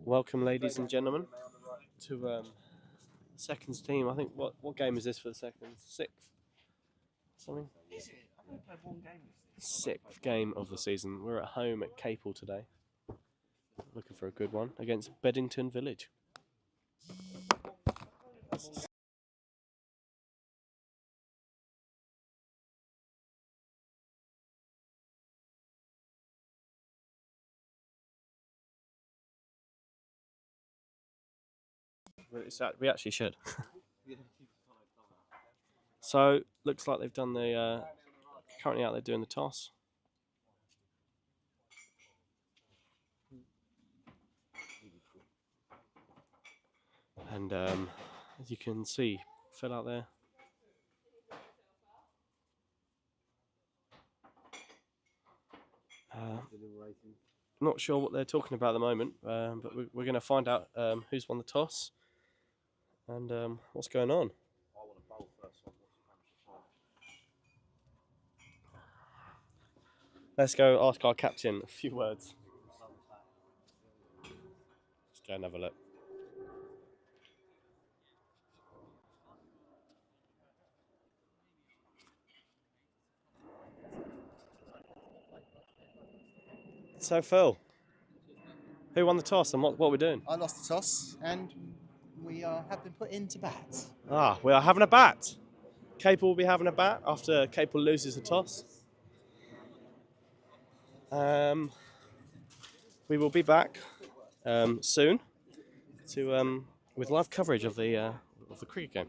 Welcome, ladies and gentlemen, to seconds team. I think what game is this for the seconds? Sixth, something. Sixth game of the season. We're at home at Capel today, looking for a good one against Beddington Village. We actually should. So looks like they've done the currently out there doing the toss. And as you can see, Phil out there. Not sure what they're talking about at the moment, but we're going to find out who's won the toss and what's going on. Let's go ask our captain a few words. Let's go and have a look. So Phil, who won the toss and what we're doing? I lost the toss and we have been put into bat. We are having a bat. Capel will be having a bat after Capel loses the toss. We will be back soon to with live coverage of the cricket game.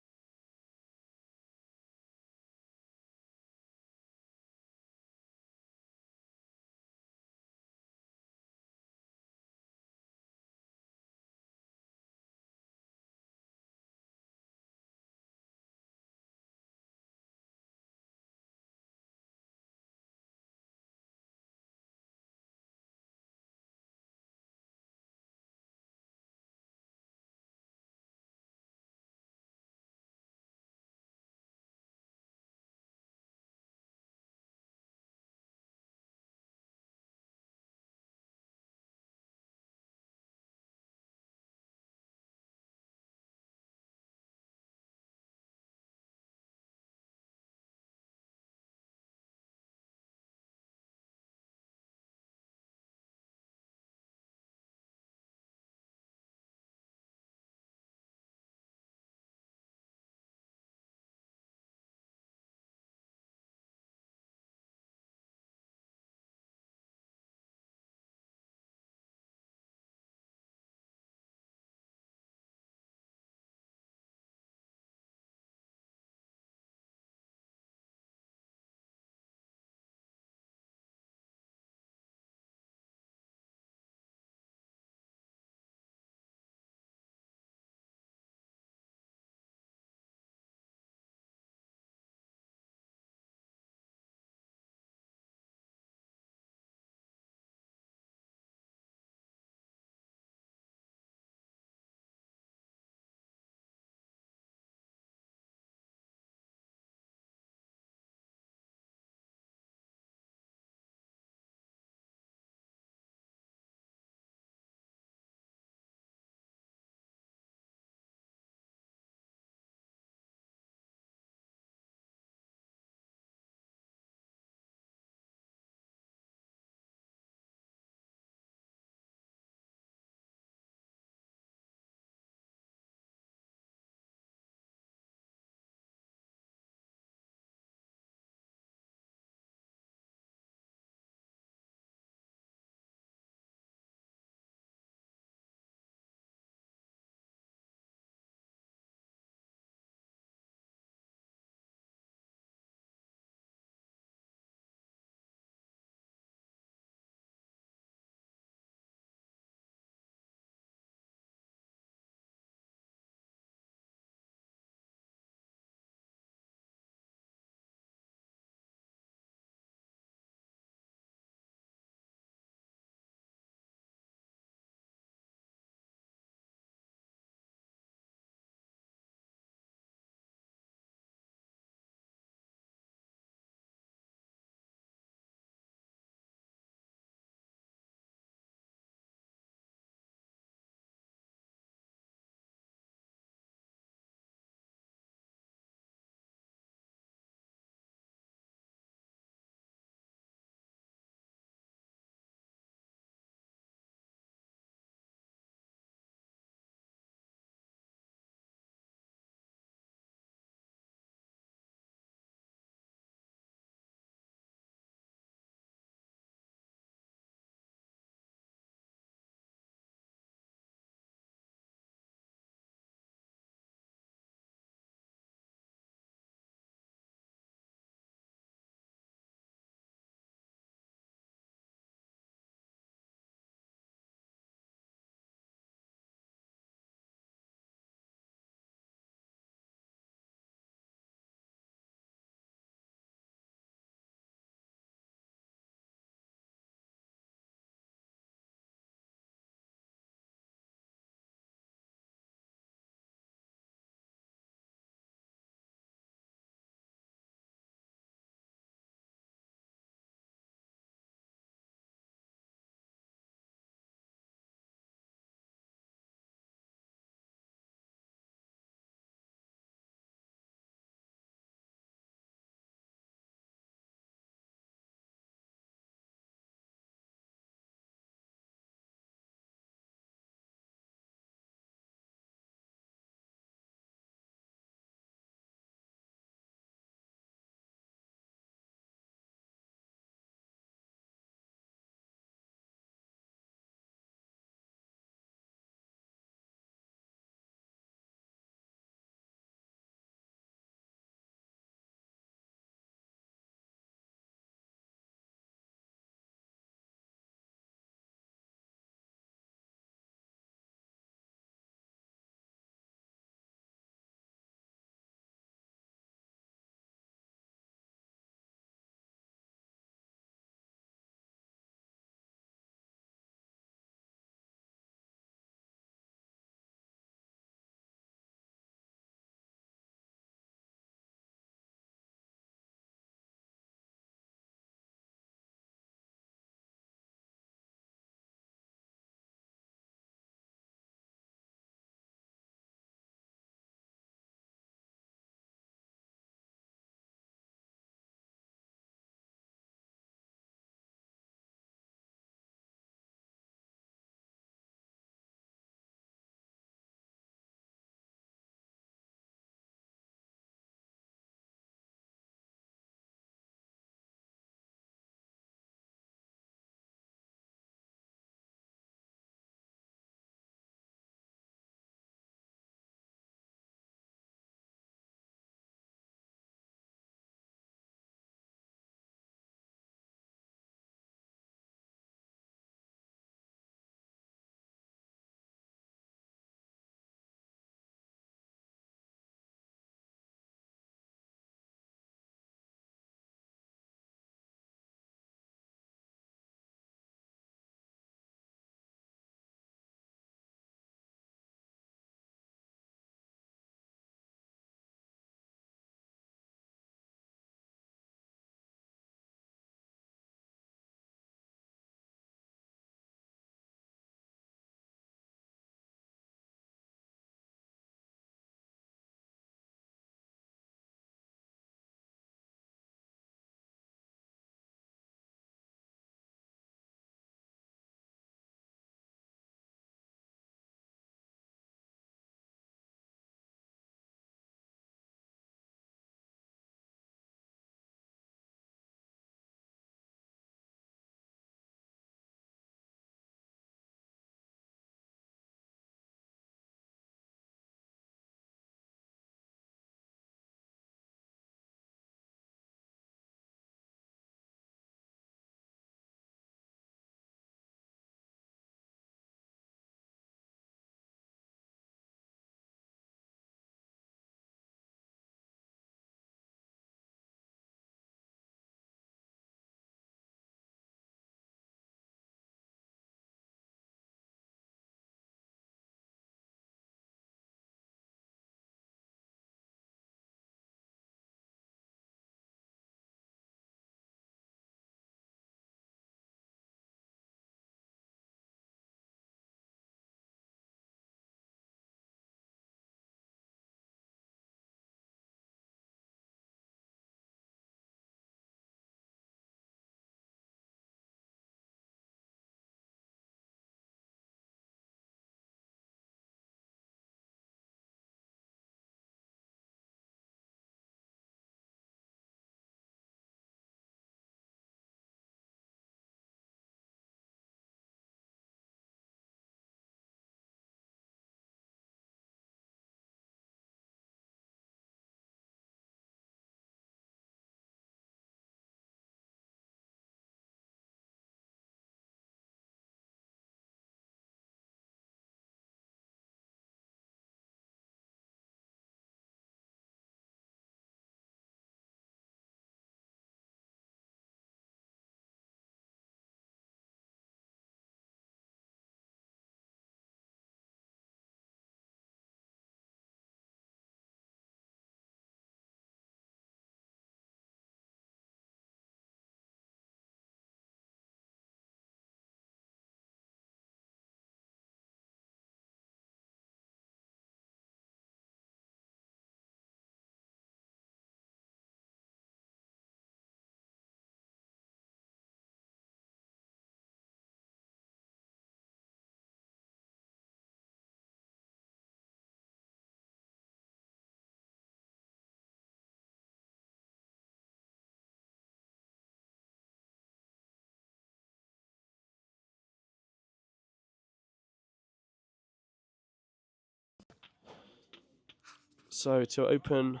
So to open.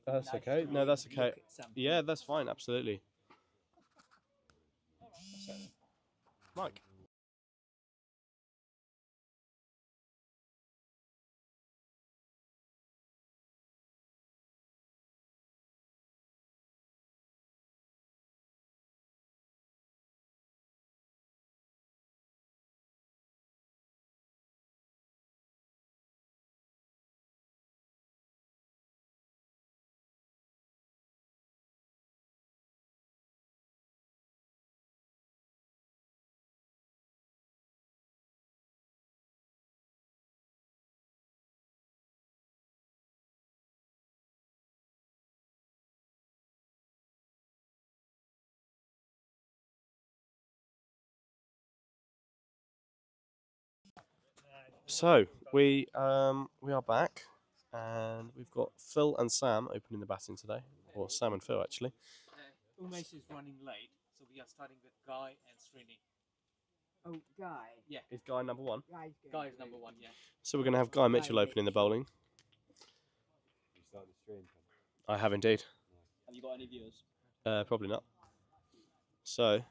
That's okay. No, that's okay. Yeah, that's fine. Absolutely. Mike. So we are back, and we've got Phil and Sam opening the batting today, or Sam and Phil actually. Umesh is running late, so we are starting with Guy and Srini. Oh, Guy. Yeah, Is Guy number one? Guy is number one. Yeah. So we're going to have Guy Mitchell opening the bowling. I have indeed. Have you got any viewers? Probably not. So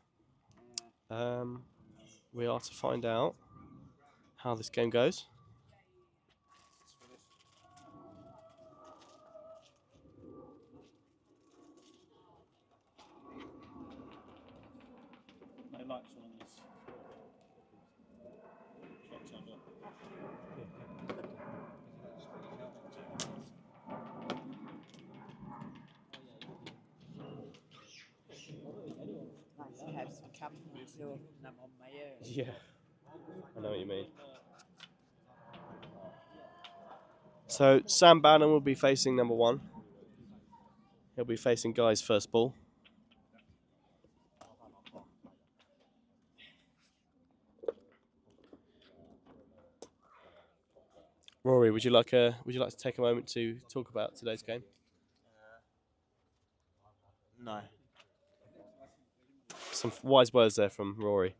we are to find out how this game goes. My lights on this. Nice to have some company so I'm on my own. Yeah, I know what you mean. So Sam Bannon will be facing number one. He'll be facing Guy's first ball. Rory, would you like to take a moment to talk about today's game? No. Some wise words there from Rory.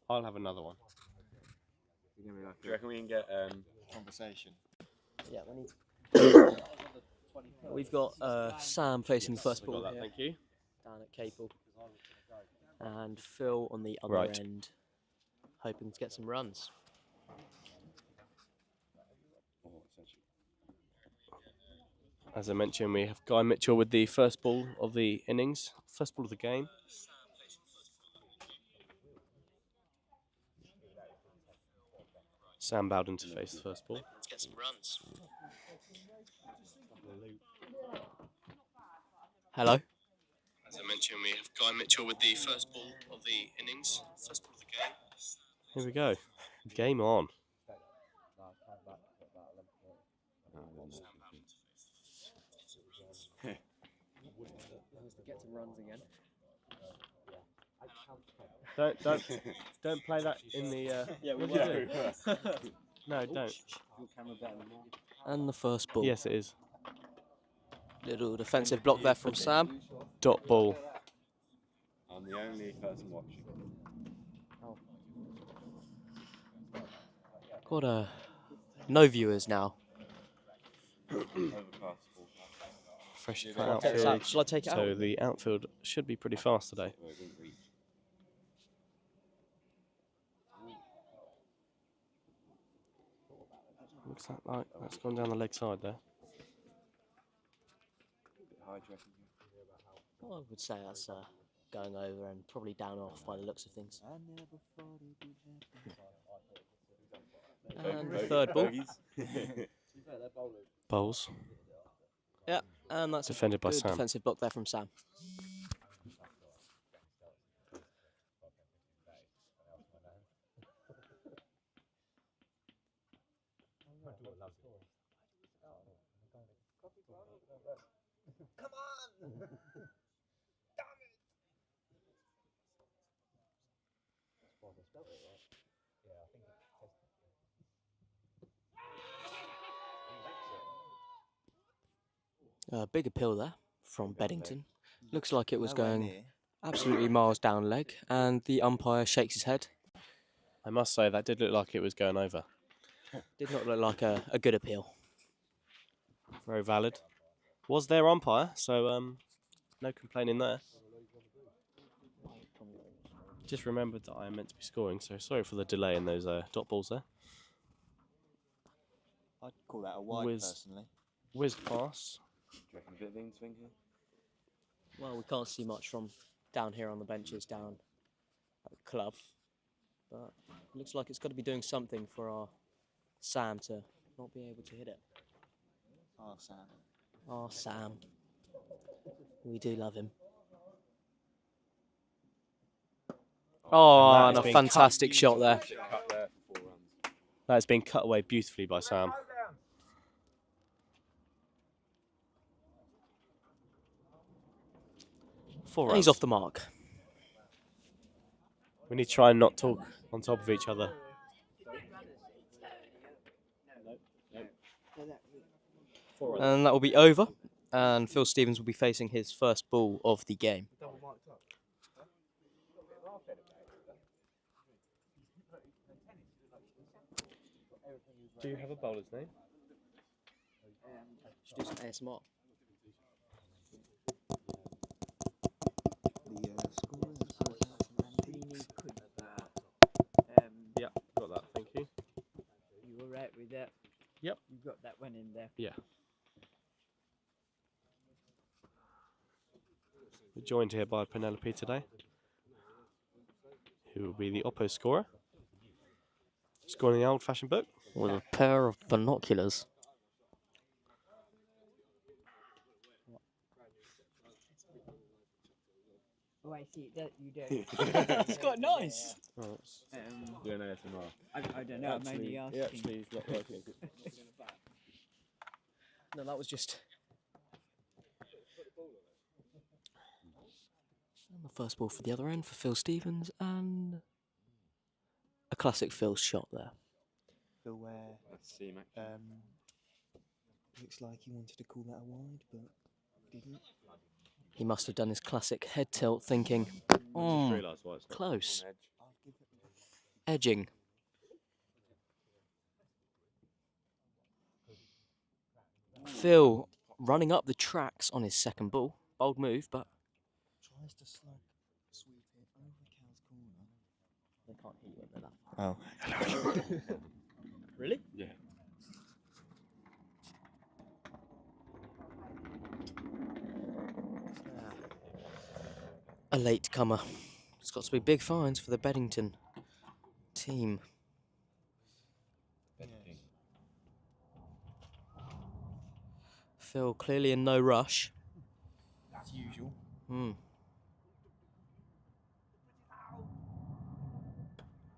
I'll have another one. Do you reckon we can get conversation? Yeah, we need. We've got Sam facing the first ball Got that, here, thank you. down at Capel, and Phil on the other Right. end, hoping to get some runs. As I mentioned, we have Guy Mitchell with the first ball of the innings, first ball of the game. Sam Bowden to face the first ball. Let's get some runs. Hello. As I mentioned, we have Guy Mitchell with the first ball of the innings, first ball of the game. Here we go. Game on. Get some runs again. Don't play that in the. Yeah, we what do you do? No, don't. And the first ball. Yes, it is. Little defensive block there from Sam. Dot ball. I'm the only person watching. Got no viewers now. Overcast Fresh Shall I outfield. shall I take it So out? the outfield should be pretty fast today. Well, it didn't reach. Looks like that's gone down the leg side there. Bit high, do you reckon? Well, I would say that's going over and probably down off by the looks of things. And the third ball. Bowls. Yeah, and that's Defended a by good Sam. defensive block there from Sam. Big appeal there from Beddington. Looks like it was going absolutely miles down leg, and the umpire shakes his head. I must say that did look like it was going over. Did not look like a good appeal. Very valid. Was their umpire, so no complaining there. Just remembered that I am meant to be scoring, so sorry for the delay in those dot balls there. I'd call that a wide, personally. Whiz pass. Do you reckon a bit of in swing here? Well, we can't see much from down here on the benches down at the club, but it looks like it's got to be doing something for our Sam to not be able to hit it. Oh, Sam. Oh, Sam. We do love him. Oh, and a fantastic shot there. Cut there for 4 runs. That's been cut away beautifully by Sam. 4 And runs. he's off the mark. We need to try and not talk on top of each other. And that will be over. And Phil Stevens will be facing his first ball of the game. Do you have a bowler's name? Should do some ASMR. Yeah, got that, thank you. You all right with that? Yep. You got that one in there. Yeah. We're joined here by Penelope today, who will be the Oppo scorer. Scoring the old-fashioned book. With a pair of binoculars. Oh, I see. That you do. It's quite nice. Oh, Doing ASMR. I don't know. I'm only asking. He's not working. No, that was just... And the first ball for the other end for Phil Stevens, and a classic Phil shot there. Phil where Let's see, Max. looks like he wanted to call that a wide, but didn't. He must have done his classic head tilt, thinking, I just realised why it's not close. on edge. I'll give it Edging. Phil running up the tracks on his second ball. Bold move, but tries to sweep it over Cal's corner. they can't hit you when they're that far. Oh. Really? Yeah. A late comer. It's got to be big fines for the Beddington team. Beddington. Phil clearly in no rush. As usual.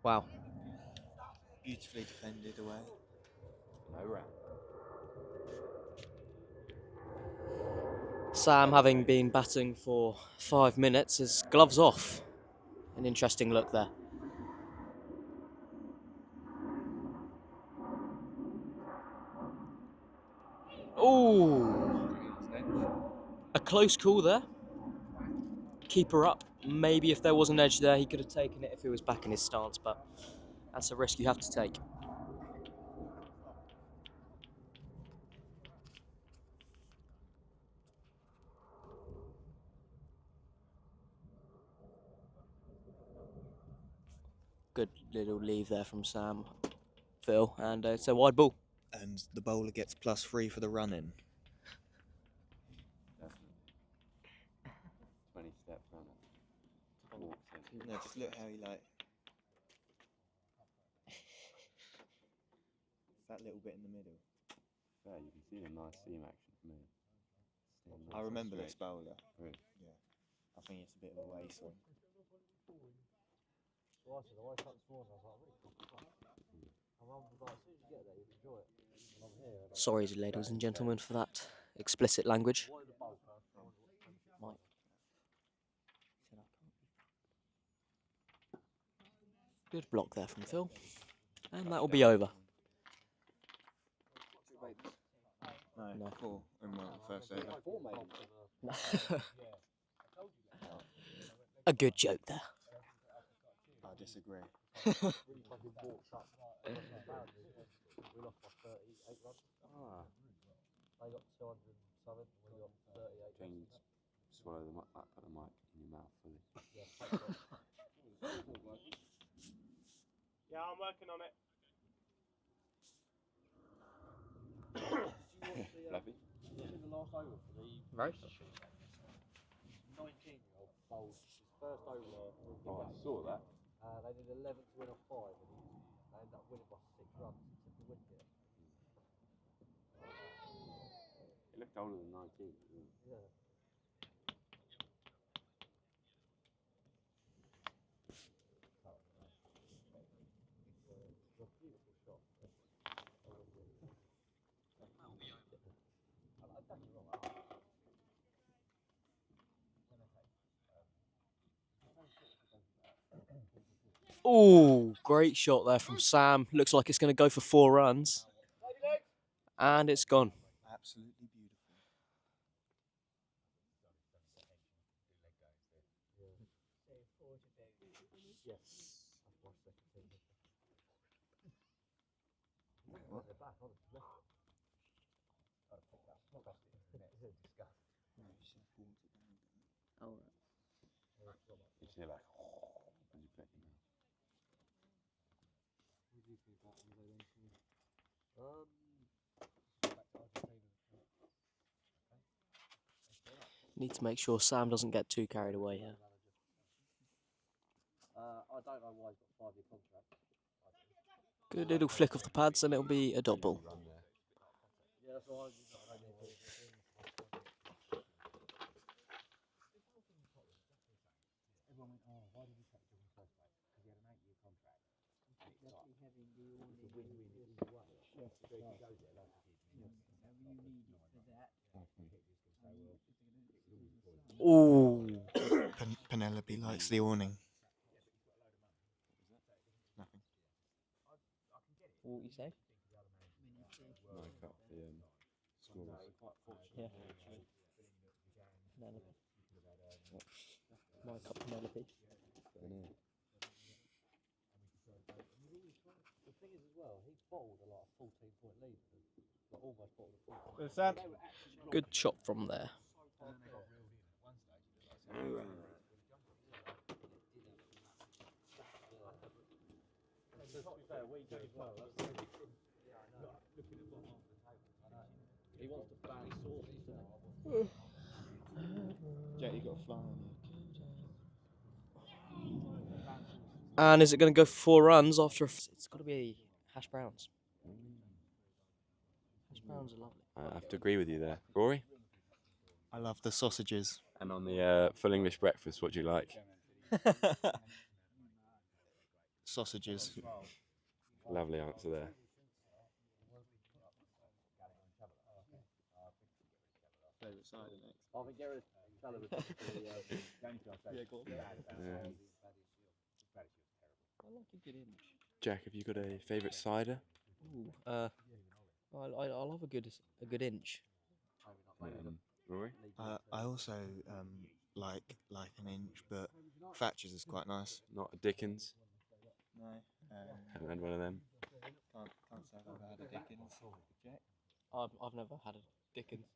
Wow. Beautifully defended away. No round. Sam, having been batting for 5 minutes, is gloves off. An interesting look there. Ooh, a close call there. Keeper up. Maybe if there was an edge there, he could have taken it if he was back in his stance, but that's a risk you have to take. Good little leave there from Sam, Phil, and it's a wide ball. And the bowler gets +3 for the run-in. 20 steps on it. No, just look how he like... that little bit in the middle. Yeah, you can see the nice seam action from here. I remember this bowler. Really? Yeah. I think it's a bit of a waste one. Sorry, ladies and gentlemen, for that explicit language. Good block there from Phil. And that will be over. No, 4 in my first over. A good joke there. I'd disagree. James, swallow the mic, put the mic in your mouth fully. Yeah, I'm working on it. Fluffy? Right. 19-year-old bowled his first over. Oh, I saw that. They did 11 to win off 5, and they ended up winning by 6 runs. He took the wicket. It looked older than 19. Yeah. Oh, great shot there from Sam. Looks like it's going to go for 4 runs. And it's gone. Absolutely beautiful. What? Oh, You see like, when you put it in your mouth. What do you think about them? need to make sure Sam doesn't get too carried away here. I don't know why he's got a 5-year contract. Good little flick of the pads and it'll be a dot ball. Yeah, that's why I don't know. Everyone went, oh, why did he take the job in the first place? Because he had an 8-year contract. Ooh. Penelope likes the awning. Nothing. What you say? Mic up the scores. Yeah. Penelope. My cup Penelope. I know. The thing is as well, he bottled a 14-point lead. Like almost bottled a 14-point. Good shot from there. He wants to ban sauces, doesn't he? Jack, you got a fly on you. And is it going to go for 4 runs after it's got to be hash browns. Hash browns are lovely. I have to agree with you there. Rory? I love the sausages. And on the full English breakfast, what do you like? Sausages. Lovely answer there. Favourite cider next. I think Gareth Feller was Yeah, go on. I like a good inch. Jack, have you got a favourite cider? Ooh, I love a good inch. Rory? I also like an inch, but Thatcher's is quite nice. Not a Dickens? No. Haven't had one of them. Can't say I've ever had a Dickens. Jack? I've never had a Dickens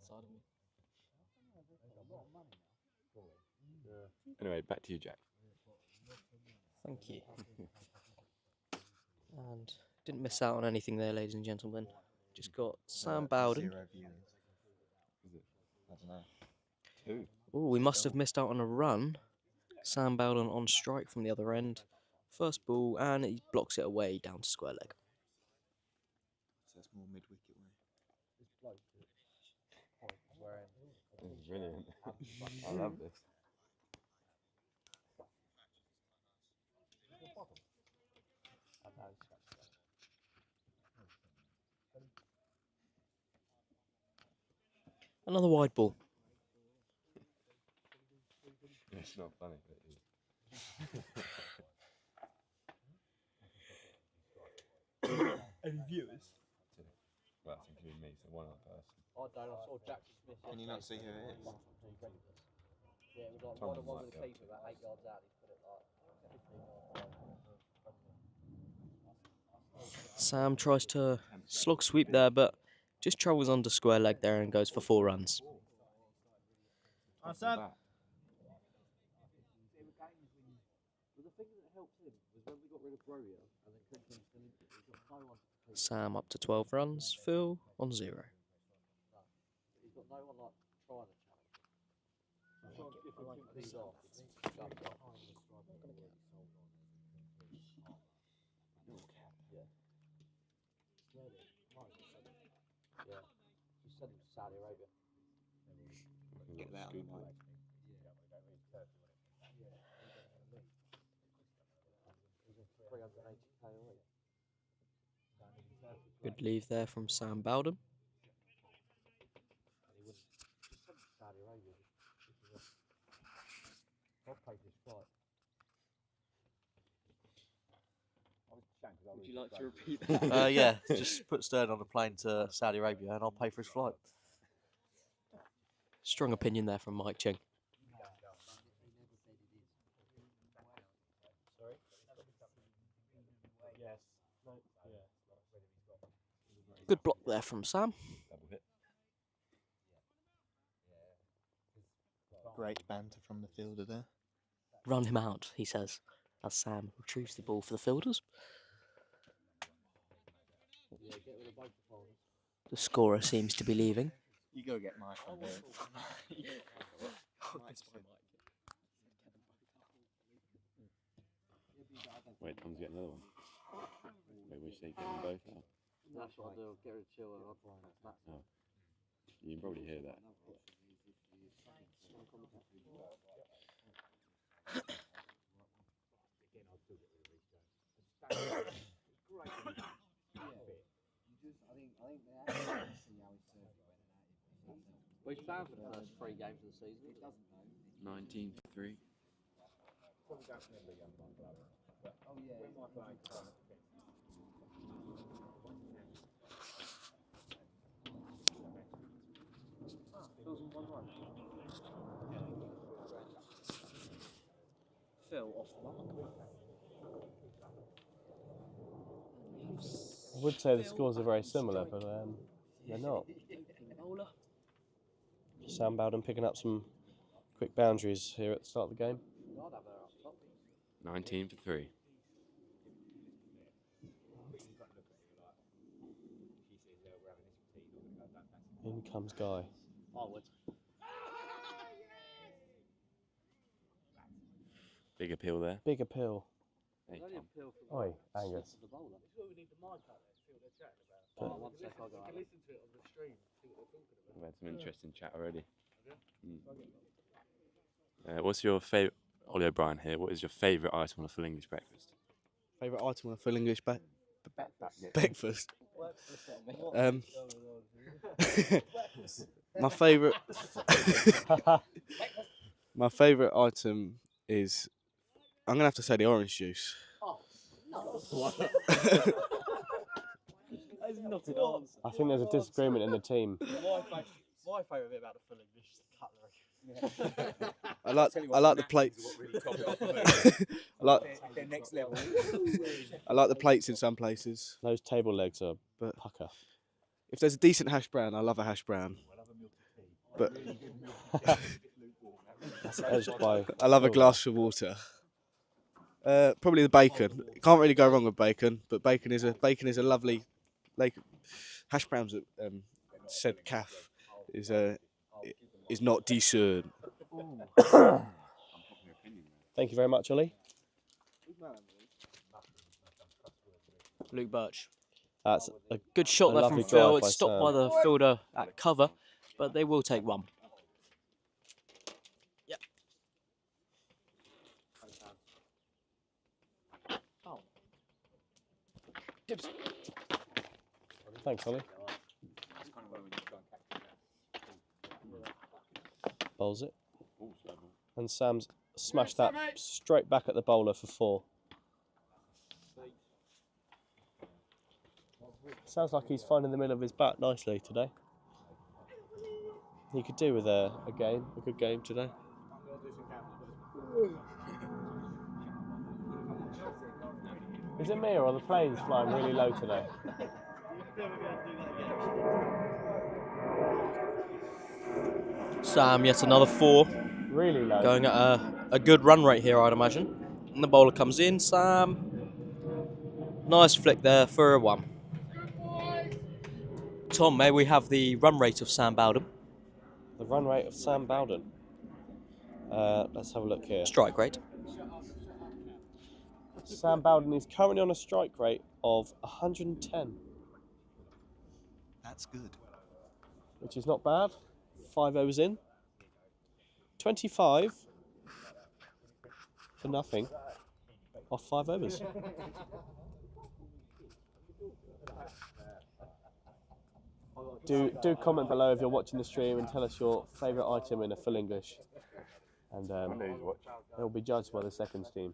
side of me. Anyway, back to you, Jack. Thank you. And didn't miss out on anything there, ladies and gentlemen. Just got Sam Bowden. 0 viewers. Is it? I don't know. 2. Oh, we must have missed out on a run. Sam Bowden on strike from the other end. First ball, and he blocks it away down to square leg. So it's more mid-wicket way. This is brilliant. I love this. Another wide ball. It's not funny, but it is. Any viewers? Well, it's including me, so one other person. I don't. I saw Jack Smith. Can you not see who it is? Yeah, it was like Tom one might with be the able keeper about 8 yards out. He's put it like. Sam tries to slog sweep there, but just travels onto square leg there and goes for 4 runs. Sam. Sam up to 12 runs, Phil on 0. Get that. Good leave there from Sam Bowden. Would you like to repeat that? Yeah, just put Stern on a plane to Saudi Arabia and I'll pay for his flight. Strong opinion there from Mike Ching. Good block there from Sam. Great banter from the fielder there. Run him out, he says, as Sam retrieves the ball for the fielders. The scorer seems to be leaving. You go get Mike on there. Wait, Tom's getting another one. Wait, we say get them both out. That's what I'll do. Get rid of Chill and I'll try and Oh. You can probably hear that. Well, he's playing for the first 3 games of the season. He doesn't know. 19-3. Phil off the mark. I would say the scores are very similar, but they're not. Sam Bowden picking up some quick boundaries here at the start of the game. 19-3. In comes Guy. Big appeal there. Big appeal. Hey, Tom. Oi, Angus. We've had some interesting chat already. What's your favourite, Ollie O'Brien here, what is your favourite item on a full English breakfast? Favourite item on a full English breakfast? My favourite my favourite item is, I'm gonna have to say, the orange juice. That is not an answer. I think there's a disagreement in the team. My favourite bit about the full English is the cutlery. I like the plates. They're next level. I like the plates in some places. Those table legs are But pucker. if there's a decent hash brown, I love a hash brown. But That's edged by. I love a glass of water. Probably the bacon. You can't really go wrong with bacon, but bacon is a lovely, like, hash browns at said calf is not decent. Thank you very much, Ollie. Luke Birch. That's a Good shot A there from lovely Phil. drive by It's stopped Sam. by the fielder at cover, but they will take 1. Yep. Tips. Thanks, Ollie. Bowls it. And Sam's smashed that straight back at the bowler for 4. Sounds like he's finding the middle of his bat nicely today. He could do with a good game today. Is it me or are the planes flying really low today? Sam, yet another 4. Really low. Going at a good run rate here, I'd imagine. And the bowler comes in, Sam. Nice flick there for a 1. Tom, may we have the run rate of Sam Bowden? The run rate of Sam Bowden. Let's have a look here. Strike rate. Sam Bowden is currently on a strike rate of 110, That's good. which is not bad. 5 overs in. 25 for nothing off 5 overs. Do comment below if you're watching the stream and tell us your favourite item in a full English. And it will be judged by the seconds team.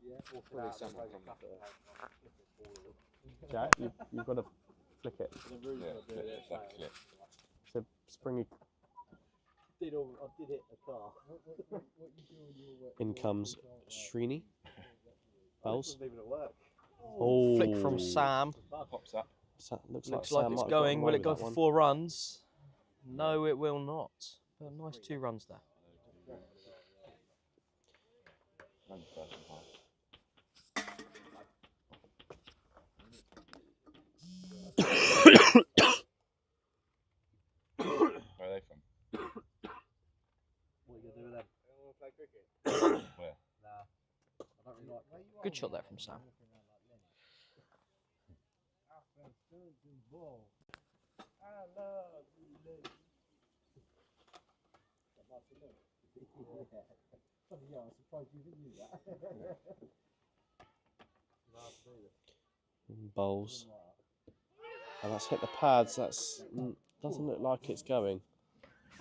Jack, you've got to flick it. It's a springy. I did hit the car. In comes Srini. Bowls. Oh, flick from Sam. Pops up. Looks like Sam it's might have going. gotten Will away it with go that for one. 4 runs? No, it will not. But nice 2 runs there. Run first and high. Where are they from? What are you going to do with them? Where? Nah. I don't really like. Good shot there from Sam. Yeah, I'm surprised you didn't use that. Bowls. And that's hit the pads. That's doesn't look like it's going.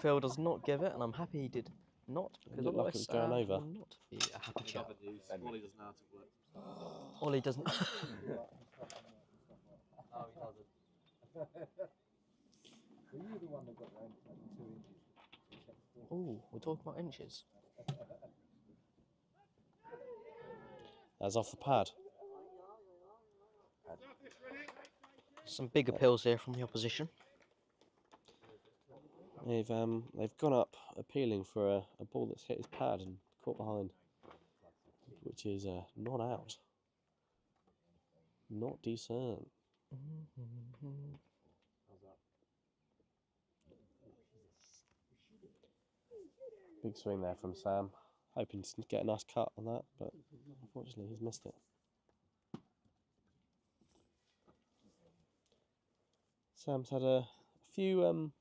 Phil does not give it, and I'm happy he did not, because Looked like otherwise it was going Sam over. will not be a happy chap. Ollie doesn't know how to work. Ollie doesn't. No, he doesn't. Were you the one that got round 2 inches? Oh, we're talking about inches. That's off the pad. Some big appeals here from the opposition. They've gone up appealing for a ball that's hit his pad and caught behind, which is not out. Not decent. Big swing there from Sam. Hoping to get a nice cut on that, but unfortunately he's missed it. Sam's had a few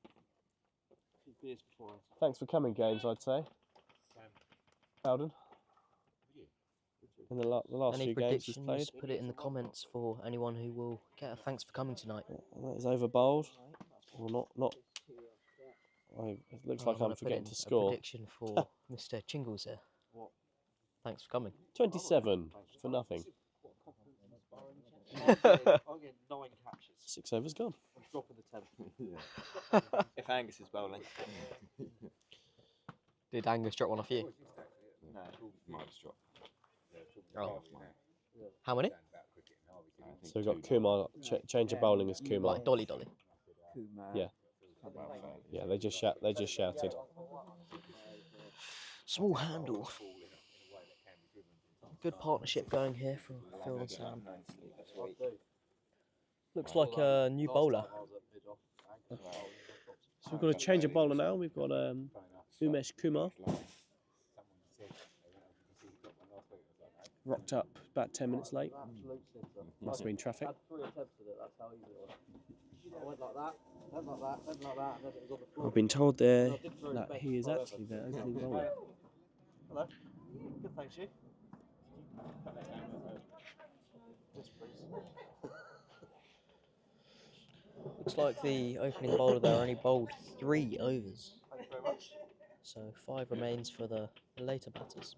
beers before. thanks for coming games, I'd say. Bowden. In the last Any few games he's played. predictions? Put it in the comments for anyone who will get a thanks for coming tonight. That is over bowled. Or not. It looks like I'm forgetting to A score. prediction for Mr. Chingles here. Thanks for coming. 27 for nothing. I'm getting 9 catches. 6 overs gone. I'm dropping the 10th. If Angus is bowling. Did Angus drop one off you? No. Might have dropped. Oh. How many? So we've got Kumar, change of bowling as Kumar. Like dolly. Yeah. Yeah, they just shouted. Small handle. Good partnership going here from Phil and Sam. Looks like a new bowler. So we've got a change of bowler now. We've got Umesh Kumar. Rocked up about 10 minutes late. Must have been traffic. I had 3 attempts at it, that's how easy it was. I went like that, went like that, went like that, and then it was on the floor. I've been told there that he is actually their opening bowler. Hello. Good, thanks you. Yes, please. Looks like the opening bowler there only bowled 3 overs. Thank you very much. So 5 remains for the later batters.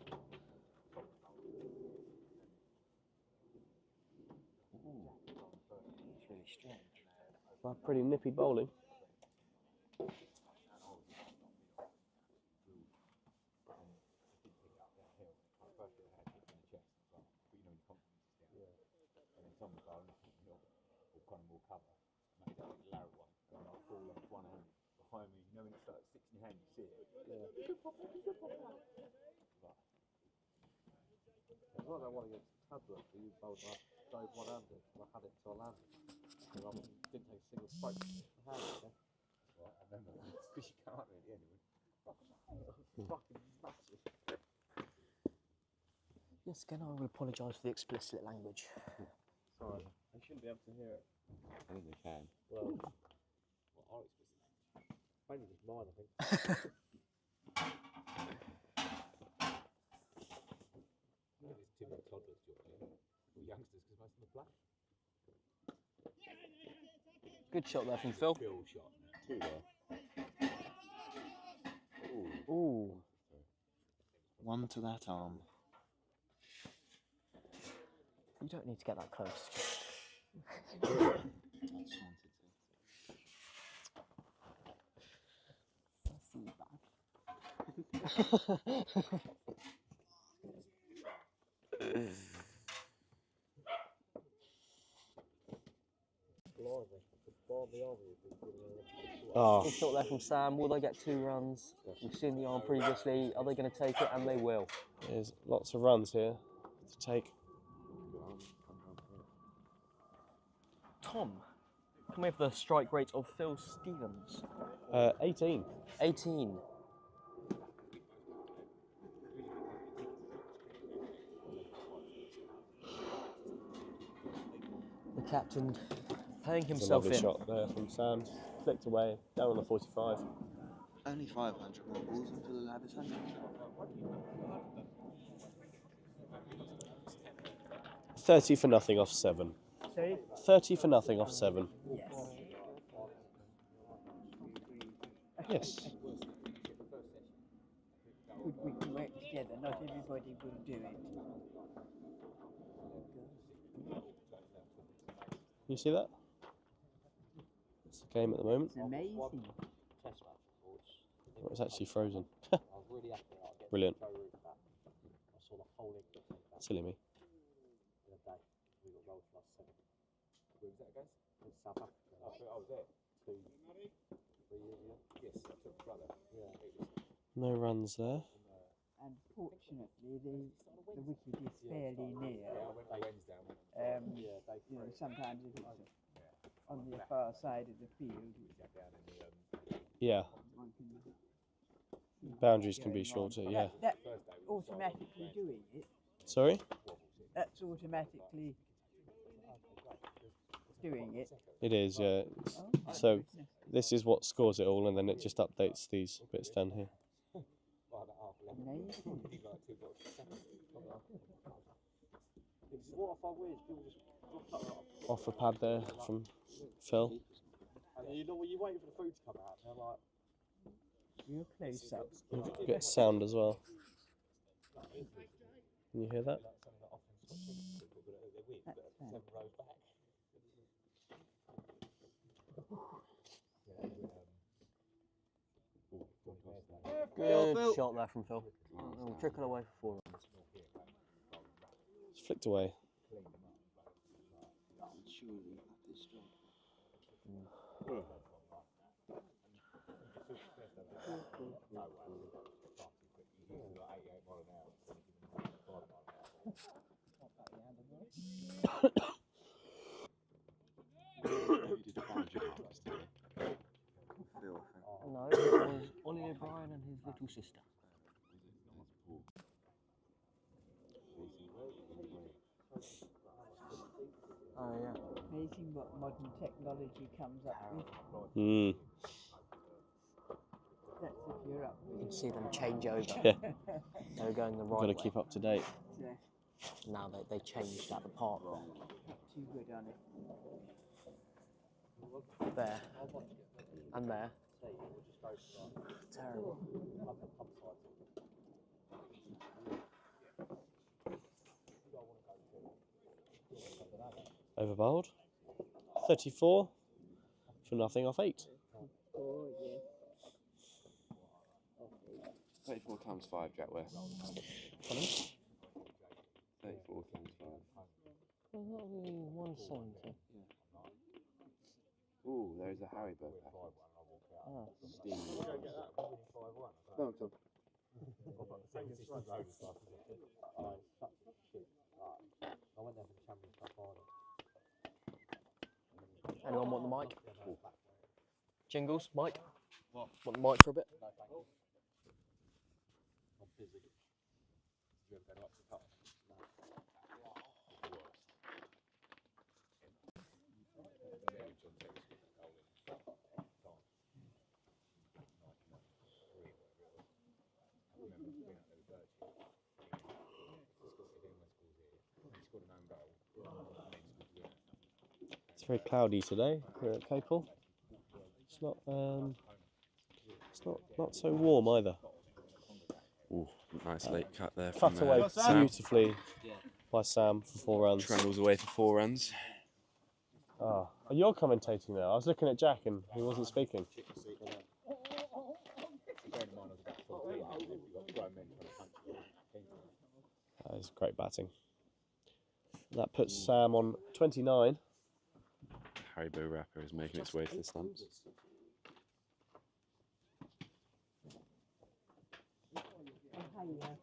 It's really strange. Well, pretty nippy bowling. Tom Brown, or kind of more cover, made that like loud one, and I fall off one hand behind me. You know when it's like sticks in your hand, you see it. Yeah. It's like that one against Tadworth, where you bowled like dove one-handed, and I had it until I landed. And I didn't take a single stroke with the hand, okay? Right, I remember that. Because you can't really anyway. Fucking massive. Yes, again, I will apologise for the explicit language. Sorry, they shouldn't be able to hear it. I think they can. Well, What are explicit? mainly just mine, I think. There's too many toddlers, George. Or youngsters, because most of them are black. Good shot there from Phil. Phil shot. Two there. Ooh. One to that arm. You don't need to get that close. I just wanted to. Oh, Good shot there from Sam. Will they get 2 runs? We've seen the arm previously. Are they going to take it? And they will. there's lots of runs here to take. Tom, can we have the strike rate of Phil Stevens? 18. 18. The captain playing It's a himself lovely in. shot there from Sam. Flicked away, down on the 45. Only 500 more balls until the ladder's 100. 30 for nothing off 7. Sorry? 30 for nothing off 7. Yes. Yes. We can work together. Not everybody will do it. You see that? It's the game at the moment. It's amazing. Test match, which Oh, it's actually frozen. I was really happy that I get Brilliant. Joe Root back. I saw the whole England team back Silly me. in a day. We got rolled for like 7. Where was that, guys? In South Africa. I was there. 2, 3 years ago. Yes, I took brother. Yeah. No runs there. Unfortunately, the wicket is fairly near. Yeah, I went to Wednesday. Yeah, day 3. You know, sometimes it is on the far side of the field. Down in the Yeah, One can see boundaries what's can be going on. shorter, yeah. That's automatically doing it. Sorry? That's automatically doing it. It is, yeah. Oh, my So goodness. this is what scores it all, and then it just updates these bits down here. Amazing. What I find weird is people just rock up Off a pad there from Phil. and you know when you're waiting for the food to come out, and they're like, Real close up. You get sound as well. Can you hear that? That's fine. Good shot there from Phil. We'll trickle away for 4 runs. It's flicked away. Surely up his strike. You did a boundary markers today. Phil, I think. No, it was Ollie O'Brien and his little sister. Oh, yeah. Amazing what modern technology comes up with. Mm. That's if you're up You with can see them change over. Yeah. They were going the You've right got to way. keep up to date. Now they changed at the park wrong. Not too good on it. There. And there. Terrible. Over bowled. 34 for nothing off 8. Oh, yes. 34 times 5, Jack Ware. Pardon? 34 times 5. Well, that'll be 170. Ooh, there's a Haribo packet. Ah. Steam. Anyone want the mic? Jingles, mic? What? Want the mic for a bit? I'm busy. Did you ever go up to cut? It's very cloudy today here at Capel. It's not so warm either. Ooh, nice late cut there Cut from away Sam. beautifully by Sam for 4 runs. Trundles away for 4 runs. Ah, you're commentating now. I was looking at Jack and he wasn't speaking. That is great batting. That puts Sam on 29. Haribo wrapper is making its way to the stumps. Hiya.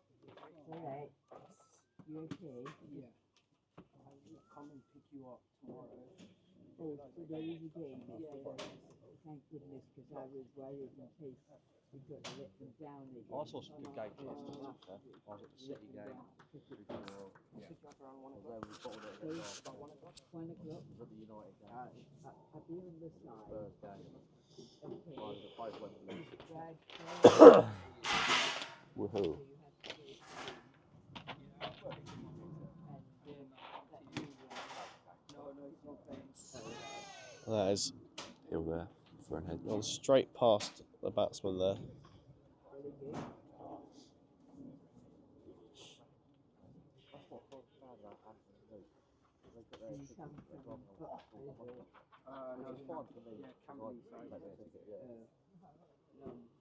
Alright. You okay? Yeah. I'll come and pick you up tomorrow. Oh, so there is a game, is there? Thank goodness, because I was worried in case we got to let them down again. I saw some good games yesterday. I was at the City game. About 1 o'clock? 1 o'clock? I was at the United game. I'll be on the side. Spurs game. Okay. I was at both Wembley. Right, Woohoo. That is Hill there for an head. gone straight past the batsman there. It was fine for me. Yeah, Camberley side.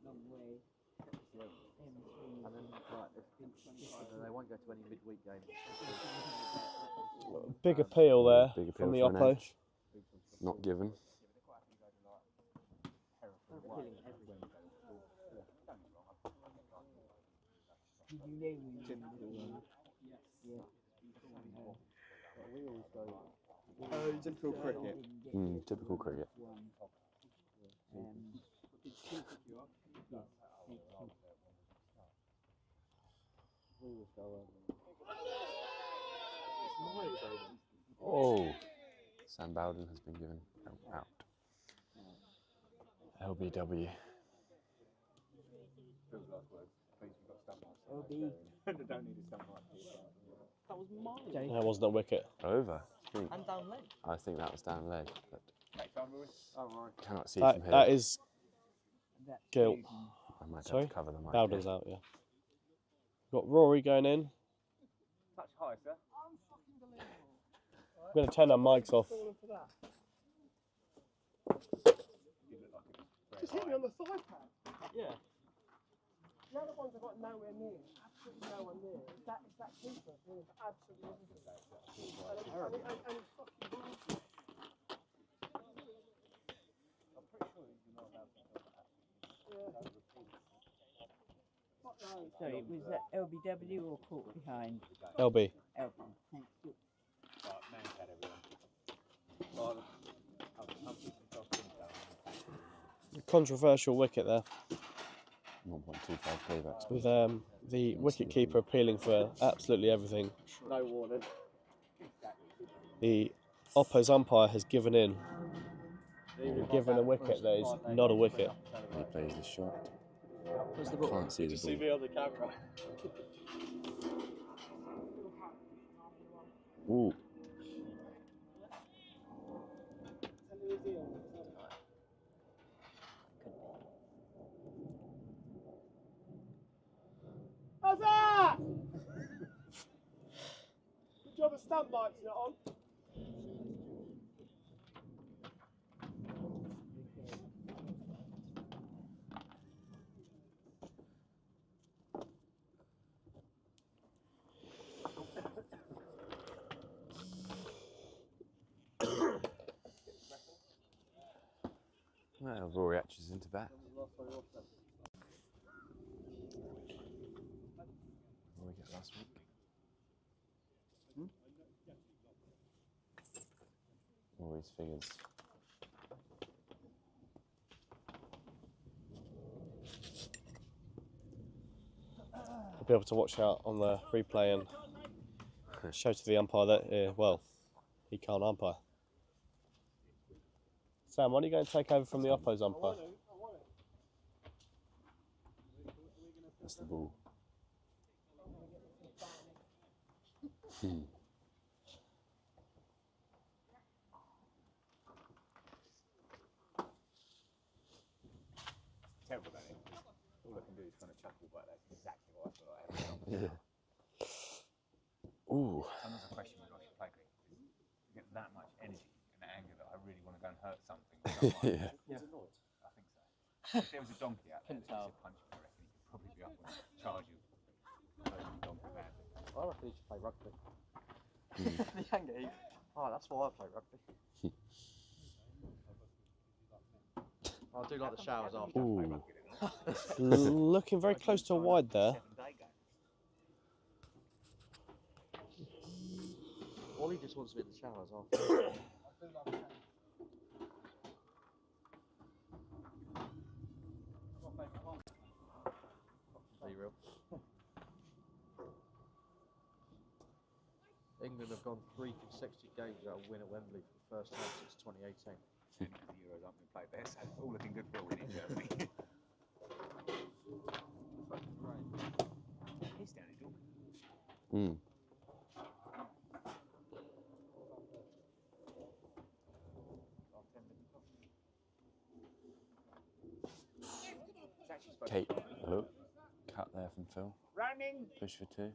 long way. And then they won't go to any midweek games. Big appeal there Big appeal from the for an Oppo. edge. Not given. Did you name him? Yes. We always go. Typical cricket. Typical cricket. Oh, Sam Bowden has been given out. LBW. That wasn't a wicket. Over. And down leg. I think that was down leg, but cannot see That, from here. that is guilt. I might have Sorry? to cover the mic. Bowden's here. out, yeah. Got Rory going in. Touch high, sir. I'm going to turn our mics off. Just hit me on the thigh pad. Yeah. The other ones have got nowhere near. Absolutely nowhere near. It's that keeper doing absolutely everything. And it's fucking bullshit. I'm pretty sure you're not allowed to do that. Yeah. Fuck no. Sorry, was that LBW or caught behind? LB. LB, thank you. Controversial wicket there, 1.25 paybacks. with the wicket keeper appealing for absolutely everything. No warning. The Oppo's umpire has given in and given a wicket that is not a wicket. He plays the shot. Where's the ball? Can't see the ball. me on the camera. Ooh. How's that? Good job of stump mics not on. Well, Rory Atchis into bat. What did we get last week? Rory's figures. We'll be able to watch out on the replay and show to the umpire that, well, he can't umpire. Sam, why don't you go and take over from the Oppo's umpire? That's the ball. Terrible about it. All I can do is kind of chuckle, but that's exactly what I feel like every time. Yeah. Ooh. Sometimes I question whether I should play cricket. You get that much energy and anger that I really want to go and hurt something. Yeah. I think so. If there was a donkey out there that you should punch me, I reckon he could probably be up and charge you. Donkey badly. I reckon he should play rugby. The anger. Oh, that's why I play rugby. I do like the showers after. Ooh. Looking very close to a wide there. Ollie just wants to be in the showers after. Be real. England have gone 3 consecutive games without a win at Wembley for the first time since 2018. And the Euros aren't being played there, so all looking good for a win in Germany. He's down in Dortmund. Kate, oh, cut there from Phil. Running. Push for 2.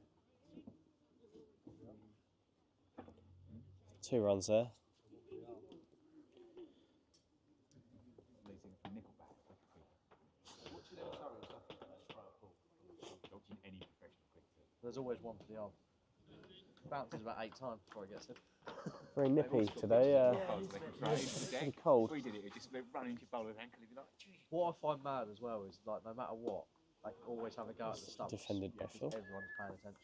2 runs there. There's always one for the arm. Bounces about 8 times before he gets it. Very nippy today. Pretty cold. We did it, just run into your bowler's ankle. You'd be like, gee. What I find mad as well is, like, no matter what, they always have a go at the stumps. Defended by Phil. Everyone's paying attention.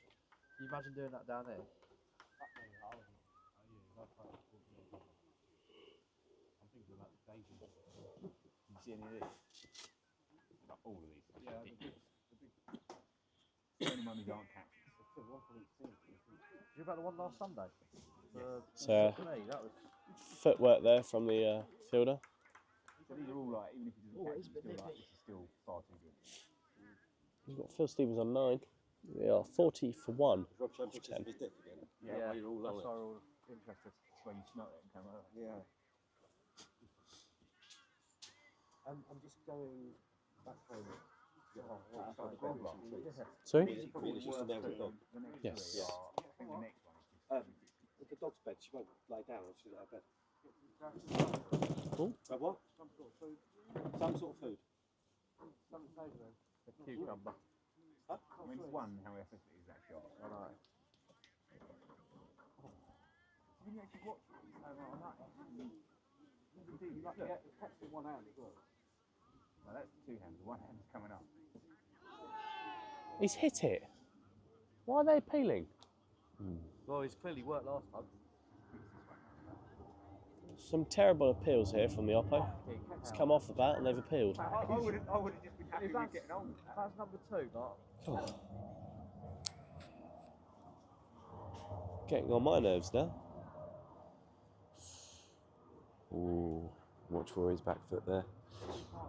Can you imagine doing that down there? You see any of these? Like all of these. Yeah, the only mummies aren't catches. Did you about the one last Sunday? So, For me, that was... footwork there from the fielder. So these are all like, even if you do catch, still like, this is still far too good. He's got Phil Stevens on 9. We are 40 for 1. Rob showed pictures of his dick again. Yeah, you're all that's why we're all interested. That's why you smelt it and came over. Yeah. I'm just going back home. Sorry? It's just an empty dog. Yes. I think the next one is With the dog's bed, she won't lie down or she'll lie bed. Cool. What? Some sort of food. Some sort of food. Something savoury. A cucumber. I mean, it's one how efficient it is actually. I know. When you actually watch it, it's so nice. You like to catch with one hand as well. No, that's 2 hands. 1 hand's coming up. He's hit it. Why are they appealing? Well, he's clearly worked last time. Some terrible appeals here from the Oppo. It's come off the bat and they've appealed. I would have just been happy with getting on. That's number 2, Mark. Oh. Getting on my nerves now. Ooh, watch Rory's back foot there.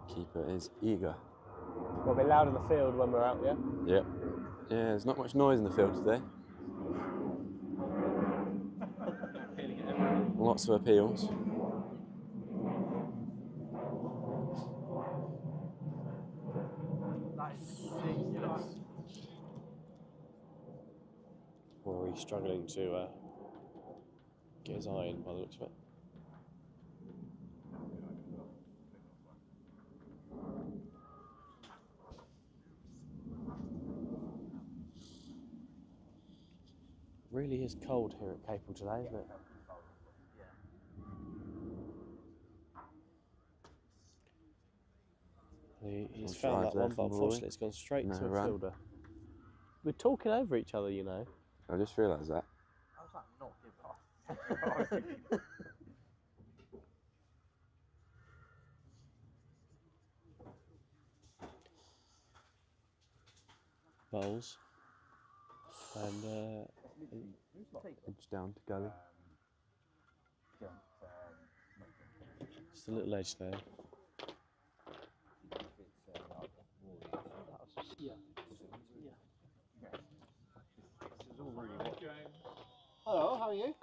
Keeper is eager. Got a bit loud in the field when we're out, yeah? Yep. Yeah, there's not much noise in the field today. Lots of appeals. Rory struggling to get his eye in by the looks of it. Really is cold here at Capel today, isn't it? He's Little found drive that there one, but from Rory. unfortunately it's gone straight No to a run. fielder. We're talking over each other, you know. I just realised that. How's that not give pass? Bowls. And Edge down to gully. just a little edge there. Hello, how are you?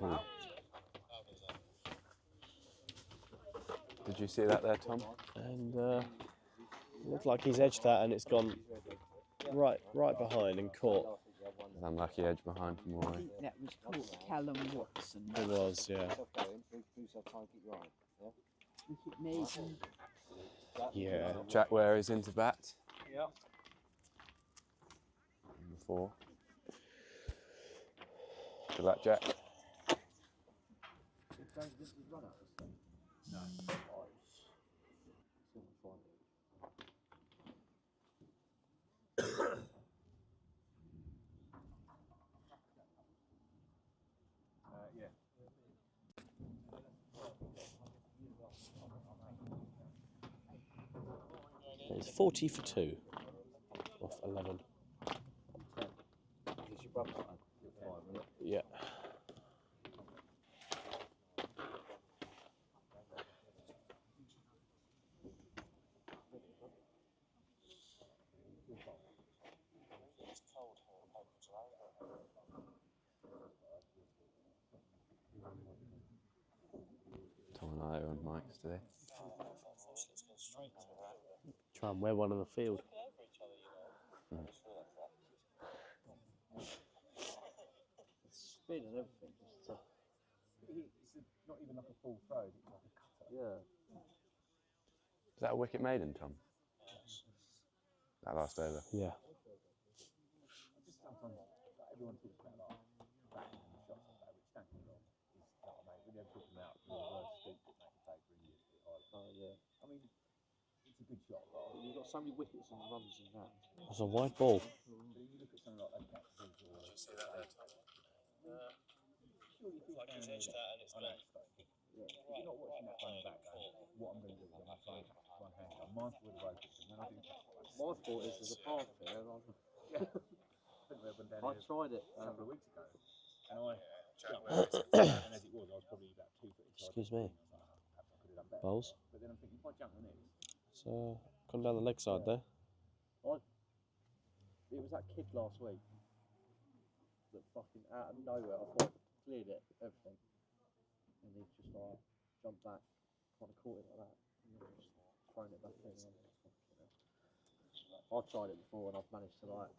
Oh. Did you see that there, Tom? And looked like he's edged that and it's gone right behind and caught. Unlucky edge behind from I Rory. think that was called Callum Watson. It was, yeah. Was it maybe? Yeah. Jack Ware is into bat. Yep. Number 4. Good luck, Jack. Yeah. It's 40 for 2 off 11. Yeah. Tom and I are on mics today. Try and wear one on the field. Spin and everything. It's not even like a full throw, it's like a cutter. Yeah. Is that a wicket maiden, Tom? That last over? Yeah. Sometimes everyone talks about batting and shots like that, which don't get me wrong. When they're talking about the reverse scoop that make the play for India, oh yeah. I mean, it's a good shot, but you've got so many wickets and runs in that. It's a wide ball. But if you look at something like that, did you see that there, Tom? Like he's edged that and it's gone. Yeah. If you're not watching that running back going, what I'm going to do is I'm going to try and catch one hand. I'm mindful of the rope, and when I do catch one, my fault is there's a path there. I tried it a couple of weeks ago, and and as it was, I was probably about 2 foot inside. Excuse me. Perhaps I could have done better. Bowls. But then I'm thinking, if I jump on this, So gone down the leg side there. it was that kid last week that fucking out of nowhere, I thought cleared it, everything, and he just like jumped back, kind of caught it like that, and then just thrown it back in. And I'm just like, you know. I've tried it before and I've managed to like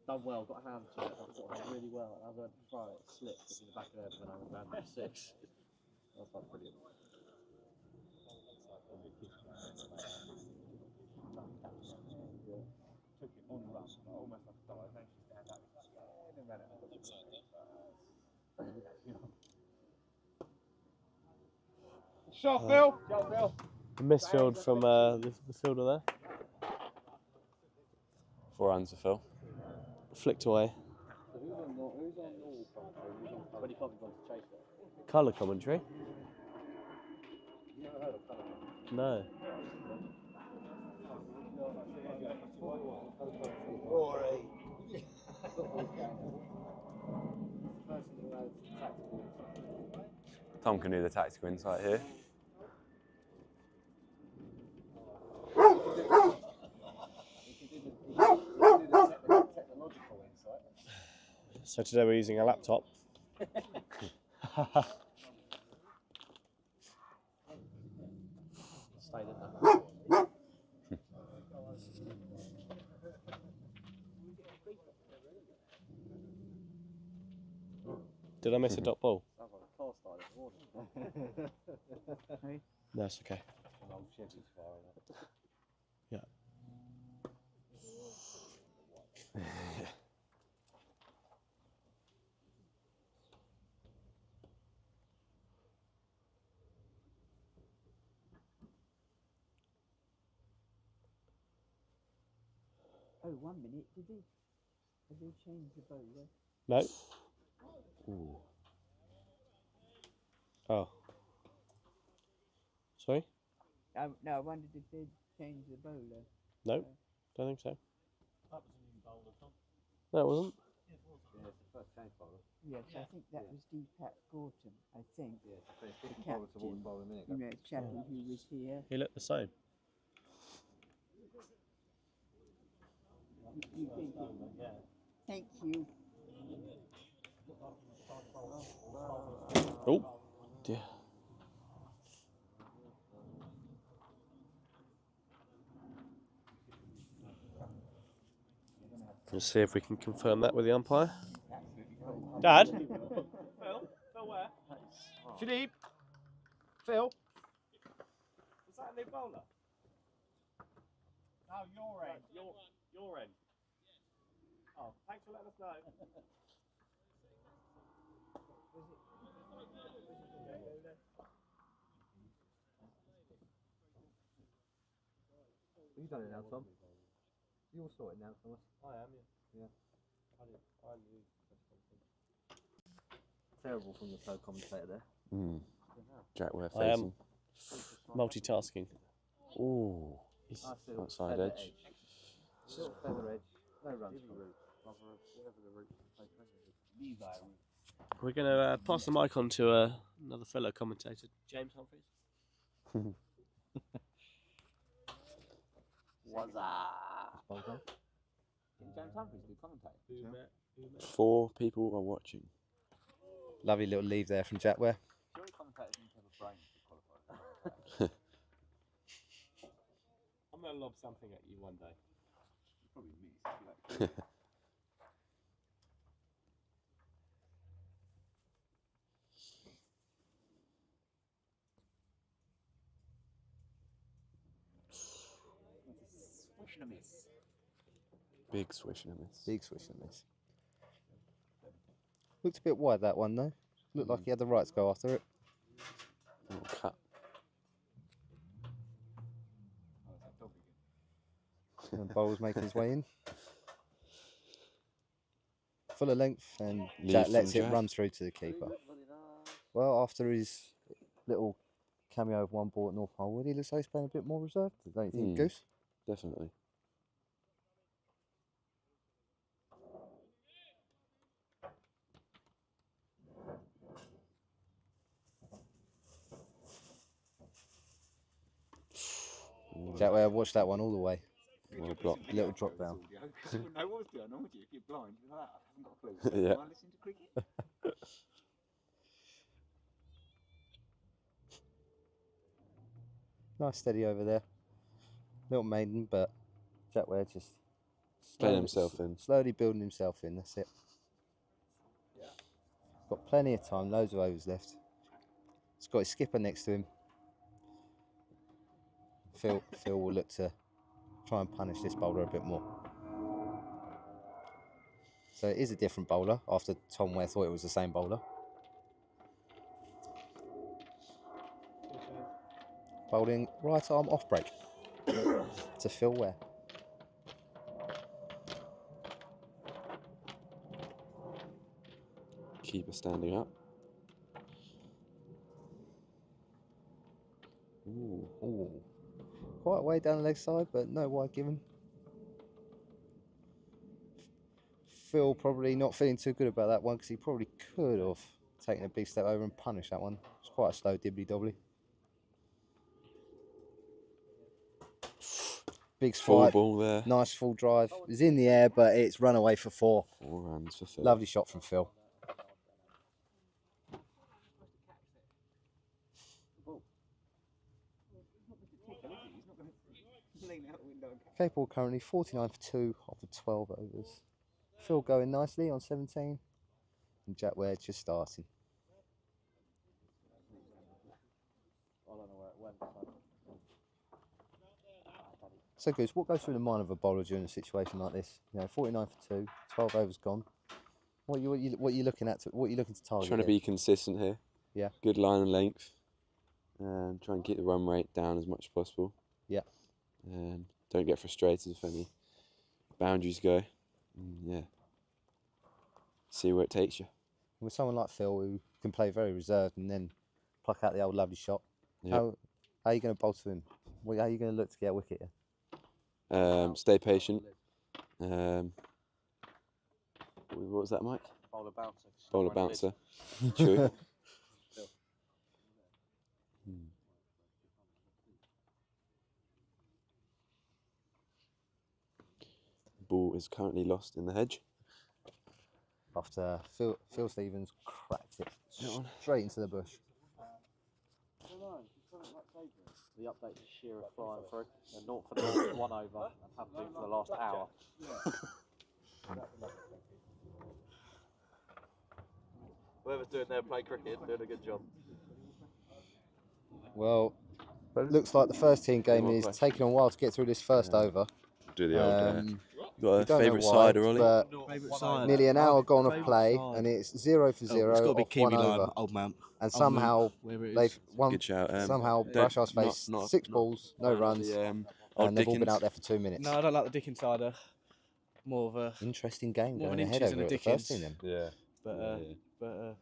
done well, got a hand to it, I thought I did really well, and as I went to throw it, slipped in the back of the head when I was down to 6. That's like brilliant. Yeah. Took it on the run, like, almost like a dive, managed to stand up, and then ran it up. Shot, Phil! Shot, Phil! A misfield from the fielder there. 4 runs to Phil. Flicked away. So who's on normal commentary? When he can't be bothered to chase it? Colour commentary? You never heard of colour commentary? No. Rory. Tom can do the tactical insight here. So today we're using a laptop. Stayed in there. Did I miss a dot ball? Sounds like a car started in the morning. No, it's okay. An old Chevy's firing up. Yeah. Oh, 1 minute. Have they changed the bowler? No. Ooh. Oh. Sorry? No, I wondered if they'd changed the bowler. No. Don't think so. That was a new bowler, Tom. No, it wasn't. Yeah, it's the first change bowler. Yes, I think that was Deepak Gorton, I think. Yeah, it's the first The bowler to walk captain. the bowler a minute You ago. know, Chappie who was here. He looked the same. You think it? Thank you. Oh, dear. Let's see if we can confirm that with the umpire. Dad? Phil? Phil where? Philippe. Phil. Was that a new bowler? No, your end. Your end. Oh, thanks for letting us know. You've done it now, Tom. You all sorted now, Thomas. I am, yeah. Yeah. I knew. Terrible from the pro commentator there. Jack Ware I am facing. multitasking. Ooh. Nice little Outside feather edge. Little feather edge. No runs. We're going to pass the mic on to another fellow commentator, James Humphreys. What's up? Can James Humphreys do commentate? 4 people are watching. Lovely little leave there from Jack Ware. Surely commentators need to have a brain to qualify. I'm going to lob something at you one day. You probably miss. Like, swish and a miss. Big swish and a miss. Big swish and miss. Looked a bit wide that one though. Looked like he had the right to go after it. Little cut. And bowler's making his way in. Full of length and Lead Jack from lets it Jack. run through to the keeper. Well, after his little cameo of one ball at North Holwood, he looks like he's playing a bit more reserved. Don't you think, Goose? Definitely. Jack Ware, watch that one all the way. Well blocked. Little drop down. Because you wouldn't know what was going on, would you? If you're blind, you're like, I haven't got a clue. Yeah. Am I listening to cricket? Nice steady over there. Little maiden, but Jack Ware just Playing himself in. slowly building himself in. That's it. Got plenty of time, loads of overs left. He's got his skipper next to him. Phil will look to try and punish this bowler a bit more. So it is a different bowler after Tom Ware thought it was the same bowler. Bowling right arm off break to Phil Ware. Keeper standing up. Ooh. Ooh. Quite a way down the leg side, but no wide given. Phil probably not feeling too good about that one because he probably could have taken a big step over and punished that one. It's quite a slow dibbly-dobbly. Big Full swipe, ball there. nice full drive. It's in the air, but it's run away for 4. 4 runs for Phil. Lovely shot from Phil. Capel currently 49 for 2 off of 12 overs. Phil going nicely on 17. And Jack Ware just starting. I don't know where it went. So Goose, what goes through the mind of a bowler during a situation like this? You know, 49 for 2, 12 overs gone. What are you looking at? What are you looking to target? Trying to be consistent here. Yeah. Good line and length. And try and keep the run rate down as much as possible. Yeah. And don't get frustrated if any boundaries go. Yeah. See where it takes you. With someone like Phil who can play very reserved and then pluck out the old lovely shot, Yep. how are you going to bowl to him? How are you going to look to get a wicket? Stay patient. What was that, Mike? Bowler bouncer. Bowler bouncer. True. Ball is currently lost in the hedge. After Phil Stevens cracked it straight into the bush. The update to Shearer flying through. They're 0 for 0, 1 over, and have been for the last hour. Whoever's doing their play cricket is doing a good job. Well, looks like the first team game is taking a while to get through this first over. Do the old. Got a favourite side, Ollie? Nearly an hour gone of play, and it's 0 for 0. It's got to be off Kiwi 1 Lime, over. Old Man. And somehow they've won. Good shout. Somehow Brashar's faced 6 balls, no runs, and they've all been out there for 2 minutes. No, I don't like the Dick Insider. More of a interesting game more of going an ahead inches over and a at the first Dickens. team then. Yeah.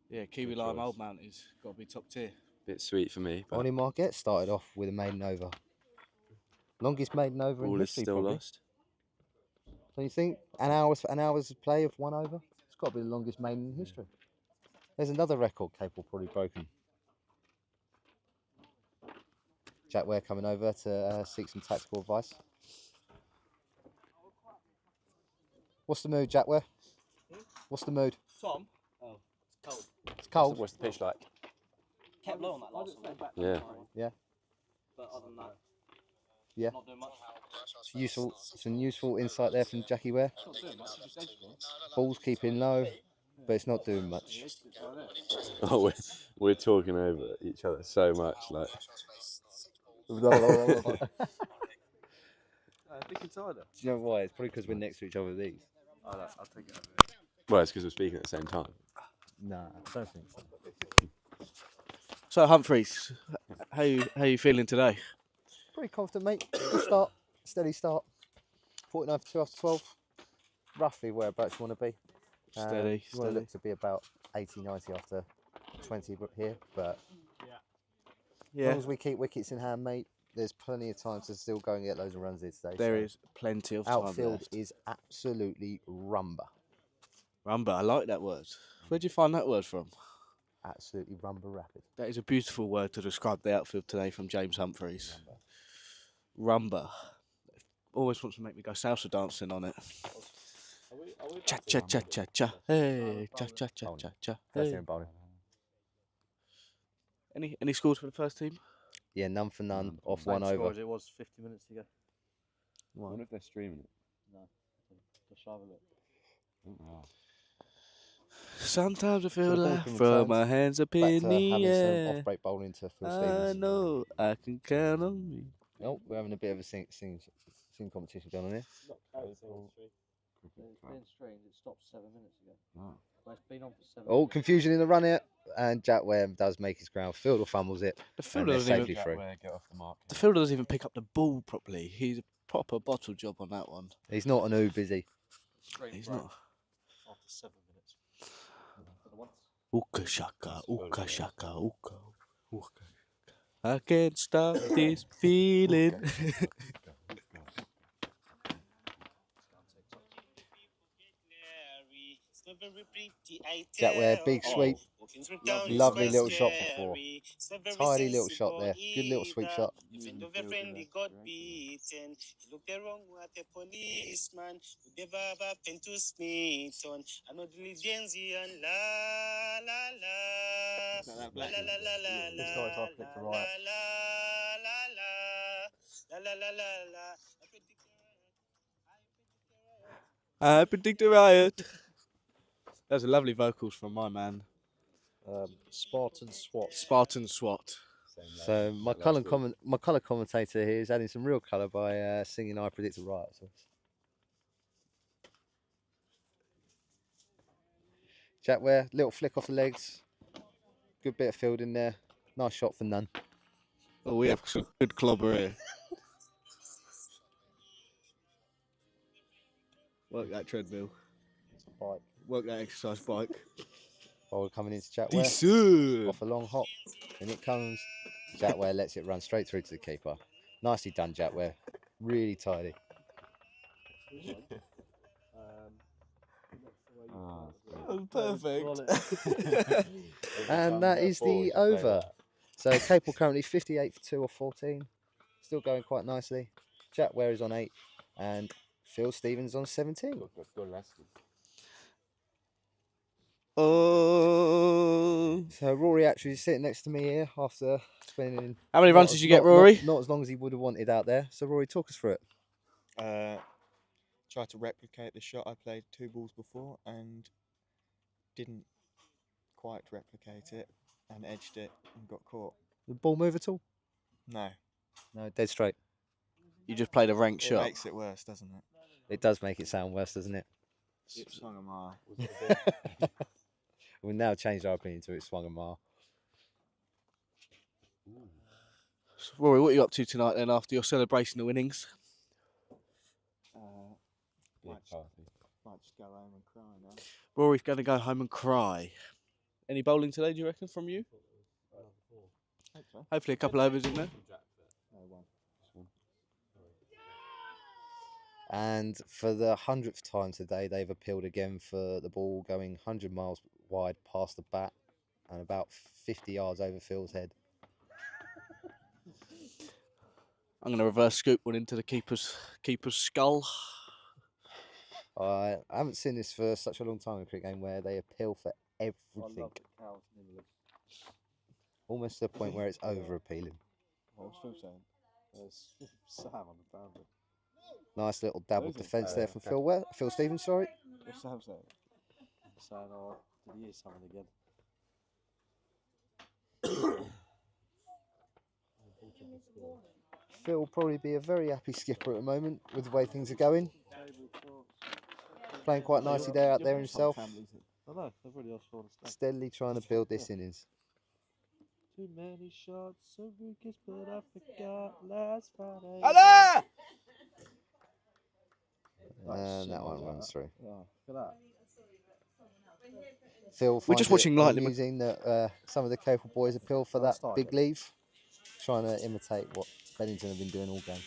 Yeah, Kiwi Good Lime choice. Old Man is got to be top tier. Bit sweet for me. But Ollie Marquette started off with a maiden over. Longest maiden over in ball is history, still probably. lost. Don't you think? An hour's play of 1 over? It's got to be the longest maiden in history. There's another record Capel probably broken. Jack Ware coming over to seek some tactical advice. What's the mood, Jack Ware? What's the mood? Tom? Oh, it's cold. It's cold. What's the pitch like? Kept low on that last one. Yeah. Yeah. But other than that, Yeah. not doing much. Some useful insight there from Jackie Ware. It's not doing much, it's just edge ball. Ball's keeping low, but it's not doing much. Oh, we're talking over each other so much, like. Dick Insider. Do you know why? It's probably because we're next to each other with these. I'll take it over. Well, it's because we're speaking at the same time. Nah, I don't think so. So Humphreys, how you feeling today? Pretty confident, mate. Good start. Steady start. 49 for 2 after 12. Roughly whereabouts you want to be. Steady, You want to look to be about 80, 90 after 20 here, but as long as we keep wickets in hand, mate, there's plenty of time to still go and get loads of runs here today. There is plenty of time outfield left. is absolutely rumba. Rumba, I like that word. Where'd you find that word from? Absolutely rumba rapid. That is a beautiful word to describe the outfield today from James Humphreys. Rumba. Always wants to make me go salsa dancing on it. Cha cha cha cha cha. Hey, cha cha cha cha cha. First Hey. year in bowling. Any scores for the first team? Yeah, none for none, off Same 1 score over. as it was 50 minutes ago. I wonder if they're streaming it. No, just have a look. Sometimes I feel So the ball like can throw return my hands up Back in to the having some air. off-break bowling to Phil I Stevens. know I can count on me. Oh, we're having a bit of a sing competition going on here. It's been streamed, it stopped 7 minutes ago. But it's been on for 7 Oh, minutes. confusion in the run here, and Jack Ware does make his ground. Fielder fumbles it, The and fielder they're doesn't safely even. through. Get off the mark. The fielder doesn't even pick up the ball properly. He's a proper bottle job on that one. He's not an oob, is he? Streamed He's broke not. after 7 minutes. For the once. Ooka shaka, ooka shaka, ooka, ooka. I can't stop this feeling. Jack Ware, big sweep. Lovely little shot for 4. Tidy little shot there. Good little sweep shot. This guy's half clicked to right. I predict a riot. Those are lovely vocals from my man, Spartan SWAT. Spartan SWAT. So my colour commentator here is adding some real colour by singing "I Predict a Riot." So. Jack Ware, little flick off the legs. Good bit of fielding there. Nice shot for none. Oh, we have some good clobber here. Work that treadmill. Bike. Work that exercise bike. Ball coming into Jack Yes, Ware. sir. Off a long hop. In it comes. Jack Ware lets it run straight through to the keeper. Nicely done, Jack Ware. Really tidy. Perfect. And that is the over. So Capel currently 58 for 2 or 14. Still going quite nicely. Jack Ware is on 8. And Phil Stevens on 17. Oh. So Rory actually is sitting next to me here after spending. How many runs did you get, Rory? Not as long as he would have wanted out there. So Rory, talk us through it. Tried to replicate the shot I played 2 balls before and didn't quite replicate it and edged it and got caught. The ball move at all? No. No, dead straight. You just played a ranked shot. It makes it worse, doesn't it? It does make it sound worse, doesn't it? It swung a mile. We've now changed our opinion to it swung a mile. Rory, what are you up to tonight then after your celebration of winnings? Might just go home and cry now. Rory's going to go home and cry. Any bowling today, do you reckon, from you? Hope so. Hopefully a couple overs in there. No, one. And for the 100th time today, they've appealed again for the ball going 100 miles wide past the bat and about 50 yards over Phil's head. I'm going to reverse scoop one into the keeper's skull. I haven't seen this for such a long time in a cricket game where they appeal for everything. Almost to the point where it's over appealing. What was Phil saying? There's Sam on the boundary. Nice little dab of Who is it? defence there from Phil Stevens, sorry. What's Sam saying? Saying, oh, did he hear something again? Phil will probably be a very happy skipper at the moment with the way things are going. Playing quite nicely there out there himself. I know, everybody else falling asleep. Steadily trying to build this innings. Too many shots, so weakest, but I forgot last Friday. Allah! And that one runs through. Yeah, look at that. Phil We're finds just it watching lightning. amusing that some of the Capel boys appeal for that big leave, trying to imitate what Beddington have been doing all game.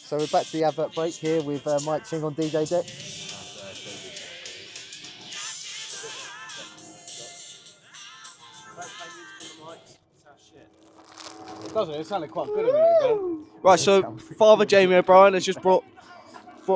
So we're back to the advert break here with Mike Ching on DJ deck. Doesn't it? It sounded quite good a minute ago. Right, so Father Jamie O'Brien has just brought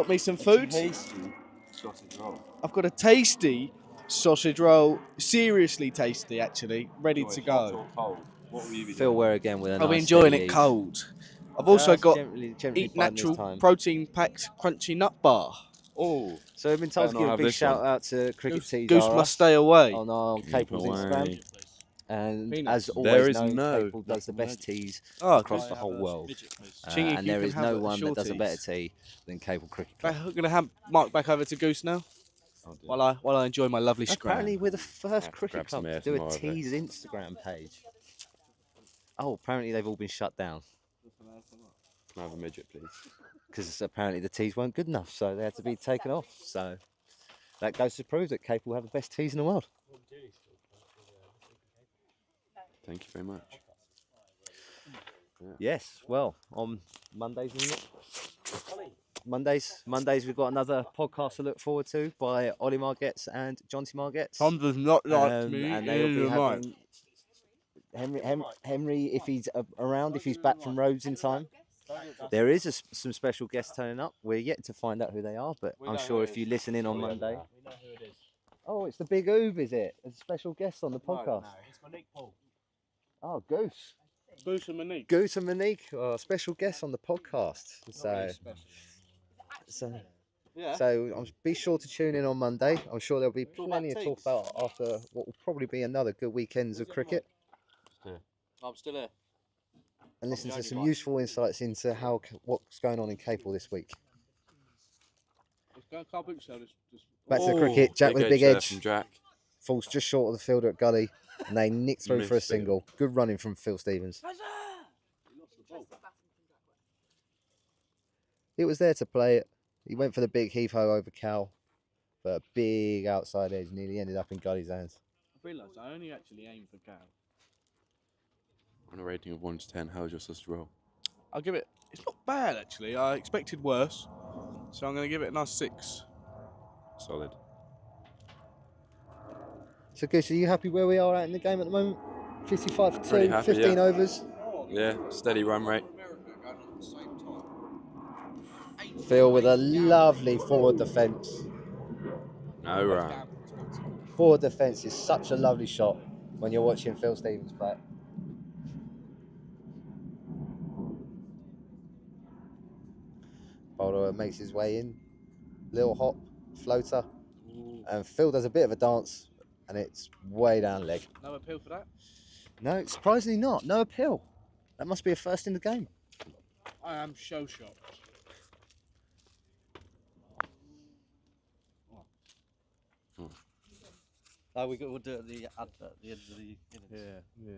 me some food. Tasty sausage roll. I've got a tasty sausage roll, seriously tasty actually, ready to Hot go. or cold? What will you be Phil doing? Ware again with a I'll be nice enjoying steady it lead. cold. I've also Just got gently Eat biting this Natural time. protein packed crunchy nut bar. Oh, So we've been told to Better give not a have big this shout one. out to Cricket Goose, Tees Goose R must Us stay away. on our Capel's Instagram. And Peanuts. as There always is known, no Capel does the best teas Oh, across the whole world. Chingy, And you there can is have no the one that does a shorties. better tea than Capel Cricket Club. I'm going to hand Mark back over to Goose now while I enjoy my lovely scram. Apparently we're the first Have to cricket grab some club air to do tomorrow, a teas Instagram page. Oh, apparently they've all been shut down. Can I have a midget, please? Because apparently the teas weren't good enough, so they had to be taken off. So that goes to prove that Capel have the best teas in the world. Thank you very much. Yes, well, on Mondays, isn't it? Mondays we've got another podcast to look forward to by Ollie Margetts and Jonty Margetts. Tom does not like me. And they'll be having Henry, if he's around, if he's back from Rhodes in time. There is some special guests turning up. We're yet to find out who they are, but I'm sure if you listen in on Monday. We know who it is. Oh, it's the Big Oob, is it? A special guest on the podcast. It's Monique Paul. Oh, Goose. Goose and Monique. Goose and Monique are special guests on the podcast. So be sure to tune in on Monday. I'm sure there'll be plenty to talk about after what will probably be another good weekends of cricket. I'm still here. And listen to some useful insights into what's going on in Capel this week. Back to the cricket. Jack with a big edge. From Jack. Falls just short of the fielder at gully. And they nick through for a Missed it. single. Good running from Phil Stevens. It was there to play it. He went for the big heave-ho over Cal, but a big outside edge nearly ended up in Gully's hands. I realised I only actually aimed for Cal. On a rating of 1 to 10, how was your sausage roll? I'll give it. It's not bad actually. I expected worse, so I'm going to give it a nice 6. Solid. So, Goose, are you happy where we are at in the game at the moment? 55 for 2, Pretty happy, 15 yeah. overs. Yeah, steady run rate. Phil with a lovely forward defence. No run. Forward defence is such a lovely shot when you're watching Phil Stevens play. Bowler makes his way in, little hop, floater, and Phil does a bit of a dance, and it's way down leg. No appeal for that? No, surprisingly not. No appeal. That must be a first in the game. I am show shocked. No, we'll do it at the end of the innings. Yeah.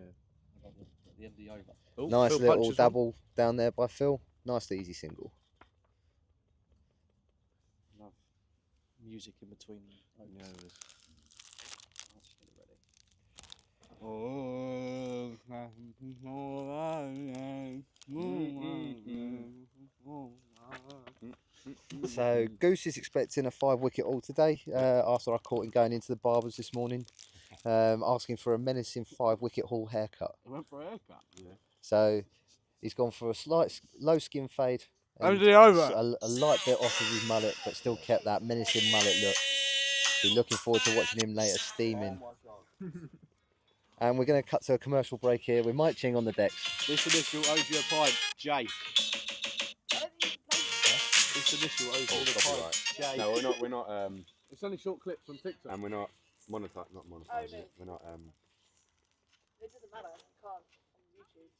At the end of the over. Oh, Nice Phil little punches dabble down there by Phil. Nice easy single. Love music in between overs. That's really ready. So Goose is expecting a 5-wicket haul today after I caught him going into the barbers this morning, asking for a menacing 5-wicket haul haircut. I went for a haircut. Yeah. So he's gone for a slight low skin fade. Over and the over. a light bit off of his mullet, but still kept that menacing mullet look. Be looking forward to watching him later steaming. And we're going to cut to a commercial break here with Mike Ching on the decks. This initial owes you a pint, Jay. This initial owes you a pint, Jay. No, we're not. It's only short clips on TikTok. And we're not monetizing it. We're not. It doesn't matter. I can't on YouTube.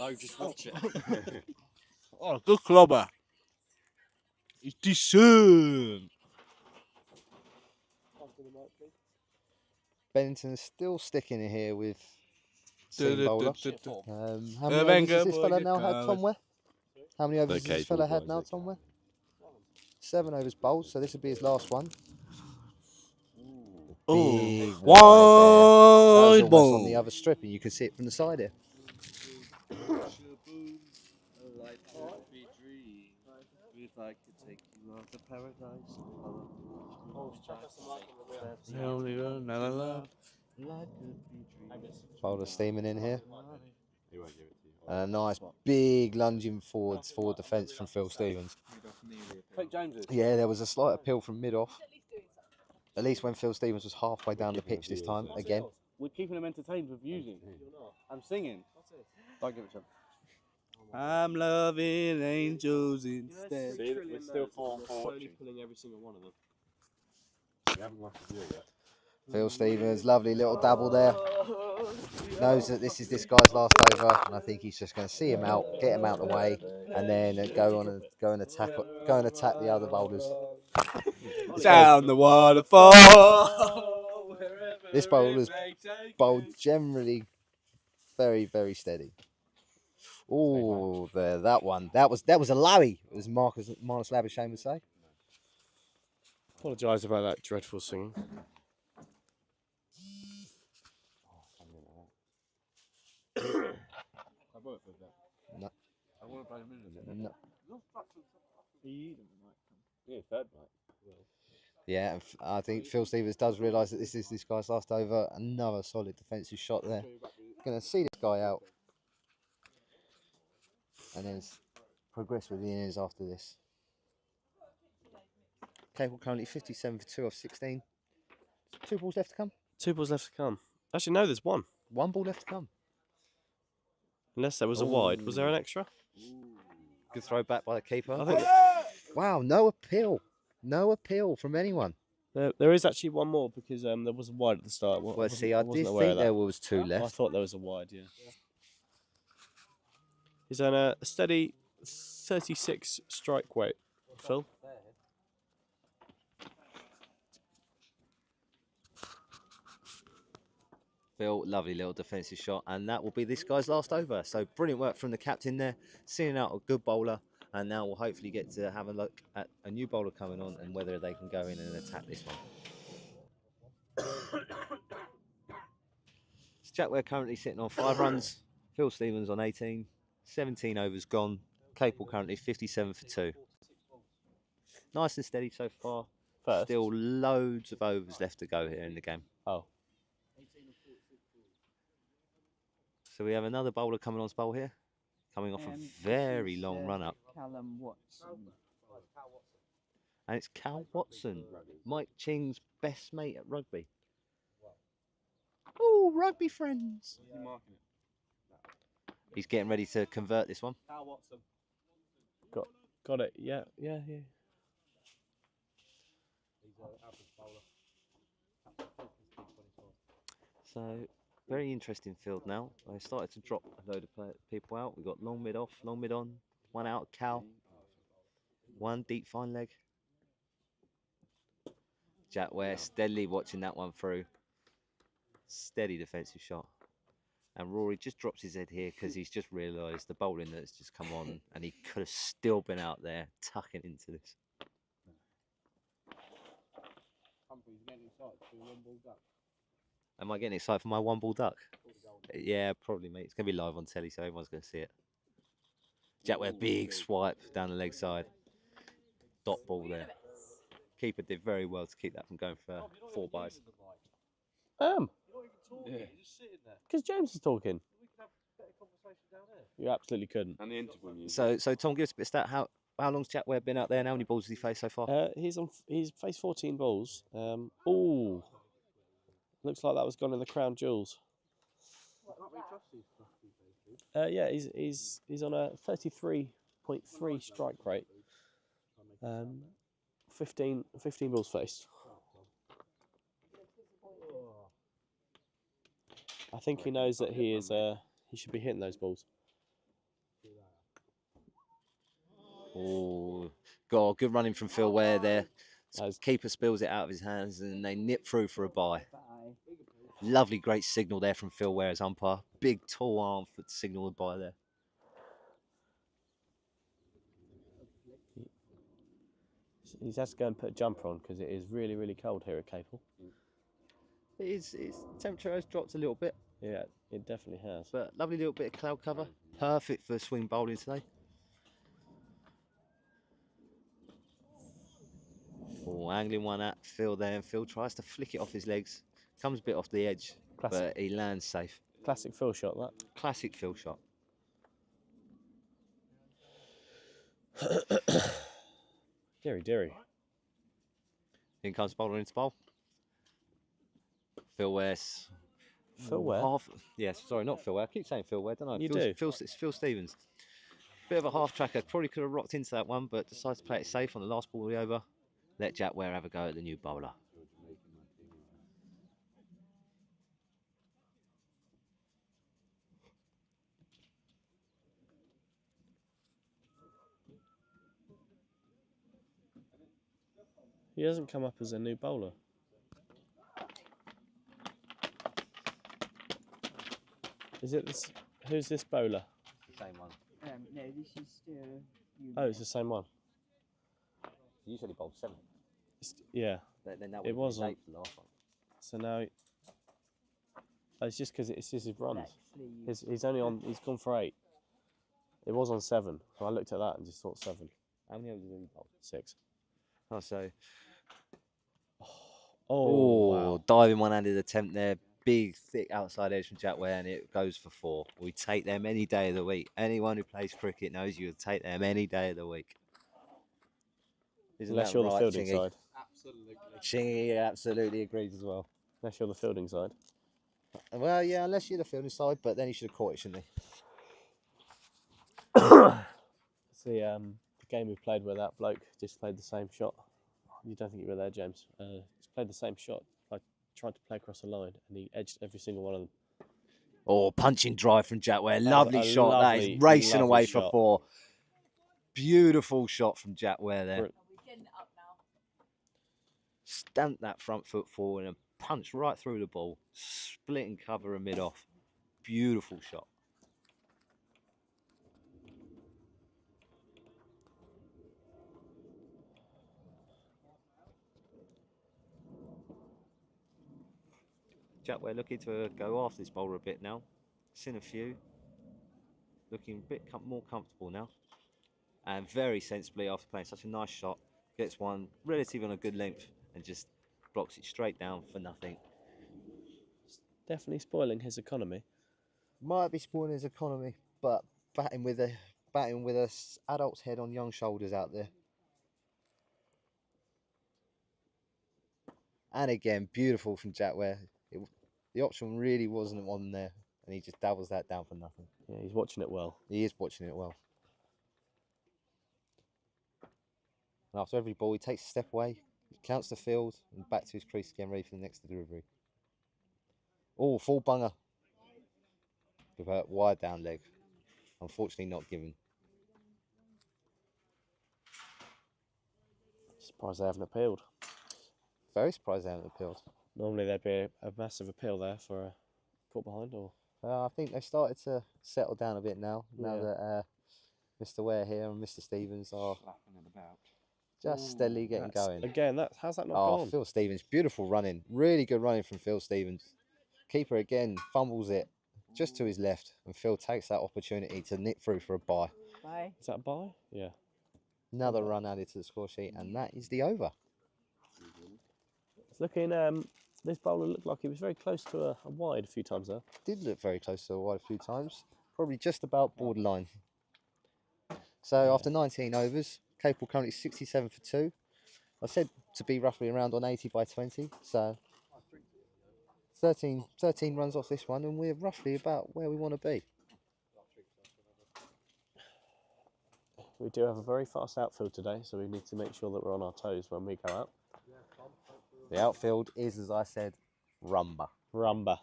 No, just watch it. Oh, good clobber. It's decent. Beddington is still sticking it here with seam bowler. How many overs has this fella now had, Tom Ware? How many overs has this fella had now, Tom Ware? 7 overs bowled, so this will be his last one. Big wide ball on the other strip, and you can see it from the side here. Bowler steaming in here. And a nice big lunging forward defence from Phil Stevens. Yeah, there was a slight appeal from mid-off. At least when Phil Stevens was halfway down the pitch this time, again. We're keeping them entertained with music. I'm singing. Don't give it to him. I'm loving angels instead. See, we're still 4 slowly pulling every single one of them. We haven't left the view yet. Phil Stevens, lovely little dabble there. Knows that this is this guy's last over, and I think he's just going to see him out, get him out of the way, and then go and attack the other bowlers. Down the waterfall. This bowler's bowled generally very, very steady. Oh, that one. That was a lowie, as Marnus Labuschagne would say. Apologise about that dreadful singing. No. I want to play a minute. No. Yeah, third night. Yeah, and I think Phil Stevens does realise that this is this guy's last over. Another solid defensive shot there. Going to see this guy out. And then progress with the innings after this. Capel currently 57 for 2 off 16. 2 balls left to come. 2 balls left to come. Actually, no, there's 1. 1 ball left to come. Unless there was a wide. Was there an extra? Good throw back by the keeper. I think Wow, no appeal. No appeal from anyone. there is actually 1 more because there was a wide at the start. Well, see, I did think there was 2 I left. thought there was a wide, yeah. He's on a steady 36 strike weight, Phil. Phil, lovely little defensive shot, and that will be this guy's last over. So brilliant work from the captain there, seeing out a good bowler, and now we'll hopefully get to have a look at a new bowler coming on and whether they can go in and attack this one. So Jack, we're currently sitting on 5 runs, Phil Stevens on 18, 17 overs gone, Capel currently 57 for 2. Nice and steady so far. First. Still loads of overs left to go here in the game. Oh. So we have another bowler coming on's bowl here, coming off a very long run up. Callum Watson. And it's Cal Watson, Mike Ching's best mate at rugby. Oh, rugby friends. He's getting ready to convert this one. Cal Watson. Got it. Yeah. He's an average bowler. So, very interesting field now. I started to drop a load of people out. We've got long mid off, long mid on, one out of Cal, one deep fine leg. Jack Ware steadily watching that one through. Steady defensive shot. And Rory just drops his head here because he's just realised the bowling that's just come on and he could have still been out there tucking into this. Am I getting excited for my one ball duck? Yeah, probably, mate. It's going to be live on telly, so everyone's going to see it. Jack Ware, big swipe down the leg side. Dot ball there. Keeper did very well to keep that from going for 4 byes. Because James is talking. You absolutely couldn't. And the interval music. So Tom, give us a bit of stat. How long's Jack Ware been out there and how many balls has he faced so far? He's faced 14 balls. Oh, looks like that was gone in the crown jewels. Yeah, he's on a 33.3 strike rate. 15 balls faced. I think he knows that he should be hitting those balls. Oh, God, good running from Phil Ware there. Keeper spills it out of his hands and they nip through for a bye. Lovely, great signal there from Phil Ware as umpire. Big, tall arm for the signal the bye there. He's had to go and put a jumper on because it is really, really cold here at Capel. Its temperature has dropped a little bit. Yeah, it definitely has. But lovely little bit of cloud cover. Perfect for swing bowling today. Oh, angling one at Phil there, and Phil tries to flick it off his legs. Comes a bit off the edge, but he lands safe. Classic Phil shot, that. Classic Phil shot. Deary. In comes bowler into bowl. Phil Ware's. Phil Ware? Yes, sorry, not Phil Ware. I keep saying Phil Ware, don't I? You do. do. It's Phil Stevens. Bit of a half tracker. Probably could have rocked into that one, but decided to play it safe on the last ball of the over. Let Jack Ware have a go at the new bowler. He hasn't come up as a new bowler. Is it this? Who's this bowler? The same one. No, this is still. Oh, it's the same one. You said he bowled 7. Yeah. Then that it was on. The last one. So now. Oh, it's just because it's just his runs. He's only on. He's gone for 8. It was on 7, so I looked at that and just thought 7. How many overs did he bowl? 6. Oh, so. Oh, wow. Diving one-handed attempt there. Big, thick outside edge from Jack Ware, and it goes for 4. We take them any day of the week. Anyone who plays cricket knows you would take them any day of the week. Unless you're the fielding side. Absolutely. Chingy absolutely agrees as well. Unless you're the fielding side. Well, yeah, unless you're the fielding side, but then he should have caught it, shouldn't he? It's the game we played where that bloke just played the same shot. You don't think you were there, James. He's played the same shot. I tried to play across the line and he edged every single one of them. Oh, punching drive from Jack Ware. Lovely shot. That is racing away for 4. Beautiful shot from Jack Ware there. Stamped that front foot forward and punched right through the ball, splitting cover and mid off. Beautiful shot. Jack, we're looking to go after this bowler a bit now. Seen a few. Looking a bit more comfortable now. And very sensibly, after playing such a nice shot, gets one relatively on a good length and just blocks it straight down for nothing. Definitely spoiling his economy. Might be spoiling his economy, but batting with a adult's head on young shoulders out there. And again, beautiful from Jack Ware. The option really wasn't one there, and he just dabbles that down for nothing. Yeah, he's watching it well. He is watching it well. And after every ball, he takes a step away, counts the field, and back to his crease again, ready for the next delivery. Oh, full bunger. With a wide down leg. Unfortunately not given. Surprised they haven't appealed. Very surprised they haven't appealed. Normally there'd be a massive appeal there for a caught behind, or I think they've started to settle down a bit now. Now Yeah. that Mr. Ware here and Mr. Stevens are just steadily getting going. Again, how's that not gone? Phil Stevens, beautiful running. Really good running from Phil Stevens. Keeper again fumbles it just to his left, and Phil takes that opportunity to nip through for a bye. Bye. Is that a bye? Yeah. Another run added to the score sheet, and that is the over. It's looking. This bowler looked like he was very close to a wide a few times there. Did look very close to a wide a few times. Probably just about borderline. So after 19 overs, Capel currently 67 for 2. I said to be roughly around on 80 by 20. So 13 runs off this one, and we're roughly about where we want to be. We do have a very fast outfield today, so we need to make sure that we're on our toes when we go out. The outfield is, as I said, rumba. Rumba.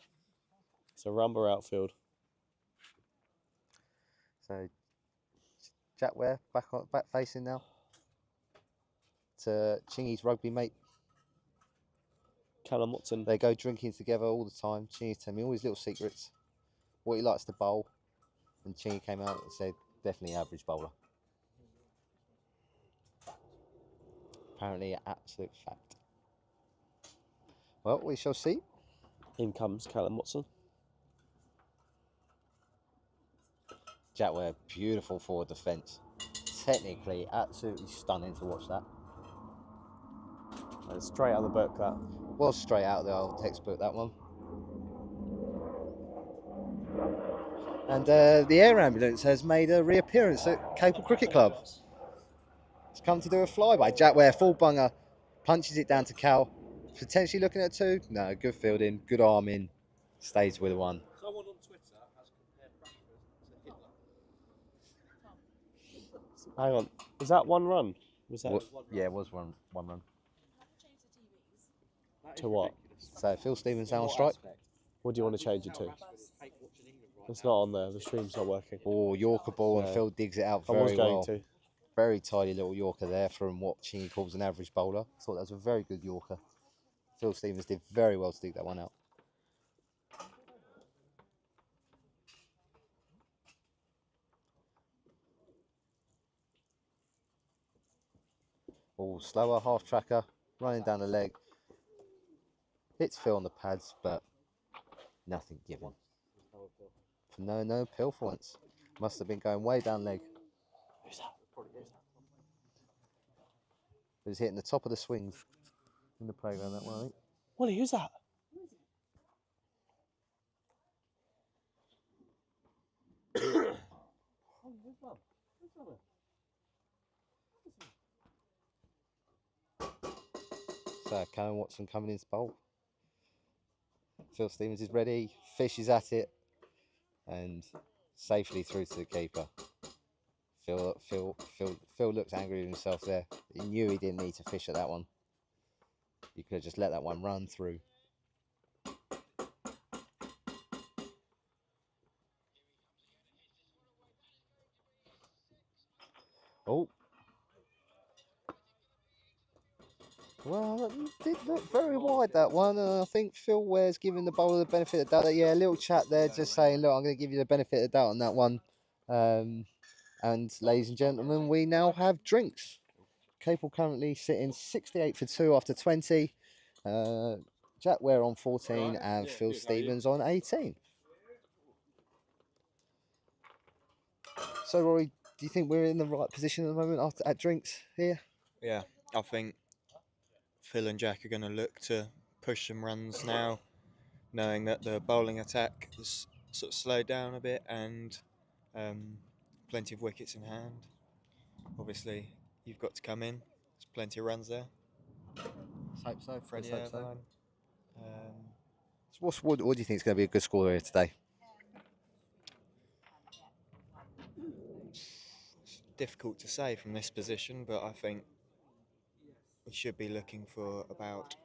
It's a rumba outfield. So Jack Ware back facing now to Chingy's rugby mate. Callum Watson. They go drinking together all the time. Chingy telling me all his little secrets, what he likes to bowl, and Chingy came out and said definitely average bowler. Apparently an absolute fact. Well, we shall see. In comes Callum Watson. Jack Ware, beautiful forward defence. Technically, absolutely stunning to watch that. And straight out of the book, that. Was straight out of the old textbook, that one. And the air ambulance has made a reappearance at Capel Cricket Club. It's come to do a flyby. Jack Ware, full bunger, punches it down to Cal. Potentially looking at 2. No, good fielding, good arming. Stays with 1. Someone on Twitter has compared Rashford to Hitler. Hang on. Was that 1 run? Was that? Yeah, it was one run. To what? So Phil Stevens down on strike. What do you want to change it to? It's not on there. The stream's not working. Oh, Yorker ball, and Phil digs it out I very was going well. to. Very tidy little Yorker there from what Chingy calls an average bowler. Thought that was a very good Yorker. Phil Stevens did very well to dig that one out. Oh, slower half tracker, running down the leg. Hits Phil on the pads, but nothing given. No appeal for once. Must have been going way down leg. Who's that? It was hitting the top of the swings in the playground, that one, I think. Wally, who's that? So, Callum Watson coming into bowl. Phil Stevens is ready, fishes at it, and safely through to the keeper. Phil looks angry with himself there. He knew he didn't need to fish at that one. You could have just let that one run through. Oh. Well, that did look very wide, that one. And I think Phil Ware's giving the bowler the benefit of the doubt. Yeah, a little chat there just saying, look, I'm going to give you the benefit of the doubt on that one. And ladies and gentlemen, we now have drinks. Capel currently sitting 68 for 2 after 20. Jack Ware on 14 and Phil Stevens on 18. So, Rory, do you think we're in the right position at the moment after at drinks here? Yeah, I think Phil and Jack are going to look to push some runs now, knowing that the bowling attack has sort of slowed down a bit and plenty of wickets in hand. Obviously, you've got to come in. There's plenty of runs there. Let's hope so. Freddie Let's hope so. Irvine. So what do you think is going to be a good score here today? It's difficult to say from this position, but I think we should be looking for about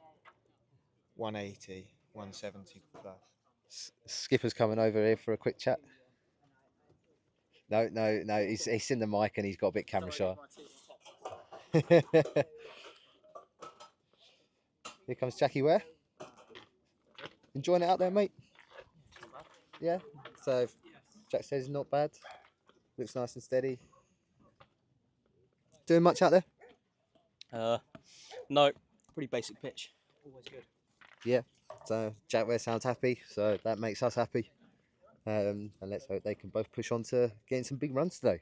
180, 170 plus. Skipper's coming over here for a quick chat. No, he's in the mic and he's got a bit camera shy. Here comes Jackie Ware. Enjoying it out there, mate? Yeah? So, Jack says not bad. Looks nice and steady. Doing much out there? No, pretty basic pitch. Always good. Yeah. So, Jack Ware sounds happy, so that makes us happy. And let's hope they can both push on to getting some big runs today.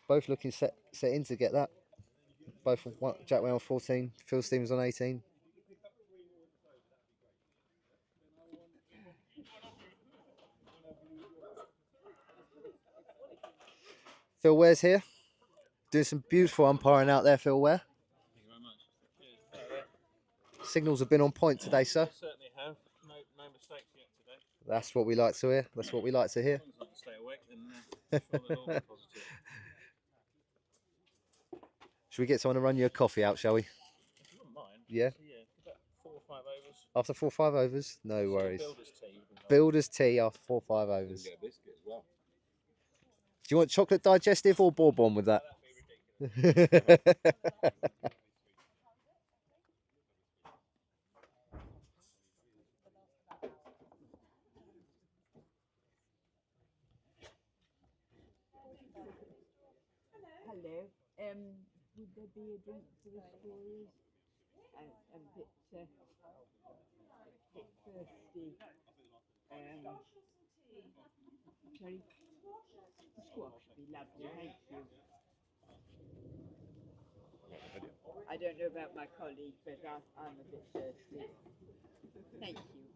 Both looking set in to get that. Both Jack Ware on 14, Phil Stevens on 18. Phil Ware's here, doing some beautiful umpiring out there, Phil Ware. Thank you very much. Signals have been on point today, sir. Certainly have. No mistakes yet today. That's what we like to hear. That's what we like to hear. As long as I can stay awake, then sure they'll all be positive. Should we get someone to run you a coffee out, shall we? If you wouldn't mind. Yeah. So, yeah, about 4 or 5 overs. After 4 or 5 overs? No worries. Builder's tea. Builder's tea after 4 or 5 overs. Get a biscuit as well. Do you want chocolate digestive or bourbon with that? Hello. Would there be a drink for the scorers? I'm a bit thirsty. Sorry? Squash would be lovely, thank you. I don't know about my colleague, but I'm a bit thirsty. Thank you.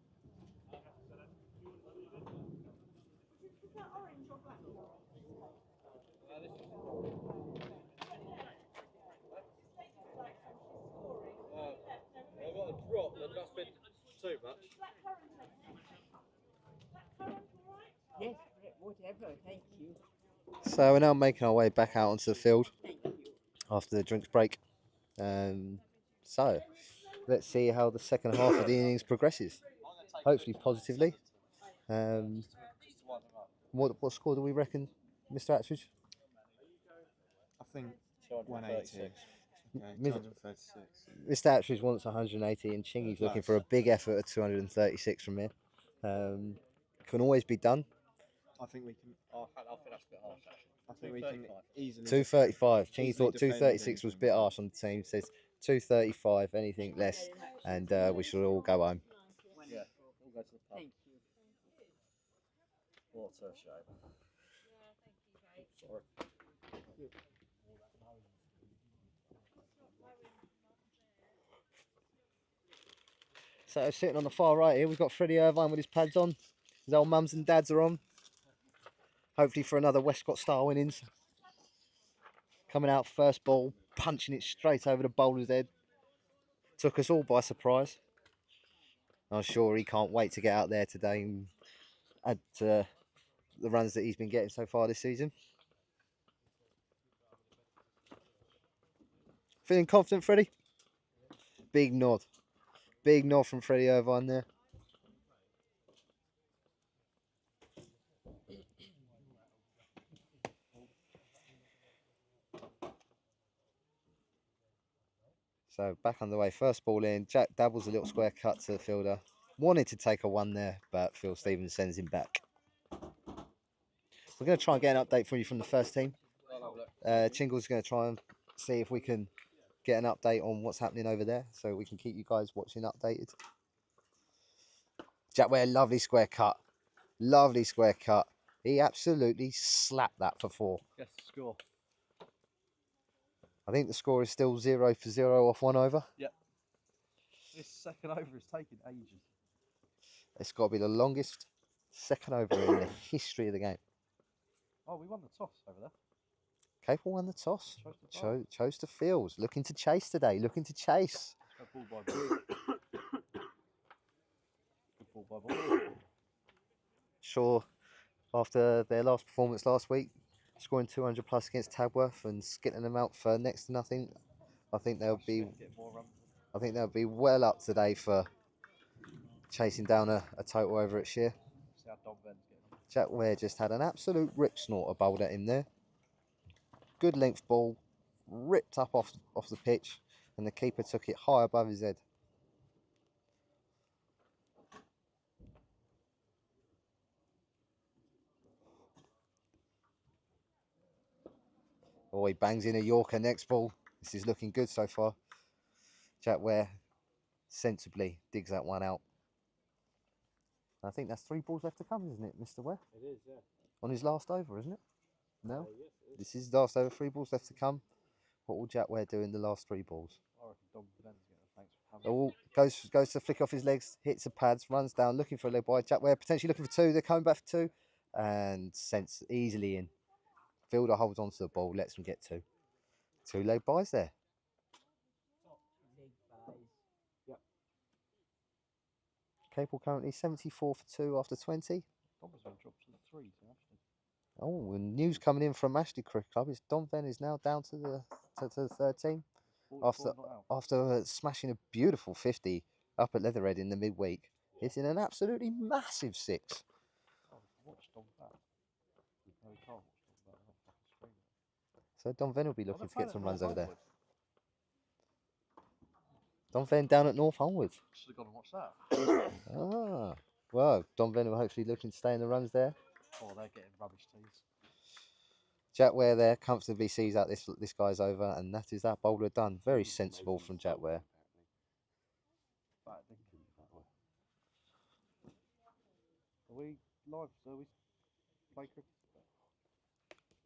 I've got a drop, but that's been too much. Yes, whatever, thank you. So we're now making our way back out onto the field after the drinks break. So let's see how the second half of the innings progresses. Hopefully positively. What score do we reckon, Mr. Attridge? I think 180. Okay, 236. Mr. Attridge wants 180 and Chingy's looking for a big effort at 236 from here. Can always be done. I think we can. I think that's a bit harsh, actually. I think we can easily. 235. Chingy thought 236 was a bit harsh on the team. Says 235, anything less, and we should all go home. Yeah, we'll go to the pub. What a shame. Sorry. So sitting on the far right here, we've got Freddie Irvine with his pads on. His old mums and dads are on. Hopefully for another Westcott style innings. Coming out first ball, punching it straight over the bowler's head. Took us all by surprise. I'm sure he can't wait to get out there today and add to the runs that he's been getting so far this season. Feeling confident, Freddie? Big nod. Big nod from Freddie Irvine there. So back underway, first ball in. Jack dabbles a little square cut to the fielder. Wanted to take a one there, but Phil Stevens sends him back. We're going to try and get an update for you from the first team. Chingle's going to try and see if we can get an update on what's happening over there, so we can keep you guys watching updated. Jack Ware, lovely square cut. Lovely square cut. He absolutely slapped that for 4. Guess the score. I think the score is still 0 for 0 off 1 over. Yep. This second over is taking ages. It's got to be the longest second over in the history of the game. Oh, we won the toss over there. Capel won the toss. Chose to field. Looking to chase today. Looking to chase. Ball by ball. Good ball by ball. Sure, after their last performance last week, scoring 200 plus against Tadworth and skitting them out for next to nothing, I think they'll be well up today for chasing down a total over at Shear. See how Dom Ben's getting on. Jack Ware just had an absolute rip snorter bowled at him there. Good length ball, ripped up off the pitch, and the keeper took it high above his head. Oh, he bangs in a Yorker next ball. This is looking good so far. Jack Ware sensibly digs that one out. I think that's 3 balls left to come, isn't it, Mr. Ware? It is, yeah. On his last over, isn't it? No? Yes, it is. This is last over, 3 balls left to come. What will Jack Ware do in the last 3 balls? I reckon Dom Ben's getting a thanks for having Oh, goes to flick off his legs, hits the pads, runs down, looking for a leg wide. Jack Ware potentially looking for 2. They're coming back for 2. And sends easily in. Fielder holds on to the ball, lets him get 2. 2 leg buys there. Yep. Capel currently 74 for 2 after 20. Dom was going to drop to the 3 to Ashley. Oh, and news coming in from Ashley Cricket Club is Don Venn is now down to the third team after smashing a beautiful 50 up at Leatherhead in the midweek. Hitting an absolutely massive 6. Oh, watch Dom back. No, we can't watch Dom back. I'll fucking scream it. So Don Venn will be looking to get some runs over there. Holmwood. Don Venn down at North Holmwood. Should have gone and watched that. Ah, well, Don Venn will hopefully looking to stay in the runs there. Oh, they're getting rubbish tees. Jack Ware there comfortably sees out this guy's over, and that is that bowler done. Very sensible from Jack Ware. Are we live? So we play cricket?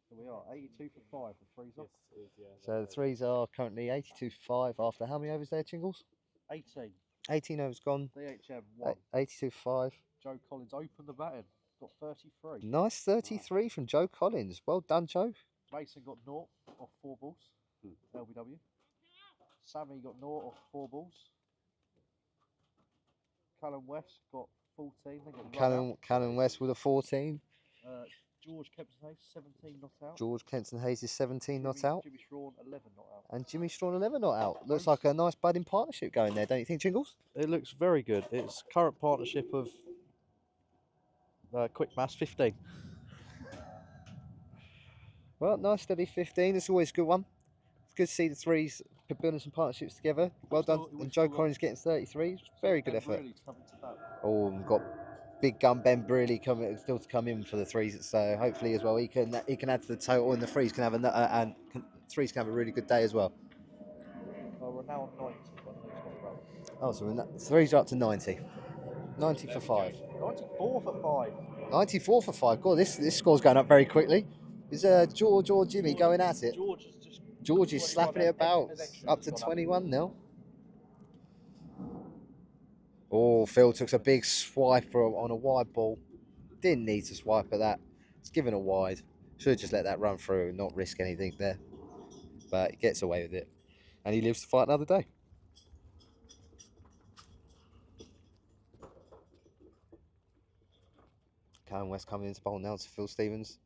So we are 82 for 5. The 3's off. Yes, it is, yeah. So the 3's are currently 82 for 5 after how many overs there, Chingles? 18. 18 overs gone. DHM 1. 82 for 5. Joe Collins opened the batting. Got 33. Nice 33 from Joe Collins. Well done, Joe. Mason got 0 off 4 balls. LBW. Sammy got 0 off 4 balls. Callum West got 14. They got Callum West with a 14. George Kempton Hayes 17 not out. George Kempton Hayes is 17 not out. Jimmy Strawn 11 not out. And Jimmy Strawn 11 not out. Looks like a nice budding partnership going there, don't you think, Jingles? It looks very good. It's current partnership of quick mass 15. Well, nice steady 15. It's always a good one. It's good to see the 3's building some partnerships together. Well done. And Joe Collins getting 33. Very good effort. Oh, we've got big gun Ben Brearley still to come in for the 3's. So hopefully as well he can add to the total, and the 3's can have a really good day as well. Well, we're now on 90. But no, it's not right. Oh, so 3's are up to 90. 90 for 5. 94 for 5. 94 for 5. God, this score's going up very quickly. Is George or Jimmy going at it? George is slapping it about. Up to 21 now. Oh, Phil took a big swipe on a wide ball. Didn't need to swipe at that. It's given a wide. Should have just let that run through and not risk anything there. But he gets away with it. And he lives to fight another day. Callum West coming into bowl now to Phil Stevens.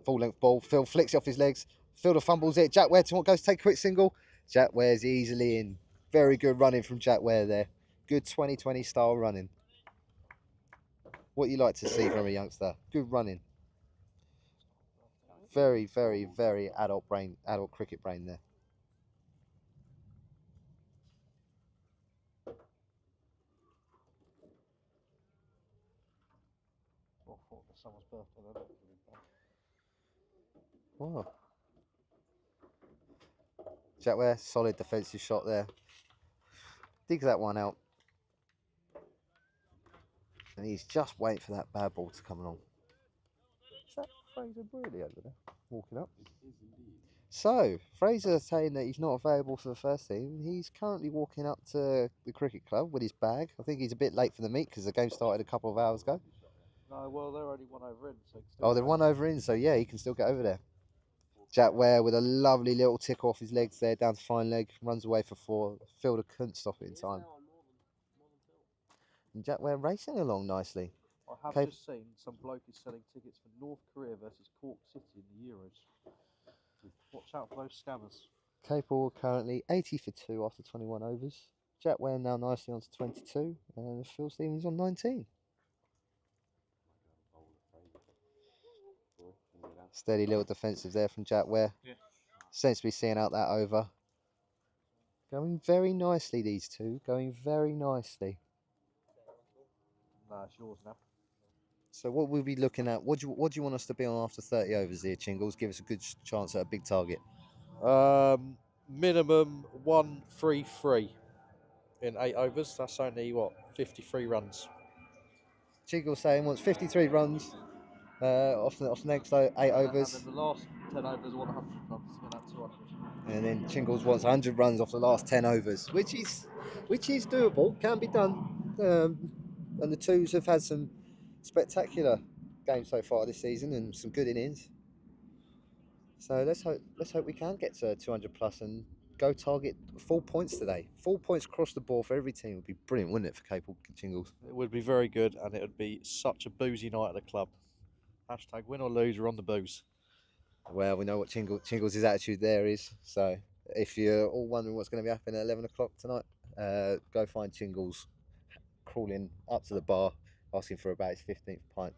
Full length ball. Phil flicks it off his legs. Fielder fumbles it. Jack Ware goes to take a quick single. Jack Ware's easily in. Very good running from Jack Ware there. Good 2020 style running. What you like to see from a youngster. Good running. Very, very, very adult cricket brain there. someone's birthday. They're not gonna be bad. Wow. Jack Ware, solid defensive shot there. Digs that one out. And he's just waiting for that bad ball to come along. Is that Fraser Brearley over there walking up? So, Fraser saying that he's not available for the first team. He's currently walking up to the cricket club with his bag. I think he's a bit late for the meet because the game started a couple of hours ago. No, well, they're only one over in, so. Oh, they're one over in, so yeah, he can still get over there. Jack Ware with a lovely little tick off his legs there, down to fine leg, runs away for 4. Fielder couldn't stop it in time. And Jack Ware racing along nicely. I have just seen some bloke is selling tickets for North Korea versus Cork City in the Euros. Watch out for those scammers. Capel currently 80 for 2 after 21 overs. Jack Ware now nicely on to 22, and Phil Stevens on 19. Steady little defensive there from Jack Ware. Yeah. Seems to be seeing out that over. Going very nicely, these two. Going very nicely. Nah, it's yours now. So what we'll be looking at, what do you want us to be on after 30 overs here, Chingles? Give us a good chance at a big target. Minimum 133 in 8 overs. That's only what, 53 runs. Chingles saying wants 53 runs off the next 8 overs. And then the last 10 overs, 100 runs to get that 200. And then Chingles wants 100 runs off the last 10 overs, which is doable, can be done. And the twos have had some spectacular games so far this season and some good innings. So let's hope we can get to 200 plus and go target 4 points today. 4 points across the board for every team would be brilliant, wouldn't it, for Capel Chingles? It would be very good, and it would be such a boozy night at the club. Hashtag win or lose, we're on the booze. Well, we know what Chingles' attitude there is. So if you're all wondering what's going to be happening at 11 o'clock tonight, go find Chingles crawling up to the bar, asking for about his 15th pint.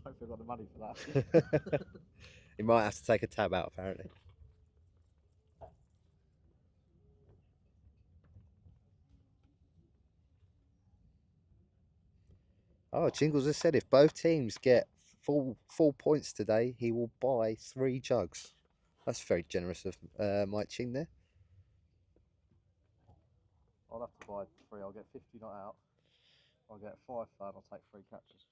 I don't think I've got the money for that. He might have to take a tab out, apparently. Oh, Chingles has said if both teams get full points today, he will buy 3 jugs. That's very generous of Mike Ching there. I'll have to buy 3. I'll get 50 not out. I'll get 5 fun. I'll take 3 catches.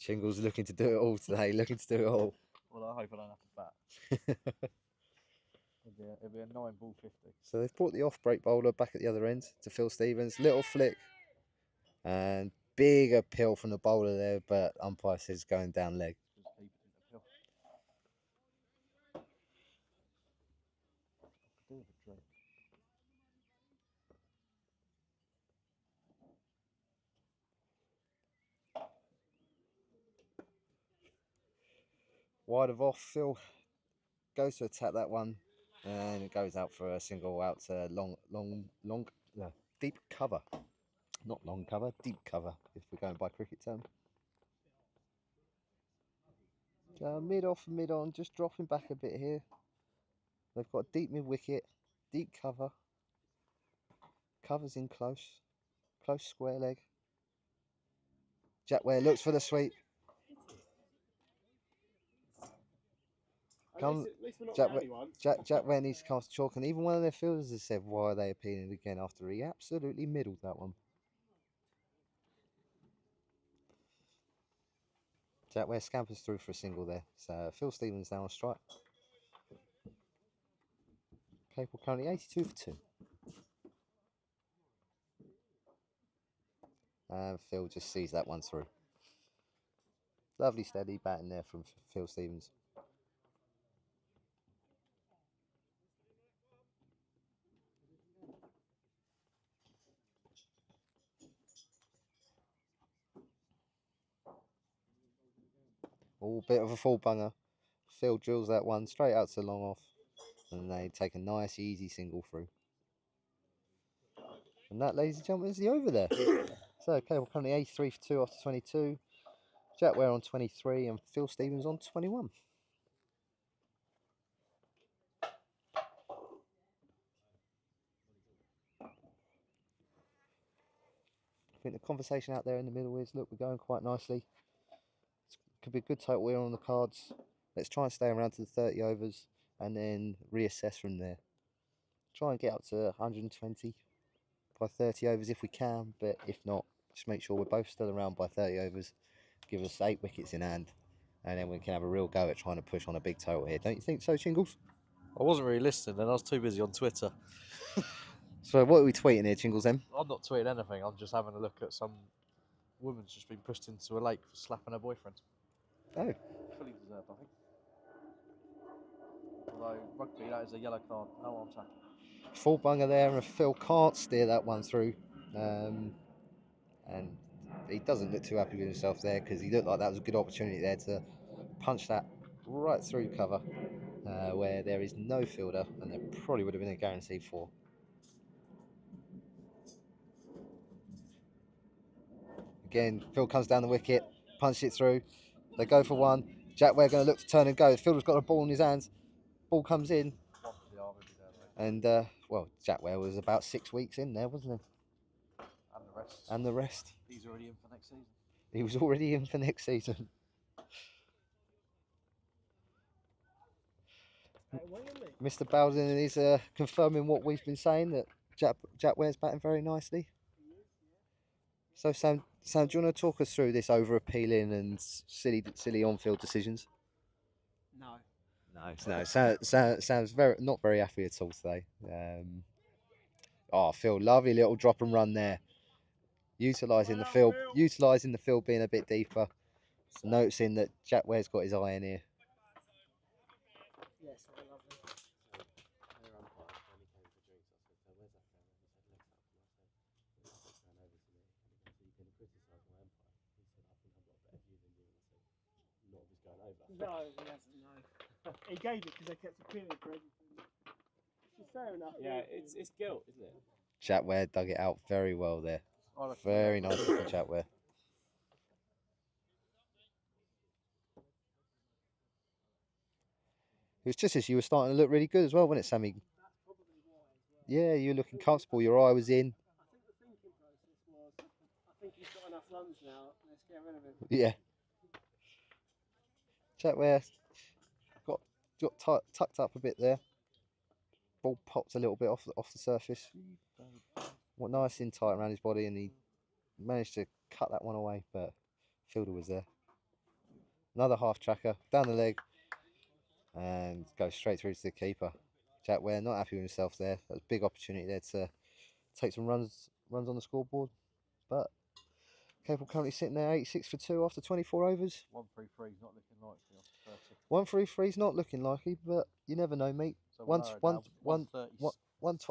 Chingles looking to do it all today. Looking to do it all. Well, I hope I don't have to bat. It'll be a 9 ball 50. So they've brought the off-break bowler back at the other end to Phil Stevens. Little flick and big appeal from the bowler there, but umpire says going down leg. Wide of off, Phil goes to attack that one, and it goes out for a single out to deep cover. Not long cover, deep cover, if we're going by cricket term. Mid off, mid on, just dropping back a bit here. They've got deep mid wicket, deep cover. Covers in close square leg. Jack Ware looks for the sweep. Jack Ware needs to cast chalk, and even one of their fielders has said, why are they appealing again after he absolutely middled that one. Jack Ware scampers through for a single there. So Phil Stevens down on strike. Capel currently 82 for 2. And Phil just sees that one through. Lovely steady batting there from Phil Stevens. All bit of a full bunger. Phil drills that one straight out to the long off, and they take a nice easy single through. And that, ladies and gentlemen, is the over there. So Capel currently 83 for 2 after 22. Jack Ware on 23 and Phil Stevens on 21. I think the conversation out there in the middle is, look, we're going quite nicely. could be a good total here on the cards. Let's try and stay around to the 30 overs and then reassess from there. Try and get up to 120 by 30 overs if we can, but if not, just make sure we're both still around by 30 overs. Give us 8 wickets in hand, and then we can have a real go at trying to push on a big total here. Don't you think so, Chingles? I wasn't really listening then, I was too busy on Twitter. So what are we tweeting here, Chingles, then? I'm not tweeting anything, I'm just having a look at some woman's just been pushed into a lake for slapping her boyfriend. Oh. Fully deserved, I think. Although rugby, that is a yellow card, no arm tackle. Full bunger there, and Phil can't steer that one through. And he doesn't look too happy with himself there, because he looked like that was a good opportunity there to punch that right through cover, where there is no fielder, and there probably would have been a guaranteed 4. Again, Phil comes down the wicket, punches it through. They go for one. Jack Ware going to look to turn and go. The fielder's got a ball in his hands. Ball comes in. And, well, Jack Ware was about 6 weeks in there, wasn't he? And the rest. And the rest. He's already in for next season. He was already in for next season. Mr. Bowden is confirming what we've been saying, that Jack Ware's batting very nicely. So Sam, do you want to talk us through this over appealing and silly on-field decisions? No. Sam's not very happy at all today. Phil, lovely little drop and run there. Utilising the field being a bit deeper. Noticing that Jack Ware's got his eye in here. Yes, lovely. No, he hasn't, no. He gave it because they kept appealing for everything. Which is fair enough. Yeah, it's guilt, isn't it? Jack Ware dug it out very well there. Very nice from Jack Ware. It was just as you were starting to look really good as well, wasn't it, Sammy? Yeah, you were looking comfortable. Your eye was in. I think the thinking process was, I think he's got enough runs now, let's get rid of him. Yeah. Jack Ware got tucked up a bit there. Ball popped a little bit off the surface. What nice in tight around his body, and he managed to cut that one away, but fielder was there. Another half tracker down the leg, and goes straight through to the keeper. Jack Ware not happy with himself there. That was a big opportunity there to take some runs on the scoreboard, but Capel currently sitting there 86 for 2 after 24 overs. 1-3-3 is not looking likely after 30. 1-3-3 is not looking likely, but you never know, mate. So I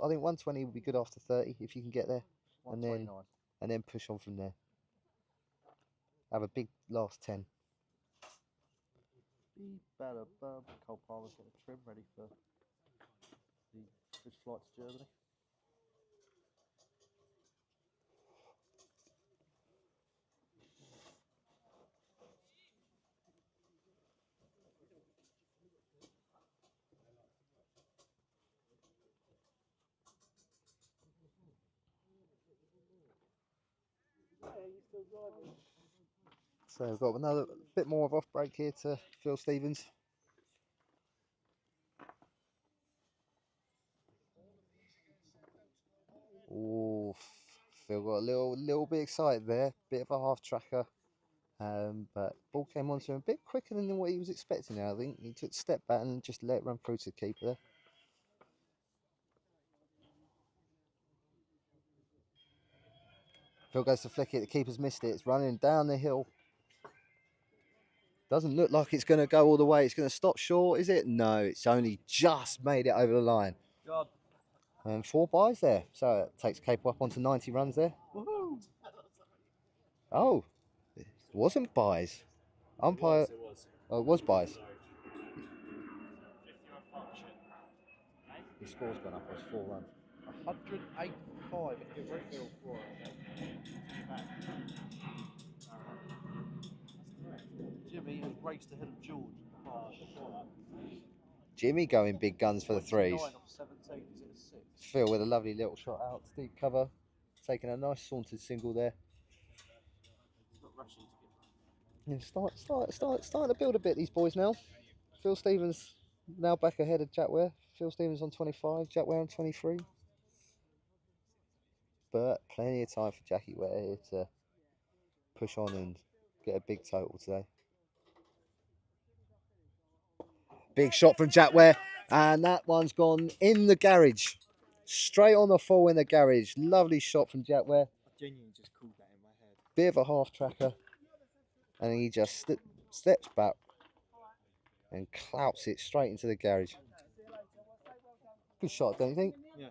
think 120 would be good after 30 if you can get there, and then push on from there. Have a big last 10. Better Cole Palmer's got a trim ready for his flight to Germany. So we've got another bit more of off break here to Phil Stevens. Oh, Phil got a little bit excited there, bit of a half tracker, but ball came onto him a bit quicker than what he was expecting. I think he took a step back and just let it run through to the keeper there. Phil goes to flick it, the keeper's missed it, it's running down the hill. Doesn't look like it's going to go all the way. It's going to stop short, is it? No, it's only just made it over the line. God. And 4 byes there. So it takes Capel up onto 90 runs there. Woohoo! Oh, it wasn't byes. Umpire. It was. Oh, it was byes. The score's gone up. It was 4 runs. 108 for 5. It was Phil for Jimmy has raced ahead of George. Jimmy going big guns for the threes. 9 off 17, is it a 6? Phil with a lovely little shot out to deep cover. Taking a nice sauntered single there. He's not rushing to get Yeah, starting to build a bit, these boys now. Phil Stevens now back ahead of Jack Ware. Phil Stevens on 25, Jack Ware on 23. But plenty of time for Jackie Ware here to push on and get a big total today. Big shot from Jack Ware, and that one's gone in the garage. Straight on the fall in the garage. Lovely shot from Jack Ware. I genuinely just called that in my head. Bit of a half tracker, and he just steps back and clouts it straight into the garage. Good shot, don't you think? Yeah.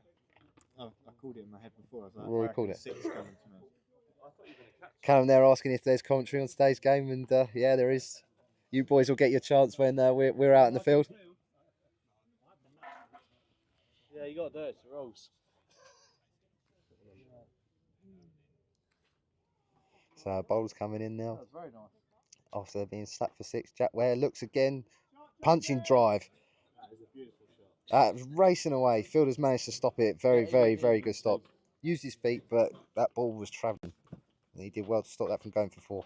I called it in my head before. I was like, Rory I reckon called it. 6 coming to me. Callum there asking if there's commentary on today's game, and yeah, there is. You boys will get your chance when we're out in the field. Yeah, you got to do it. It's the rules. So bowl's coming in now. That was very nice. After being slapped for 6, Jack Ware looks again, punching drive. That was racing away. Fielder's managed to stop it. Very, very, very good stop. Used his feet, but that ball was travelling. And he did well to stop that from going for 4.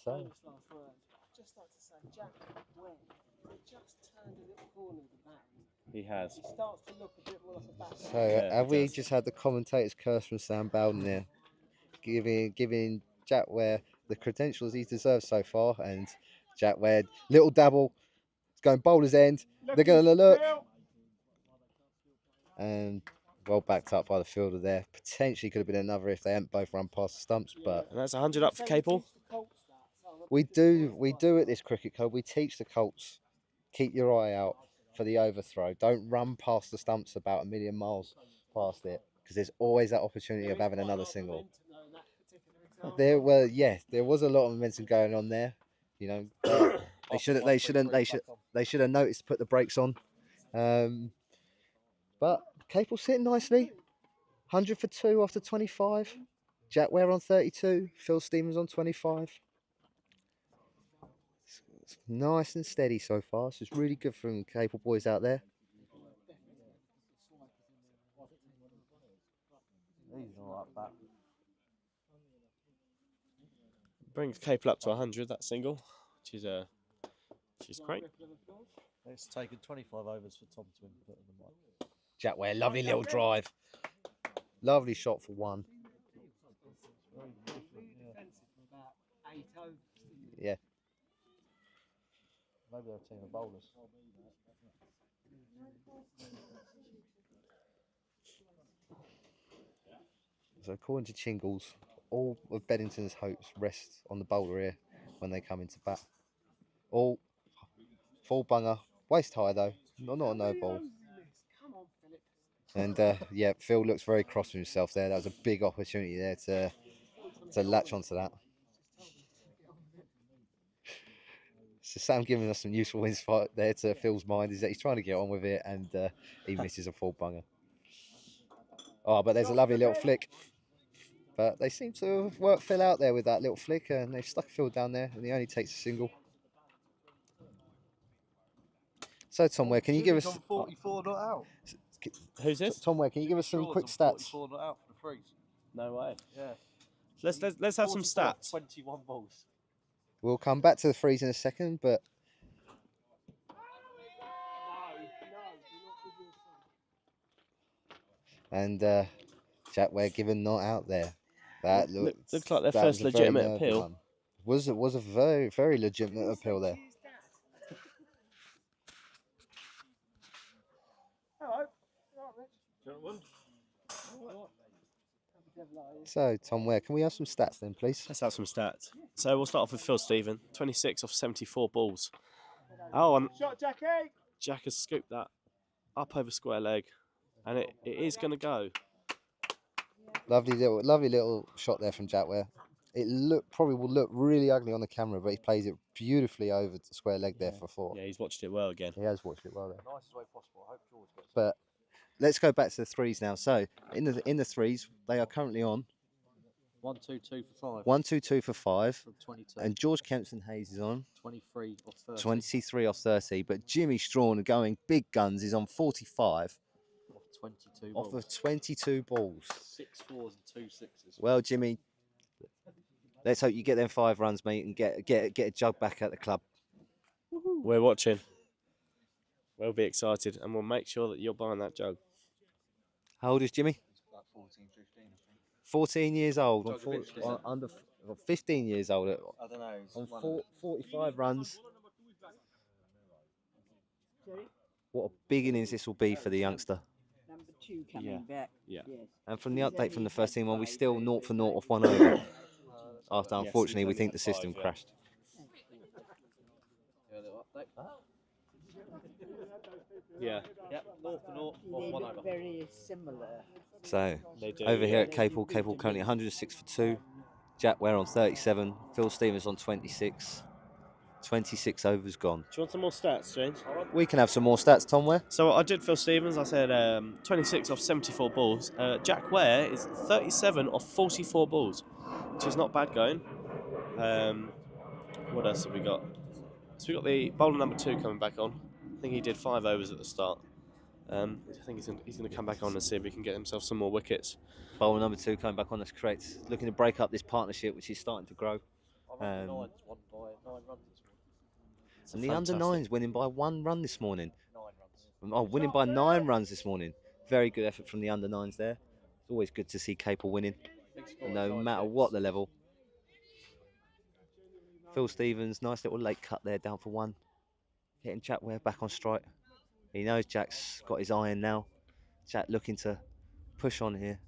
So, Famous last words. I'd just like to say, Jack Ware, he just turned a little corner of the bat. He has. He starts to look a bit more like a bat. so have we just had the commentator's curse from Sam Bowden there, giving Jack Ware the credentials he deserves so far, and Jack Ware, little dabble, it's going bowler's end. They're going to look. And well backed up by the fielder there. Potentially could have been another if they hadn't both run past the stumps, but And that's 100 up for Capel. we do at this cricket club. We teach the Colts, keep your eye out for the overthrow. Don't run past the stumps about a million miles past it, because there's always that opportunity of having another single. There was a lot of momentum going on there. You know, they should have noticed to put the brakes on. But Capel sitting nicely. 100 for 2 after 25. Jack Ware on 32. Phil Stevens on 25. It's nice and steady so far. So it's really good from Capel boys out there. He's alright back. Brings Capel up to 100, that single, which is great. It's taken 25 overs for Tom to input in the mic. Jack Ware, lovely little drive. Lovely shot for 1. Yeah. Maybe they're a team of bowlers. So according to Chingles, all of Beddington's hopes rest on the bowler here when they come into bat. All full bunger, waist high though, not a no ball. And yeah, Phil looks very cross with himself there. That was a big opportunity there to latch onto that. So Sam giving us some useful insight there to Phil's mind is that he's trying to get on with it, and he misses a full bunger. Oh, but there's a lovely little flick. But they seem to have worked Phil out there with that little flick, and they've stuck Phil down there, and he only takes a single. So Tom Ware, can you give us 44 not out? Who's this? Tom Ware, can you give us some quick stats? 44 not out for the freeze. No way. Yeah. Let's have some stats. 21 balls. We'll come back to the freeze in a second, but and Jack Ware given not out there. That looks like their first legitimate appeal. Was a very, very legitimate appeal there. Hello. So Tom Ware, can we have some stats then, please? Let's have some stats. So we'll start off with Phil Stevens, 26 off 74 balls. Oh, and Shot, Jackie. Jack has scooped that up over square leg, and it is going to go. Lovely little shot there from Jack Ware. It probably will look really ugly on the camera, but he plays it beautifully over the square leg there for 4. Yeah, he's watched it well again. He has watched it well there. Nicest way possible. I hope George gets it. But let's go back to the threes now. So in the threes, they are currently on 1, 2, 2 for 5. 1, 2, 2 for 5. From 22. And George Kempson Hayes is on 23 off 30. 23 off 30. But Jimmy Strawn going big guns is on 45 Off 22 off balls. of 22 balls. 6 4s and 2 6s. Well, Jimmy, Let's hope you get them 5 runs, mate, and get a jug back at the club. We're watching. We'll be excited, and we'll make sure that you're buying that jug. How old is Jimmy? Like 14, 15, I think. 14 years old. Jug eventually. Under 15 years old. I don't know. On 45 runs. What a big innings this will be for the youngster. Number 2 coming back. Yeah. Yes. And from the update from the first team on, we still 0 for 0 off 1 over. After, Yes, unfortunately, he's we only think got the system 5, yeah. crashed. Yeah. Yep, 0 for 0 They off 1 look over. very similar. So, They do, over here yeah. at Capel currently 106 for 2. Jack Ware on 37. Phil Stevens on 26. 26 overs gone. Do you want some more stats, James? We can have some more stats, Tom Ware. So I did Phil Stevens. I said 26 off 74 balls. Jack Ware is 37 off 44 balls, which is not bad going. What else have we got? So we got the bowler number 2 coming back on. I think he did 5 overs at the start. I think he's going to come back on and see if he can get himself some more wickets. Bowler number 2 coming back on, that's correct. Looking to break up this partnership, which is starting to grow. I reckon Nines won by 9 runs this morning. And the under 9s winning by 1 run this morning. 9 runs. Oh, winning by 9 runs this morning. Very good effort from the under 9s there. It's always good to see Capel winning, no matter what the level. Phil Stevens, nice little late cut there, down for 1. Getting Jack Ware back on strike. He knows Jack's got his iron now. Jack looking to push on here,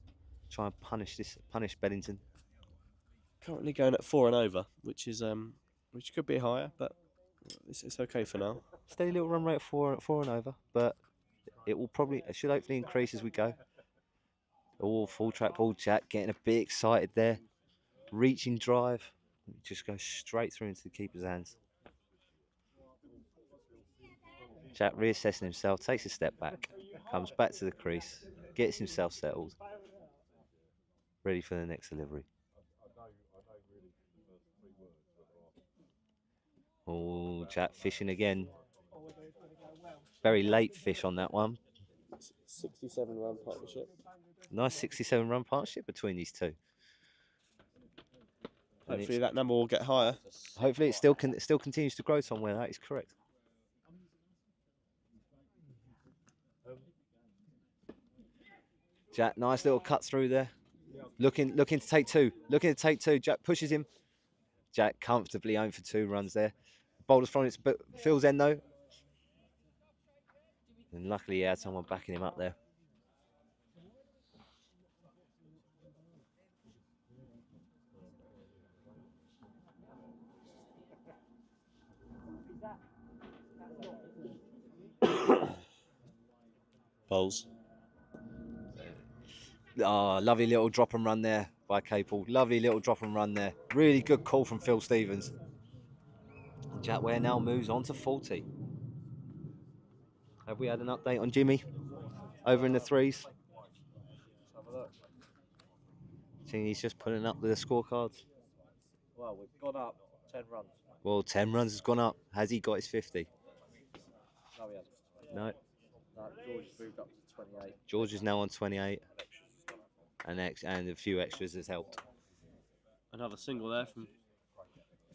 try and punish Beddington. Currently going at 4 and over, which could be higher, but it's okay for now. Steady little run rate at 4 and over, but it should hopefully increase as we go. Oh, full track ball, Jack getting a bit excited there. Reaching drive, just goes straight through into the keeper's hands. Jack reassessing himself, takes a step back, comes back to the crease, gets himself settled, ready for the next delivery. Oh, Jack fishing again. Very late fish on that one. 67-run partnership. Nice 67-run partnership between these two. Hopefully that number will get higher. Hopefully it still continues to grow somewhere. That is correct. Jack, nice little cut through there. Looking to take 2. Looking to take 2. Jack pushes him. Jack comfortably home for 2 runs there. Bowler's from it, but Phil's end though. And luckily he had someone backing him up there. Bowls. Oh, lovely little drop and run there by Capel. Lovely little drop and run there. Really good call from Phil Stevens. Jack Ware now moves on to 40. Have we had an update on Jimmy over in the 3s? I think he's just putting up the scorecards. Well, we've gone up 10 runs. Well, 10 runs has gone up. Has he got his 50? No, he hasn't. No. No, George has moved up to 28. George is now on 28. And a few extras has helped. Another single there from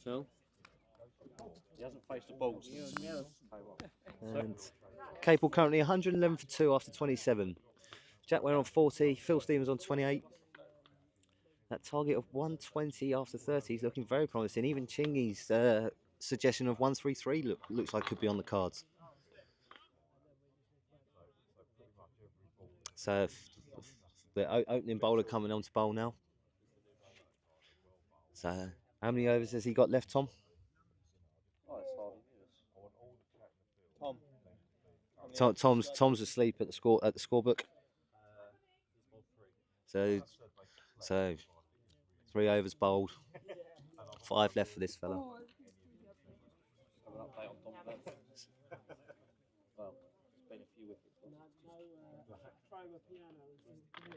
Phil. He hasn't faced the balls. And Capel currently 111 for 2 after 27. Jack Ware on 40. Phil Stevens on 28. That target of 120 after 30 is looking very promising. Even Chingy's suggestion of 133 looks like could be on the cards. So the opening bowler coming on to bowl now. So how many overs has he got left, Tom? Tom's asleep at the scorebook. So 3 overs bowled. 5 left for this fella.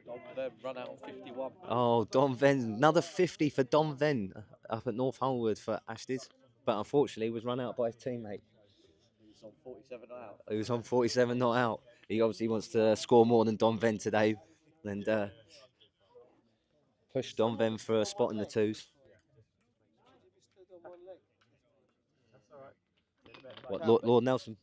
Don Venn run out on 51. Oh, Don Venn, another 50 for Don Venn up at North Holmwood for Ashton, but unfortunately was run out by his teammate. He's on 47 not out. He was on 47 not out. He obviously wants to score more than Don Venn today and push Don Venn for a spot in the 2s. What, Lord Nelson?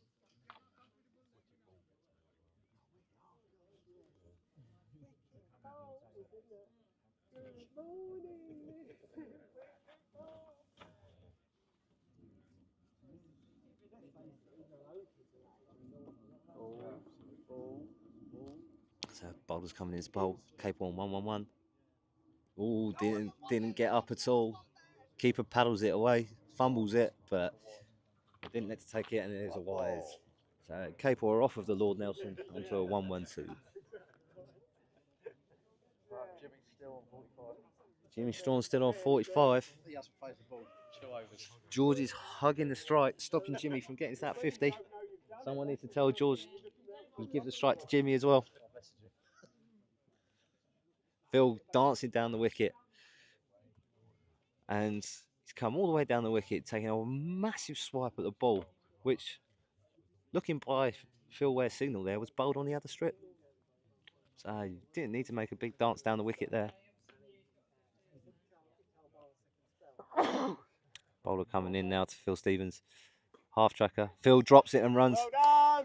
So bowler's coming in his bowl. Capel on 1-1-1. Oh, didn't get up at all. Keeper paddles it away, fumbles it, but didn't let to take it, and it is a wise. So Capel are off of the Lord Nelson onto a 1-1-2. Jimmy Strawn's still on 45. George is hugging the strike, stopping Jimmy from getting to that 50. Someone needs to tell George to give the strike to Jimmy as well. Phil dancing down the wicket. And he's come all the way down the wicket, taking a massive swipe at the ball, which, looking by Phil Ware's signal there, was bowled on the other strip. So he didn't need to make a big dance down the wicket there. Bowler coming in now to Phil Stevens. Half tracker. Phil drops it and runs. Well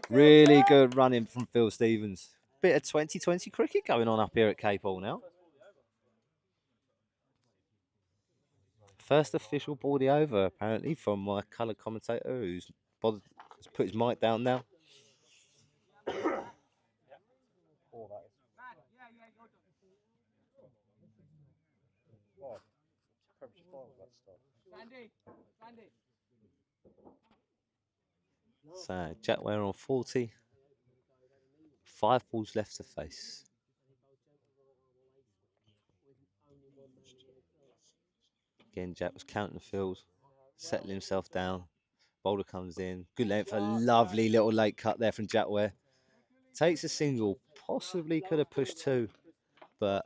done, Really good running from Phil Stevens. Bit of 2020 cricket going on up here at Capel now. First official baldy over, apparently, from my colour commentator who's put his mic down now. So Jack Ware on 40. 5 balls left to face. Again, Jack was counting the field, settling himself down. Bowler comes in. Good length, a lovely little late cut there from Jack Ware. Takes a single, possibly could have pushed 2, but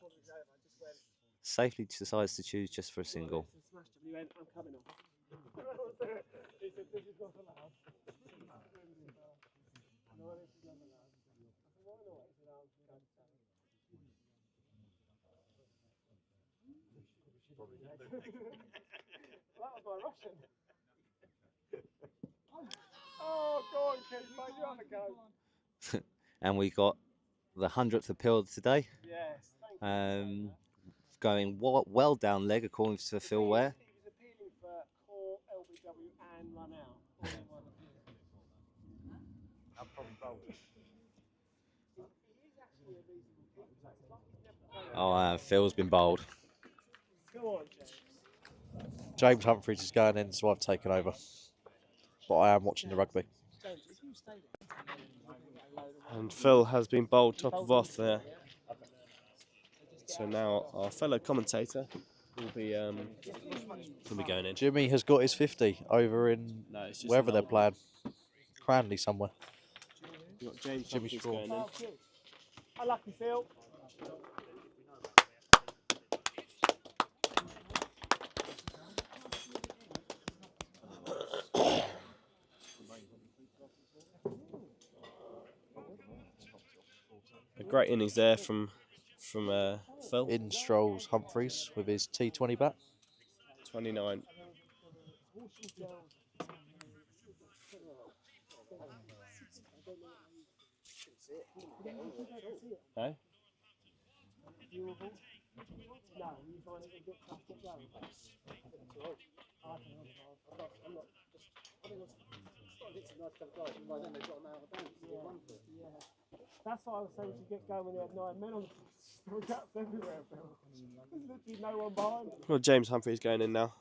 safely decides to choose just for a single. That was my Russian. Oh, go on, kid, mate, you have a go. And we got the 100th appeal today. Yes, thank you. Going well down leg, according to Phil Ware. He's appealing for core, LBW, and run out. All in one appeal. Oh, Phil's been bowled. Go on, James. James Humphries is going in, so I've taken over. But I am watching the rugby. And Phil has been bowled top of off there. So now our fellow commentator will be going in. Jimmy has got his 50 over in wherever they're playing. Cranley somewhere. You've got James Jimmy Humphries Straw. going in. Unlucky, Phil. A great innings there from Phil. In strolls Humphries with his T20 bat. 29. No? No, you find it a bit tough to go. That's why I was saying we should get going when they had 9 men on the still gaps everywhere, Phil. There's literally no one behind them. Well, James Humphries going in now.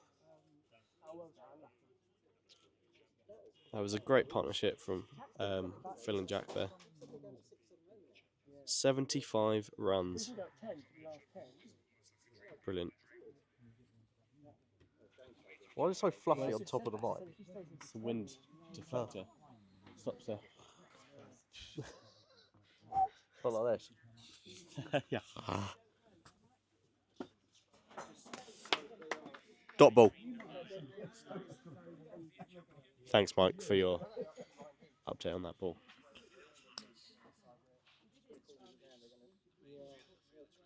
That was a great partnership from Phil and Jack there. 75 runs. Brilliant. Why is it so fluffy on top of the mic? It's the wind deflector. Stops there. Not like this. Yeah. Dot ball. Thanks, Mike, for your update on that ball.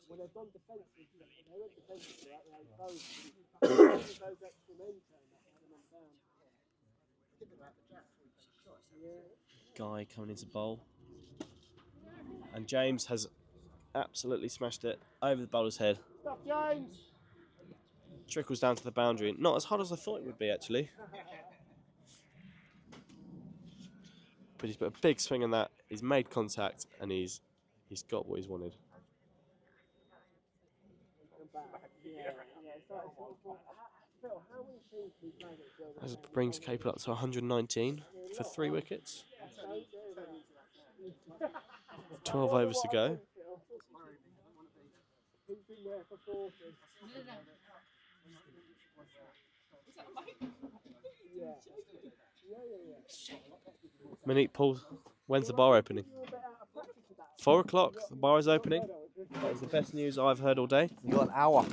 Well, they've gone defensive. They went defensive for that. Those extra men turned up and had them on down. Guy coming into bowl. And James has absolutely smashed it over the bowler's head. Stuff, James! Trickles down to the boundary. Not as hard as I thought it would be, actually. But he's put a big swing on that. He's made contact, and he's got what he's wanted. That brings Capel up to 119 for 3 wickets. 12 overs to go. Monique Paul, when's the bar opening? 4 o'clock, the bar is opening. That is the best news I've heard all day. You got an hour.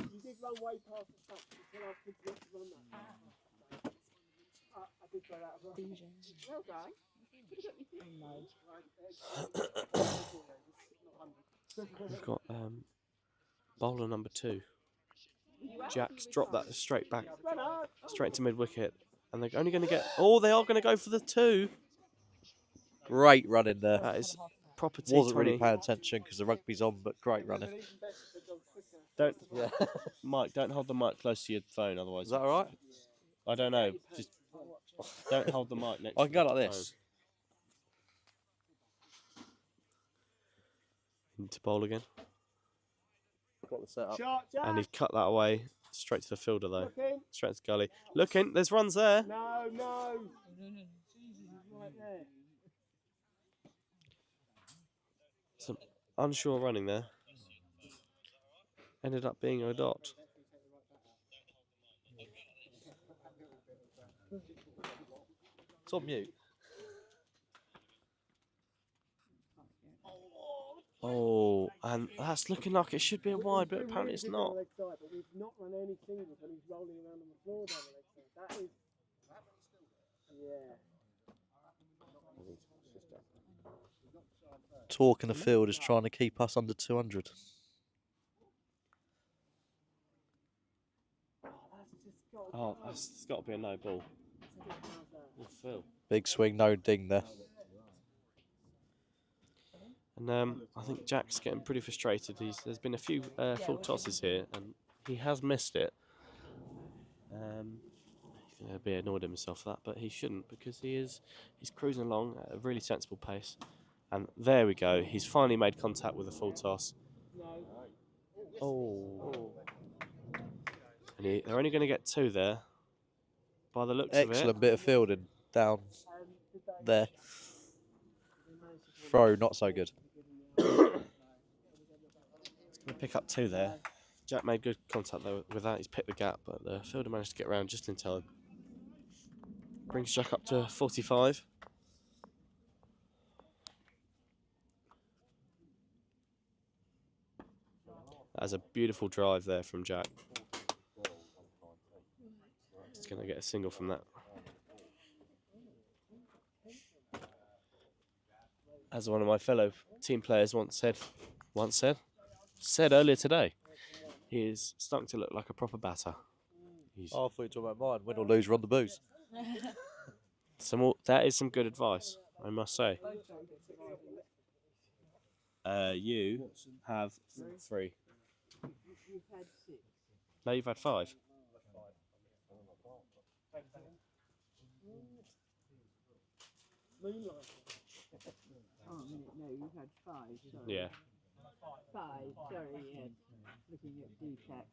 We've got bowler number 2. Jack's dropped that straight back, straight to mid wicket, and they're only going to get. Oh, they are going to go for the 2. Great running there. That is proper T20. Wasn't really paying attention because the rugby's on, but great running. Don't, Mike, don't hold the mic close to your phone, otherwise. Is that all right? I don't know. Just don't hold the mic next. I can go to like the this. phone. Into bowl again. Got the setup. And he's cut that away straight to the fielder though. Looking. Straight to gully. Looking, there's runs there. No, no. Jesus, right there. Some unsure running there. Ended up being a dot. It's on mute. Oh, and that's looking like it should be a wide, but apparently it's not. But we've not run any singles when he's rolling around on the floor down the leg side. That is. Yeah. Talk in the field is trying to keep us under 200. Oh, it's got to be a no ball. Phil. Big swing, no ding there. And I think Jack's getting pretty frustrated. There's been a few full tosses here, and he has missed it. He's going to be annoyed at himself for that, but he shouldn't, because he's cruising along at a really sensible pace. And there we go. He's finally made contact with a full toss. Oh. And they're only going to get 2 there, by the looks of it. Excellent bit of fielding down there. Throw, not so good. It's going to pick up 2 there. Jack made good contact though with that. He's picked the gap, but the fielder managed to get around just in time. Brings Jack up to 45. That's a beautiful drive there from Jack. He's going to get a single from that. As one of my fellow team players said earlier today, he is starting to look like a proper batter. I thought you were talking about mine. Win or lose, run the booze. That is some good advice, I must say. You have 3. You've had 6. No, you've had 5. Oh, a minute, no, you've had 5. Sorry. Yeah. 5, sorry, yeah. Looking at D-Tech.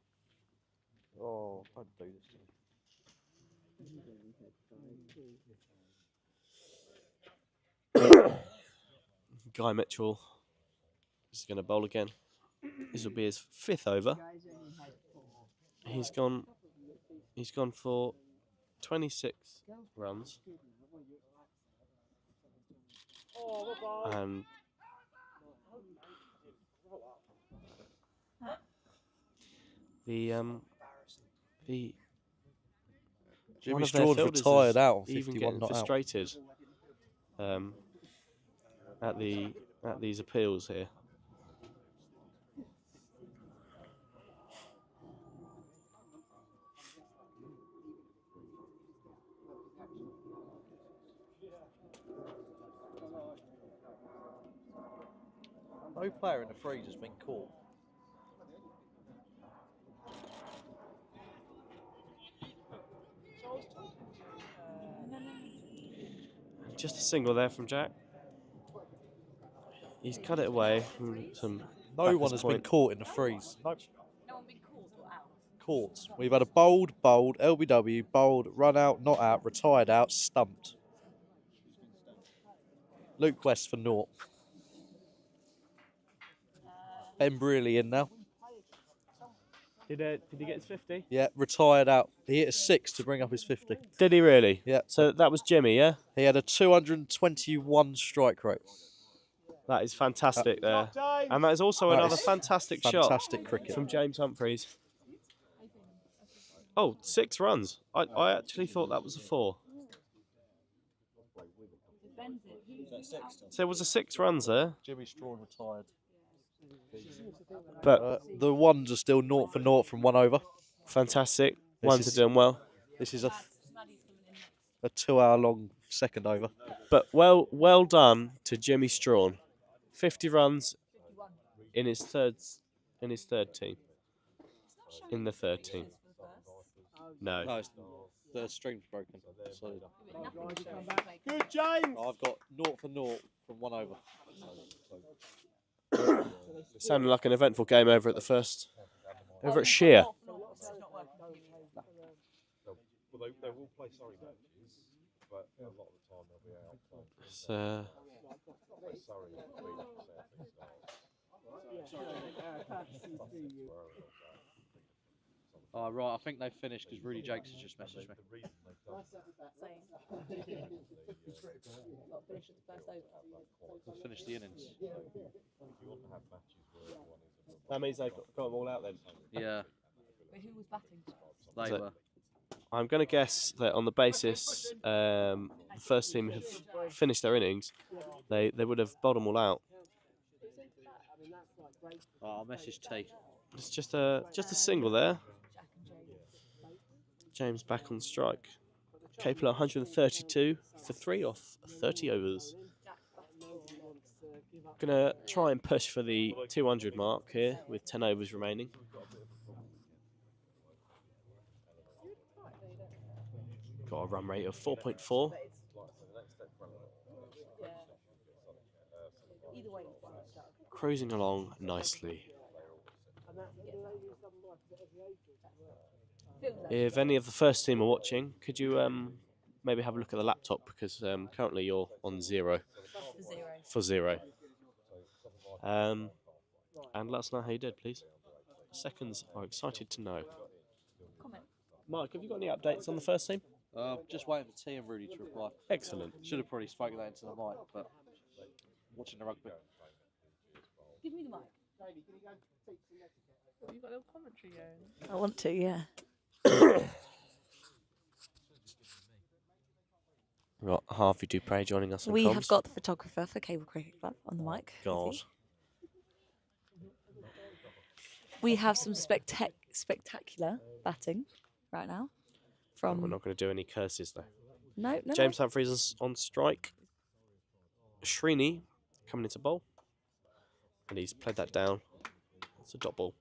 Oh, don't do this to me. You've only had 5 too. Guy Mitchell is going to bowl again. This will be his 5th over. Guys only had 4. He's gone for 26 runs. And the Jimmy Strawn's retired out on 51 even getting not out. frustrated at these appeals here. No player in the threes has been caught. Just a single there from Jack. He's cut it away from some. No one has been caught in the threes. No. Caught. We've had a bowled, LBW, bowled, run out, not out, retired out, stumped. Luke West for naught. Ben Brearley in now. Did he get his 50? Yeah, retired out. He hit a 6 to bring up his 50. Did he really? Yeah. So that was Jimmy, yeah? He had a 221 strike rate. That is fantastic there. And that is also another fantastic shot cricket from James Humphreys. Oh, 6 runs. I actually thought that was a 4. So there was a 6 runs there. Jimmy Strawn retired. But the ones are still 0 for 0 from 1 over. Fantastic. Ones are doing well. This is a 2-hour long second over. But well done to Jimmy Strawn. 50 runs in his third team. In the third team. No. No, the string's broken. So Good, James. I've got 0 for 0 from 1 over. Sounded like an eventful game over at the first. Over at Shear. Well, they will play sorry matches, but a lot of the time they'll be out playing. Oh, right, I think they've finished because Rudy Jakes has just messaged me. They've finished the innings. That means they've got them all out then. Yeah. Wait, who was batting? They So- were. I'm going to guess that on the basis the first team have finished their innings, they would have bowled them all out. Oh, I'll message T. It's just a single there. James back on strike. Capel 132 for 3 off 30 overs. Gonna try and push for the 200 mark here with 10 overs remaining. Got a run rate of 4.4. Cruising along nicely. If any of the first team are watching, could you maybe have a look at the laptop, because currently you're on 0. For 0. And let us know how you did, please. Seconds are excited to know. Mike, have you got any updates on the first team? Just waiting for T and Rudy to reply. Excellent. Should have probably spoken that into the mic, but watching the rugby. Give me the mic. Have you got a little commentary going? I want to, yeah. We've got Harvey Dupre joining us on We comms. have got the photographer for Cable Cricket Club on the mic. God. We have some spectacular batting right now. From We're not going to do any curses though. No. James Humphreys is on strike. Srini coming into bowl. And he's played that down. It's a dot ball.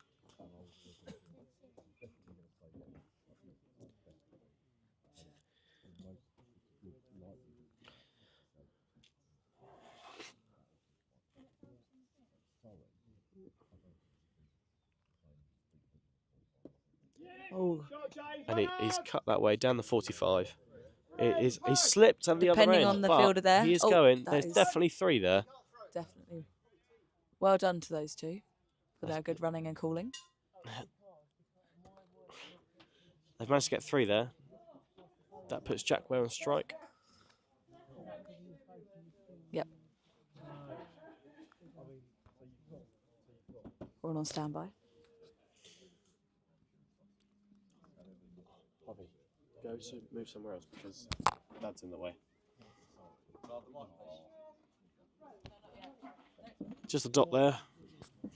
Oh. And he's cut that way down the 45. He's slipped at the other end. Depending on the but fielder there. He is Oh, going. that There's is- definitely 3 there. Definitely. Well done to those two for their good running and calling. They've managed to get 3 there. That puts Jack Ware on strike. Yep. We're all on standby. Bobby, go to move somewhere else because that's in the way. Just a dot there.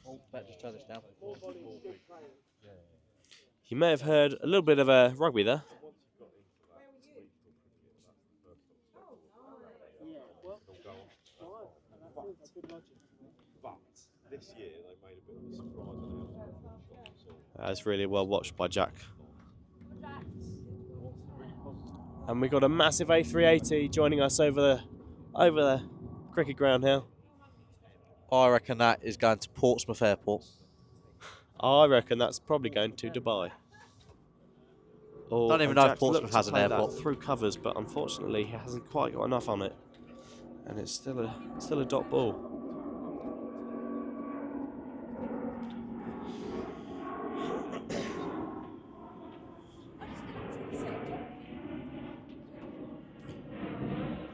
Oh, better just turn this down. You may have heard a little bit of a rugby there. This year they made a bit of a surprise announcement. That's really well watched by Jack. And we got a massive A380 joining us over the cricket ground here. I reckon that is going to Portsmouth Airport. I reckon that's probably going to Dubai. Don't even and know if Jack's Portsmouth looked to has an play airport. that through covers, but unfortunately he hasn't quite got enough on it, and it's still a dot ball.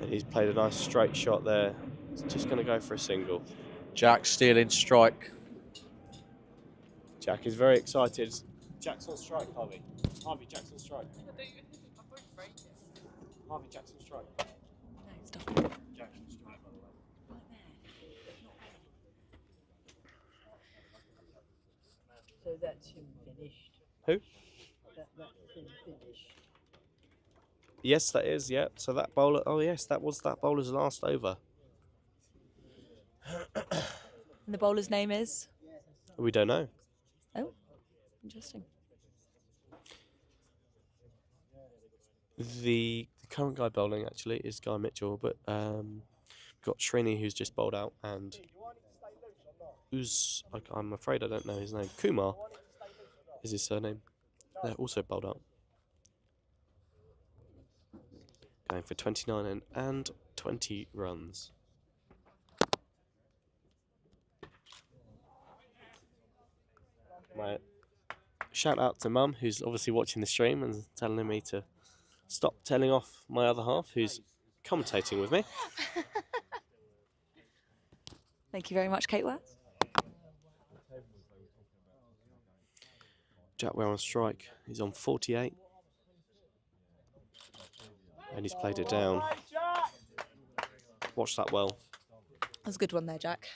And he's played a nice straight shot there. He's just going to go for a single. Jack stealing strike. Jack is very excited. Jack's on strike, Harvey. Harvey, Jack's on strike. Harvey, Jack's on strike. No, stop. Jack's on strike, by the way. So that's him finished. Who? That's him finished. Yes, that is, yeah. So that bowler, oh yes, that was that bowler's last over. And the bowler's name is? We don't know. Oh, interesting. The current guy bowling actually is Guy Mitchell, but we've got Srini who's just bowled out, and I'm afraid I don't know his name. Kumar is his surname. They're also bowled out. Going for 29 and 20 runs. My shout out to Mum, who's obviously watching the stream and telling me to stop telling off my other half, who's commentating with me. Thank you very much, Kate Ware. Jack Ware on strike. He's on 48. And he's played it down. Watch that well. That's a good one there, Jack.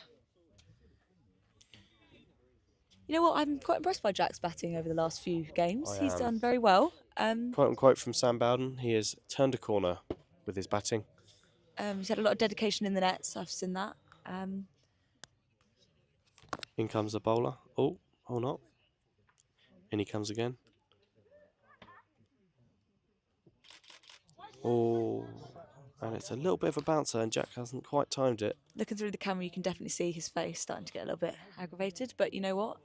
You know what? I'm quite impressed by Jack's batting over the last few games. He's done very well. Quote unquote from Sam Bowden, he has turned a corner with his batting. He's had a lot of dedication in the nets. I've seen that. In comes the bowler. Oh, not. In he comes again. Oh, and it's a little bit of a bouncer, and Jack hasn't quite timed it. Looking through the camera, you can definitely see his face starting to get a little bit aggravated. But you know what?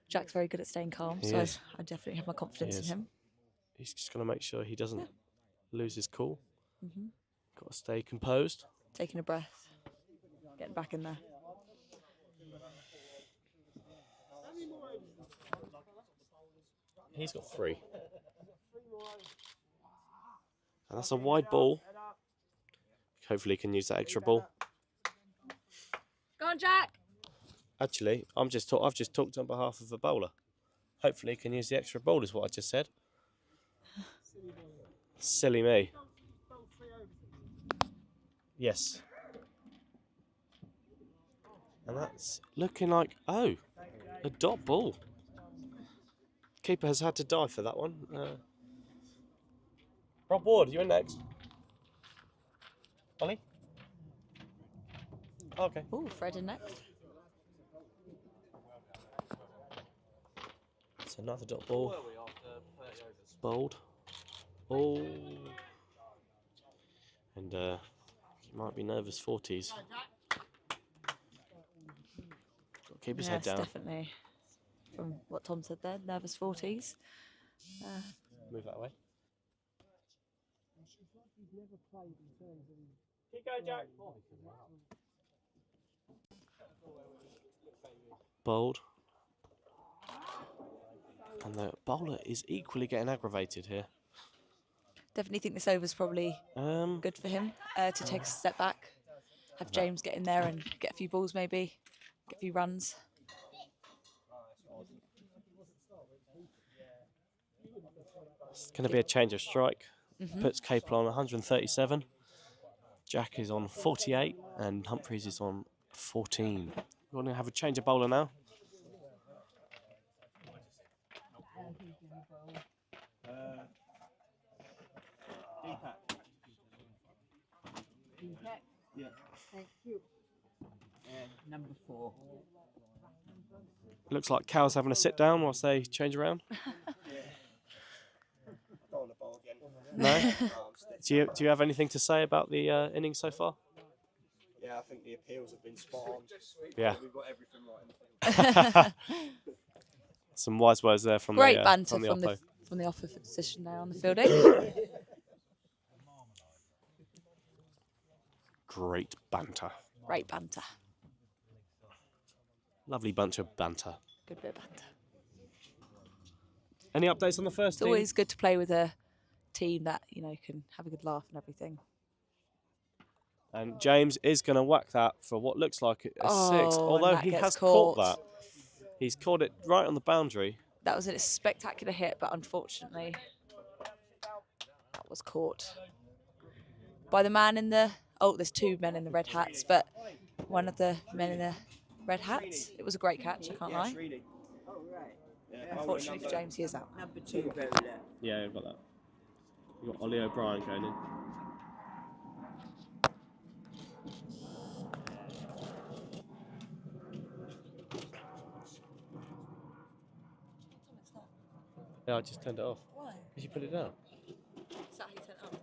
Jack's very good at staying calm, He so is. I definitely have my confidence in him. He's just going to make sure he doesn't lose his cool. Mhm. Got to stay composed. Taking a breath, getting back in there. He's got 3. And that's a wide ball. Hopefully he can use that extra ball. Go on, Jack! Actually, I've just talked on behalf of a bowler. Hopefully he can use the extra ball is what I just said. Silly me. Yes. And that's looking like, a dot ball. Keeper has had to dive for that one. Rob Ward, you're in next. Ollie? Okay. Oh, Fred in next. It's another dot ball. It's bowled. Oh. And he might be nervous 40s. Got to keep his head down. Definitely. From what Tom said there, nervous 40s. Move that way. Keep going, Jack. Bowled. And the bowler is equally getting aggravated here. Definitely think this over's probably good for him to take a step back. Have James get in there and get a few balls maybe, get a few runs. It's going to be a change of strike. Mhm. Puts Capel on 137. Jack is on 48 and Humphreys is on 14. We're going to have a change of bowler now. Yeah. Thank you. Number 4. Looks like Cal's having a sit down whilst they change around. No? Do you have anything to say about the innings so far? Yeah, I think the appeals have been spot on. Yeah. We've got everything right in the field. Some wise words there from Great the banter from the from the opposition there on the fielding. Great banter. Great banter. Lovely bunch of banter. Good bit of banter. Any updates on the first It's team? always good to play with a team that, you know, can have a good laugh and everything. And James is going to whack that for what looks like a 6, although and that he gets has caught. caught that. He's caught it right on the boundary. That was a spectacular hit, but unfortunately, that was caught by the man in the... Oh, there's 2 men in the red hats, but one of the men in the red hats. It was a great catch, I can't lie. Unfortunately for James, he is out. Number 2, very left. Yeah, you've got that. You've got Ollie O'Brien going in. Yeah, I just turned it off. Why? Because you put it down. Is that how you turn it on?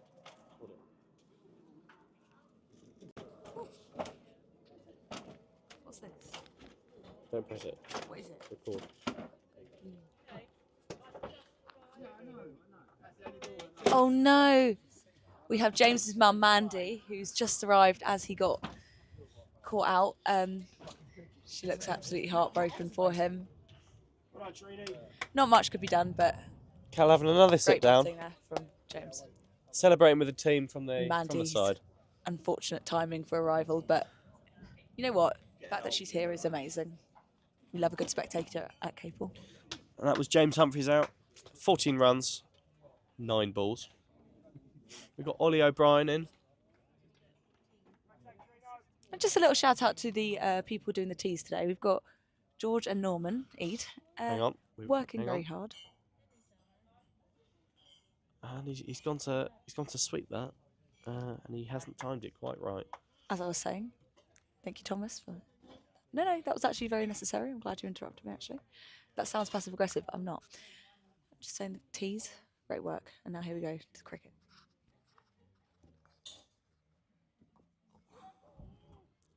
What's this? Don't press it. What is it? Record. Oh no! We have James's mum, Mandy, who's just arrived as he got caught out. She looks absolutely heartbroken for him. Not much could be done, but Cal having another great sit down. batting there from James. Celebrating with the team from the Mandy's side. unfortunate timing for arrival, but you know what? The fact that she's here is amazing. We love a good spectator at Capel. And that was James Humphreys out. 14 runs, 9 balls. We've got Ollie O'Brien in. And just a little shout out to the people doing the teas today. We've got George and Norman Eid. Hang on. Working hang very on. hard. And he's gone to sweep that, and he hasn't timed it quite right. As I was saying. Thank you, Thomas. No, that was actually very necessary. I'm glad you interrupted me, actually. That sounds passive-aggressive, but I'm not. I'm just saying the teas. Great work. And now here we go to cricket.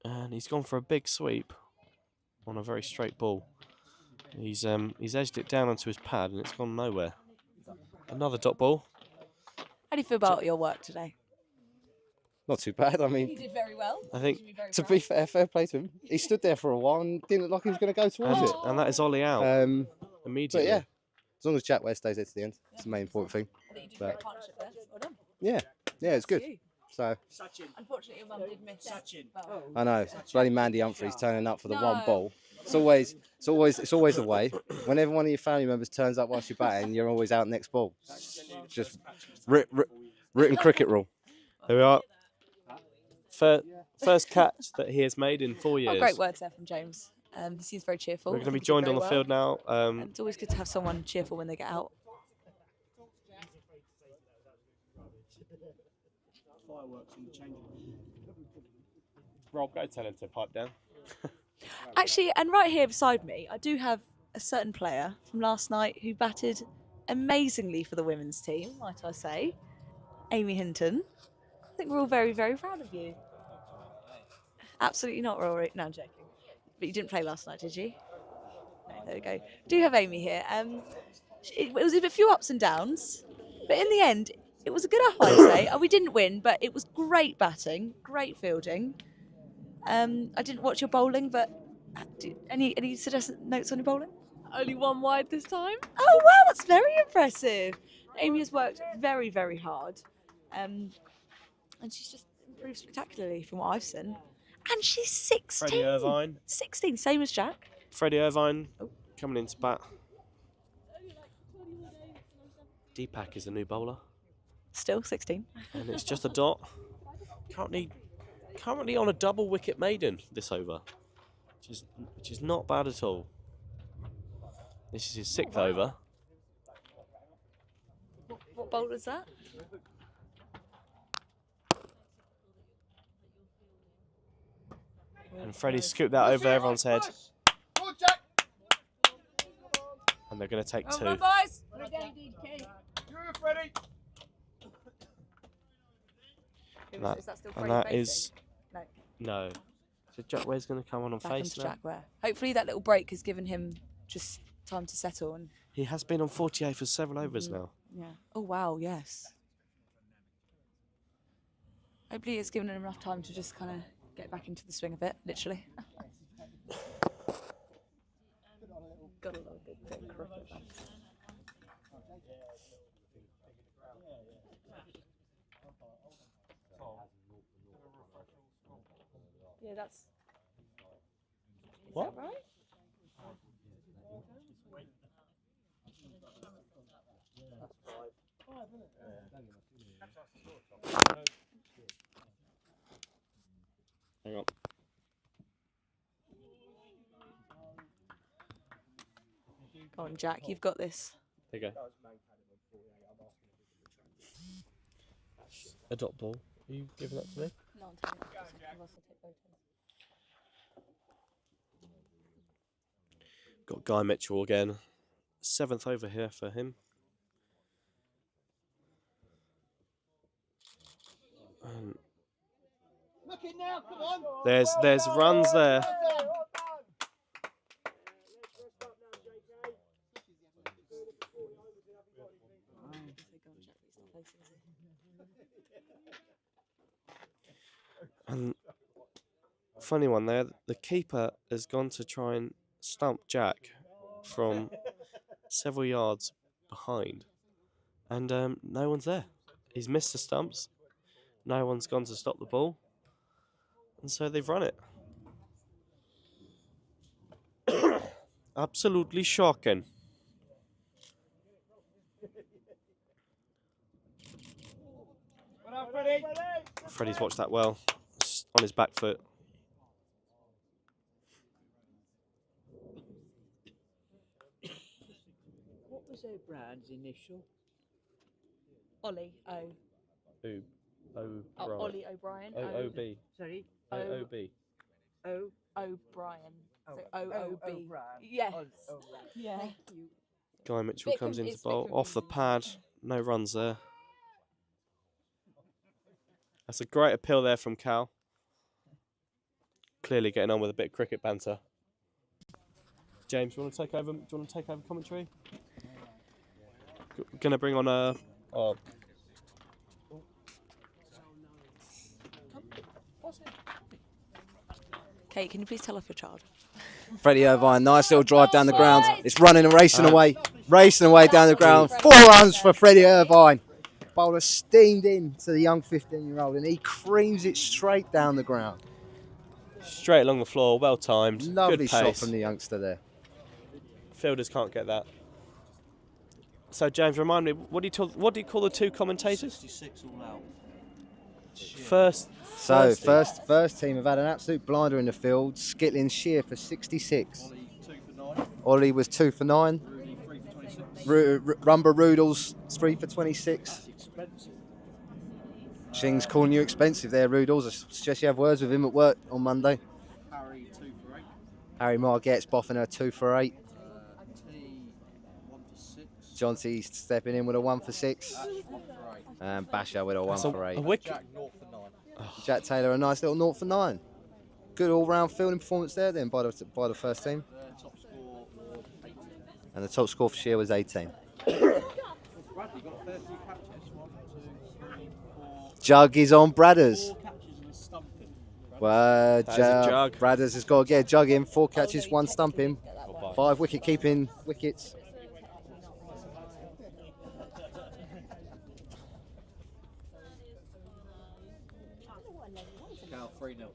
And he's gone for a big sweep on a very straight ball. He's edged it down onto his pad, and it's gone nowhere. Another dot ball. How do you feel about your work today? Not too bad. I mean, You did very well. I think, to be fair play to him. He stood there for a while and didn't look like he was going to go towards it. and that is Ollie out immediately. But yeah, as long as Jack Ware stays there to the end, it's the main important thing. I think you did a great partnership there. Well done. Yeah, it's good. You. So Unfortunately, your mum did miss. But... I know, bloody Mandy Humphreys turning up for the one ball. It's always the way. Whenever one of your family members turns up whilst you're batting, you're always out next ball. Just written cricket rule. There we are. First catch that he has made in 4 years. Oh, great words there from James. He seems very cheerful. We're going to be I think he did joined on very the field now. And it's always good to have someone cheerful when they get out. Fireworks in the changing room. Rob, go tell him to pipe down. Actually, and right here beside me, I do have a certain player from last night who batted amazingly for the women's team, might I say. Amy Hinton. I think we're all very, very proud of you. Absolutely not, Rory. No, I'm joking. But you didn't play last night, did you? No, there we go. Do have Amy here. It was a few ups and downs, but in the end, it was a good up, I'd say. We didn't win, but it was great batting, great fielding. I didn't watch your bowling, but any suggested notes on your bowling? Only one wide this time. Oh, wow, that's very impressive. Amy has worked very, very hard. And she's just improved spectacularly from what I've seen. And she's 16. Freddie Irvine. 16, same as Jack. Freddie Irvine coming into bat. Deepak is the new bowler. Still 16. And it's just a dot. Currently on a double wicket maiden this over, which is not bad at all. This is his 6th over. What bowl is that? And Freddie scooped that over everyone's head. And they're going to take 2. Is that still And Freddie that facing? is... No. So Jack Ware's going to come on Back face onto now. Jack Ware. Hopefully that little break has given him just time to settle. And He has been on 48 for several overs now. yeah. Oh wow, yes. Hopefully it's given him enough time to just kind of get back into the swing of it, literally. Got a little bit of cricket back. Yeah, that's... What? Is that right? Hang on. Go on, Jack, you've got this. There you go. A dot ball. Are you giving that to me? No, I'm taking it. I've also take photos. Got Guy Mitchell again. 7th over here for him. There's runs there. And funny one there, the keeper has gone to try and stump Jack from several yards behind, and no one's there. He's missed the stumps. No one's gone to stop the ball, and so they've run it. Absolutely shocking. Freddie's watched that well. It's on his back foot. What was O'Brien's initial? Ollie O. Ollie O'Brien. O-O-B. Sorry? O-O-B. O'Brien. So Oh, O-O-B. O'Brien. Yes. O'Brien. Yeah. Thank you. Guy Mitchell comes into it's bowl off the pad. No runs there. That's a great appeal there from Cal. Clearly getting on with a bit of cricket banter. James, do you want to take over? Do you want to take over commentary? Gonna bring on a. Oh. Kate, can you please tell off your child? Freddie Irvine, nice little drive down the ground. It's running and racing away down the ground. 4 runs for Freddie Irvine. Bowler steamed in to the young 15-year-old, and he creams it straight down the ground. Straight along the floor, well timed. Lovely good shot pace. from the youngster there. Fielders can't get that. So James, remind me, what do you call the 2 commentators? 66 all out. First team have had an absolute blinder in the field. Skitling sheer for 66. Ollie 2 for 9. Ollie was 2 for 9. Rudy 3 for 26. Rumba Roodles 3 for 26. That's expensive. Shing's calling you expensive there, Roodles. I suggest you have words with him at work on Monday. Harry 2 for 8. Harry Margette's boffing her 2 for 8. T 1 for 6. John T stepping in with a 1 for 6. Ash 1 for 8. And Basher with a 1 for 8. A wicket. Jack 0 for 9. Jack Taylor, a nice little 0 for 9. Good all-round fielding performance there then by the first team. Top score was 18. And the top score for Shear was 18. Bradley got a fair few catches. 1, 2, 3, 4. Jug is on Bradders. 4 catches and a stumping. Well, That is a jug. Bradders has got to get a jug in. 4 catches, 1 stumping. 5 wicket-keeping wickets. Cal 3-0.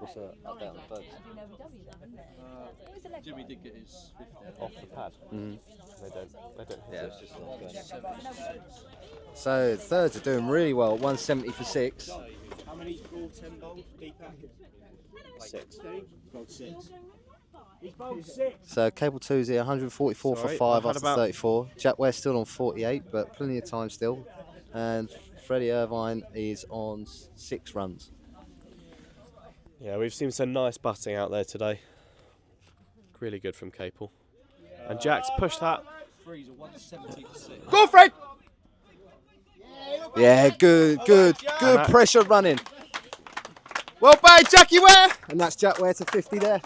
What's that? Update on the birds. Jimmy did get his 50 Off the pad. Mhm. They don't hit Yeah, it. it's just So thirds are doing really well. 170 for 6. How many bowled 10 bowls? Deeper? 6. Bowled 6. He's bowled 6. So Cable 2's here, 144 Sorry, for 5 I had after about- 34. Jack West still on 48, but plenty of time still. And Freddie Irvine is on 6 runs. Yeah, we've seen some nice butting out there today. Really good from Capel. And Jack's pushed that. Go, Fred! Yeah, good pressure running. Well played, Jackie Ware! And that's Jack Ware to 50 there.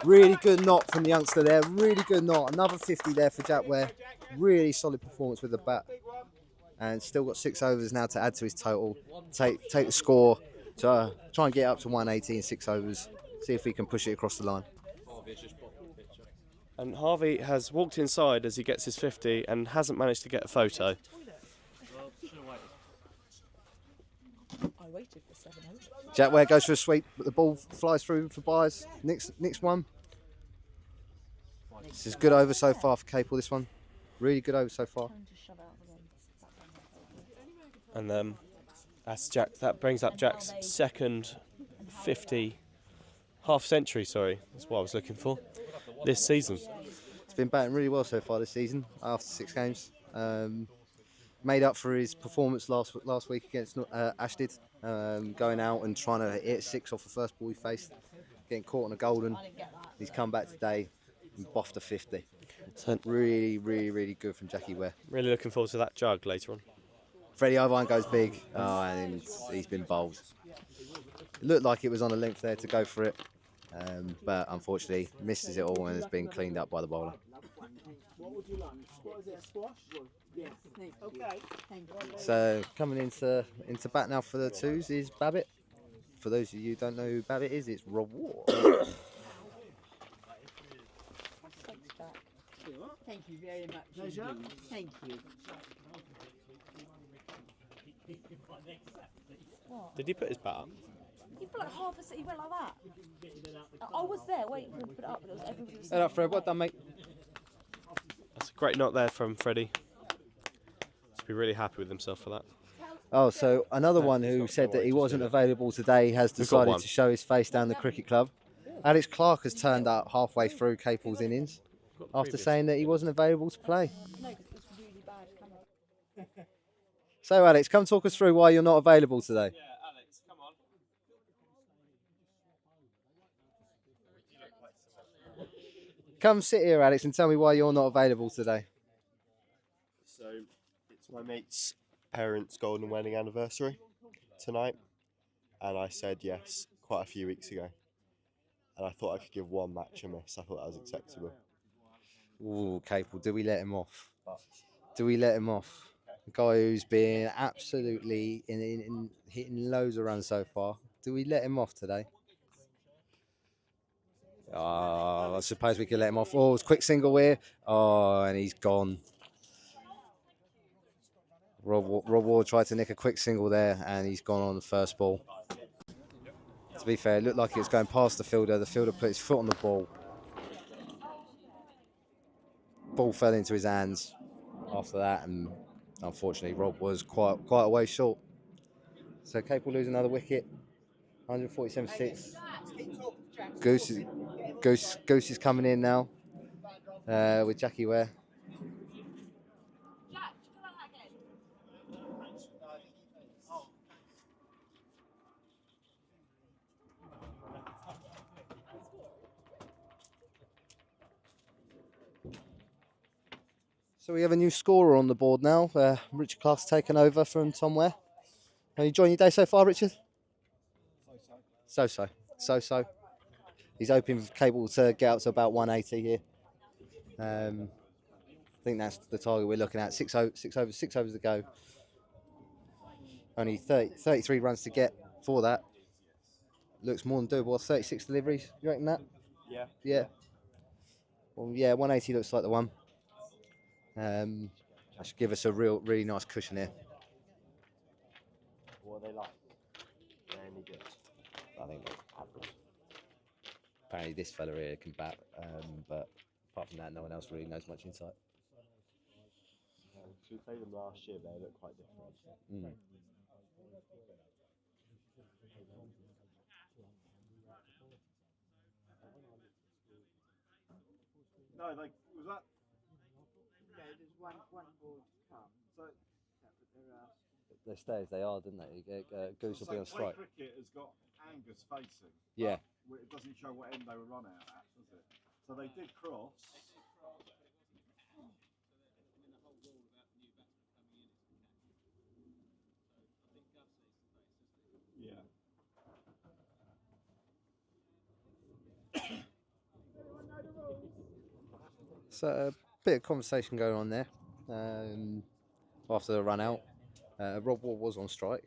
Really good knot from the youngster there. Really good knot. Another 50 there for Jack Ware. Really solid performance with the bat. And still got 6 overs now to add to his total. Take the score to try and get up to 180 in 6 overs. See if we can push it across the line. And Harvey has walked inside as he gets his 50 and hasn't managed to get a photo. I waited for 7 overs. Jack Ware goes for a sweep, but the ball flies through for byes. Next one. This is good over so far for Capel, this one. Really good over so far. And that's Jack. That brings up Jack's second 50 half century. Sorry, that's what I was looking for this season. He's been batting really well so far this season after 6 games. Made up for his performance last week against Ashtead, going out and trying to hit 6 off the first ball he faced, getting caught on a golden. He's come back today and boffed a 50. So really good from Jackie Ware. Really looking forward to that jug later on. Freddie Irvine goes big, and he's been bowled. It looked like it was on a length there to go for it, but unfortunately misses it all and has been cleaned up by the bowler. What would you like? What is it, squash? Yes. Okay. Thank you. So coming into bat now for the 2s is Babbitt. For those of you who don't know who Babbitt is, it's Reward. Thank you very much. Pleasure. Thank you. What? Did he put his bat up? He put like half a set. He went like that. I was there waiting for him to put it up, but it was everybody was. Head up, Fred. Well done, mate. That's a great knot there from Freddie. Should be really happy with himself for that. Oh, so another one who said that he wasn't available today has decided to show his face down the cricket club. Alex Clark has turned up halfway through Capel's innings after saying that he wasn't available to play. No, because it was really bad camera. So, Alex, come talk us through why you're not available today. Yeah, Alex, come on. Come sit here, Alex, and tell me why you're not available today. So, it's my mate's parents' golden wedding anniversary tonight, and I said yes quite a few weeks ago. And I thought I could give one match a miss. I thought that was acceptable. Ooh, Capel, do we let him off? Do we let him off? A guy who's been absolutely in hitting loads of runs so far. Do we let him off today? Oh, I suppose we could let him off. Oh, it's a quick single here. Oh, and he's gone. Rob Ward tried to nick a quick single there, and he's gone on the first ball. To be fair, it looked like it was going past the fielder. The fielder put his foot on the ball. Ball fell into his hands after that, and unfortunately, Rob was quite a way short. So Capel lose another wicket, 147-6. Goose is coming in now with Jackie Ware. So we have a new scorer on the board now. Richard Clark's taken over from Tom Ware. Are you enjoying your day so far, Richard? So. He's hoping for Capel to get up to about 180 here. I think that's the target we're looking at. 6 overs to go. Only 33 runs to get for that. Looks more than doable. 36 deliveries. You reckon that? Yeah. Yeah. Well, yeah, 180 looks like the one. That should give us a really nice cushion here. What are they like? They're any good? I think they're average. Apparently this fella here can bat, but apart from that, no one else really knows much insight. We played them last year, they look quite different. Mm. No, like, was that? Yeah, there's one board come. So, They stay as they are, didn't they? Goose will be on strike. Cricket has got Angus facing. Yeah. But it doesn't show what end they were run out at, does it? So they did cross. Yeah. So a bit of conversation going on there after the run out. Rob Ward was on strike,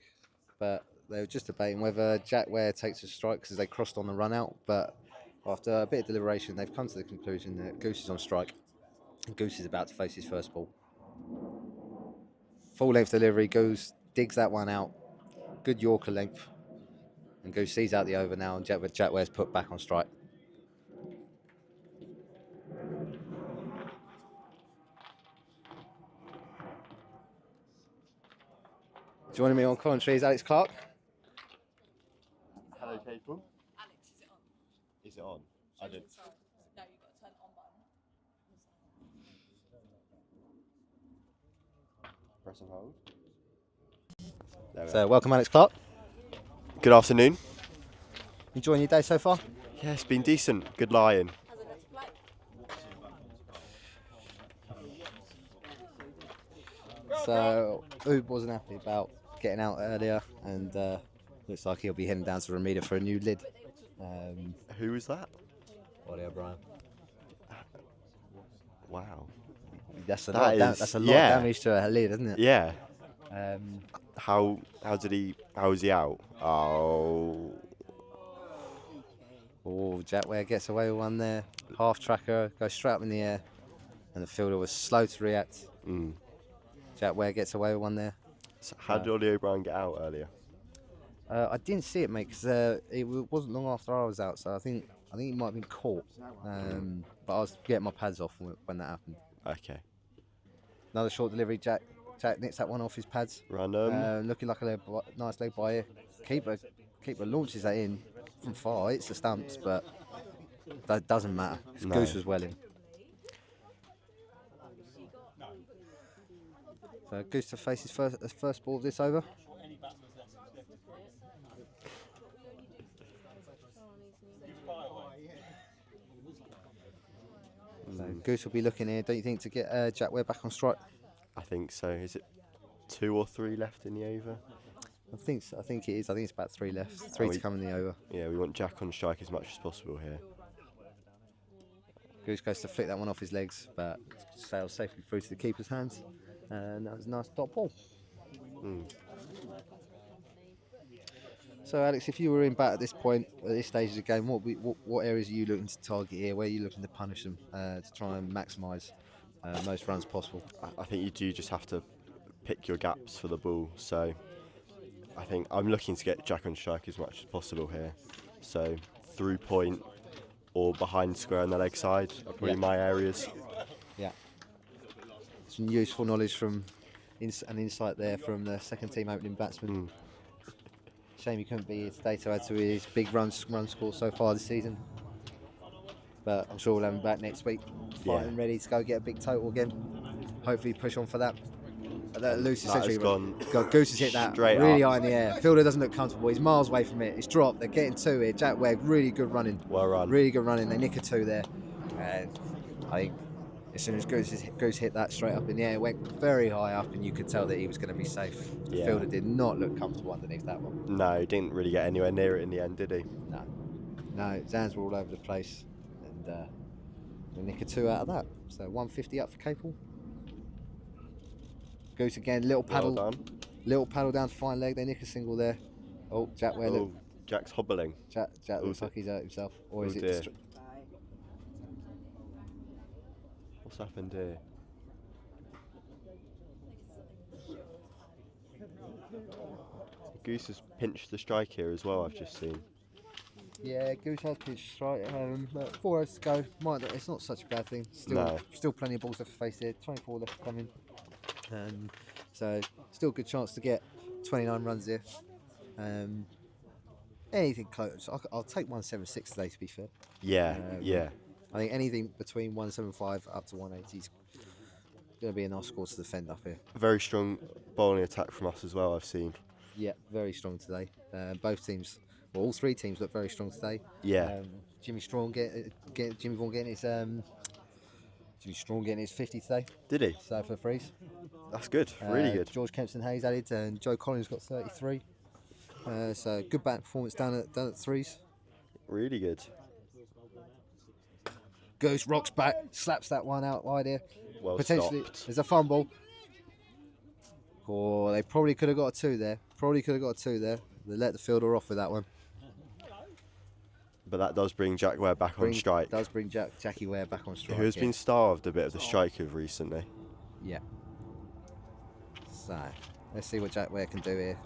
but they were just debating whether Jack Ware takes a strike because they crossed on the run out. But after a bit of deliberation, they've come to the conclusion that Goose is on strike. And Goose is about to face his first ball. Full length delivery, Goose digs that one out. Good Yorker length. And Goose sees out the over now, and Jack Ware's put back on strike. Joining me on commentary is Alex Clark. Hello, Capel. Alex, is it on? Is it on? I did. Sorry. No, you've got to turn on button. Press and hold. There we So are. welcome, Alex Clark. Good afternoon. Enjoying your day so far? Yeah, it's been decent. Good lying. So Oob wasn't happy about getting out earlier, and looks like he'll be heading down to Ramita for a new lid. Who was that? Ollie O'Brien. Wow. That's a That lot. is- That's a lot yeah. of damage to a lid, isn't it? Yeah. How was he out? Oh. Oh, Jack Ware gets away with one there. Half tracker goes straight up in the air, and the fielder was slow to react. Jack Ware gets away with one there. So how did Ollie O'Brien get out earlier? I didn't see it, mate, because it wasn't long after I was out, so I think he might have been caught. But I was getting my pads off when that happened. Okay. Another short delivery. Jack nicks that one off his pads. Random. Looking like a nice leg by here. Keeper launches that in from far. It's the stumps, but that doesn't matter. No. Goose was well in. So Goose to face his first ball of this over. So Goose will be looking here, don't you think, to get Jack Ware back on strike? I think so. Is it 2 or 3 left in the over? I think so. I think it is. I think it's about 3 left. 3 to come in the over. Yeah, we want Jack on strike as much as possible here. Goose goes to flick that one off his legs, but sails safely through to the keeper's hands. And that was a nice dot ball. So, Alex, if you were in bat at this point, at this stage of the game, what areas are you looking to target here? Where are you looking to punish them to try and maximise most runs possible? I think you do just have to pick your gaps for the ball. So I think I'm looking to get Jack on strike as much as possible here. So through point or behind square on the leg side are probably my areas. Yeah. Some useful knowledge from an insight there from the second team opening batsman. Shame he couldn't be here today to add to his big run score so far this season. But I'm sure we'll have him back next week, fighting ready to go get a big total again. Hopefully push on for that. That loose essentially. Goose has hit that straight really up. high in the air. Fielder doesn't look comfortable. He's miles away from it. It's dropped. They're getting 2 here. Jack Ware, really good running. Well run. Really good running. They nick a 2 there. And I think as soon as Goose hit that straight up in the air, it went very high up, and you could tell that he was going to be safe. The fielder did not look comfortable underneath that one. No, he didn't really get anywhere near it in the end, did he? No, his hands were all over the place, and we nick a 2 out of that. So 150 up for Capel. Goose again, little paddle, little paddle down to fine leg. They nick a single there. Oh, Jack Ware. Oh, Jack's hobbling. Jack looks like he's hurt himself, or is it? Dear. What's happened here? Goose has pinched the strike here as well, I've just seen. Yeah, Goose has pitched strike. 4 overs to go. It's not such a bad thing. Still plenty of balls left to face here. 24 left to come in. So still a good chance to get 29 runs here. Anything close. I'll take 176 today, to be fair. Yeah, yeah. I think anything between 175 up to 180 is going to be a nice score to defend up here. Very strong bowling attack from us as well, I've seen. Yeah, very strong today. Both teams all three teams look very strong today. Yeah. Jimmy Strong Jimmy Vaughan getting his Jimmy Strong getting his 50 today. Did he? So for the threes. That's good. Really good. George Kempson Hayes added, and Joe Collins got 33. So good batting performance down at threes. Really good. Goes rocks back, slaps that one out wide here. Well Potentially, stopped. there's a fumble. Oh, they probably could have got a 2 there. They let the fielder off with that one. But that does bring Jack Ware back on strike. Does bring Jackie Ware back on strike. Who has been starved a bit of the strike of recently. Yeah. So, let's see what Jack Ware can do here.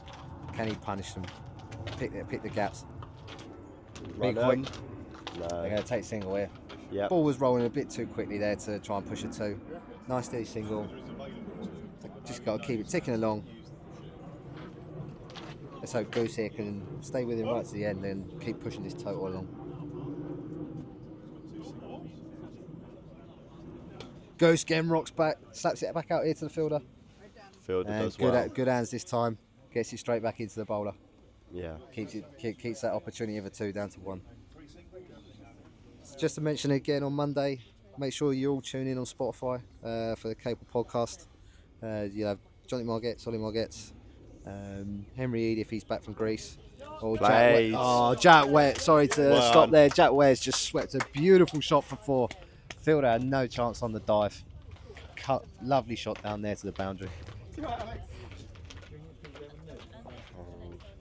Can he punish them? Pick the gaps. Big Run quick. No. They're going to take single here. Yep. Ball was rolling a bit too quickly there to try and push a 2. Nice steady single. Just got to keep it ticking along. Let's hope Goose here can stay with him right to the end and keep pushing this total along. Goose again, rocks back, slaps it back out here to the fielder. Fielder And does well. good hands this time. Gets it straight back into the bowler. Yeah. Keeps that opportunity of a 2 down to 1. Just to mention again, on Monday, make sure you all tune in on Spotify for the Capel podcast. You'll have Johnny Margetts, Ollie Margetts, Henry Eade if he's back from Greece. Or Jack Ware. Sorry to stop there. Jack Ware's just swept a beautiful shot for 4. Fielder had no chance on the dive. Lovely shot down there to the boundary.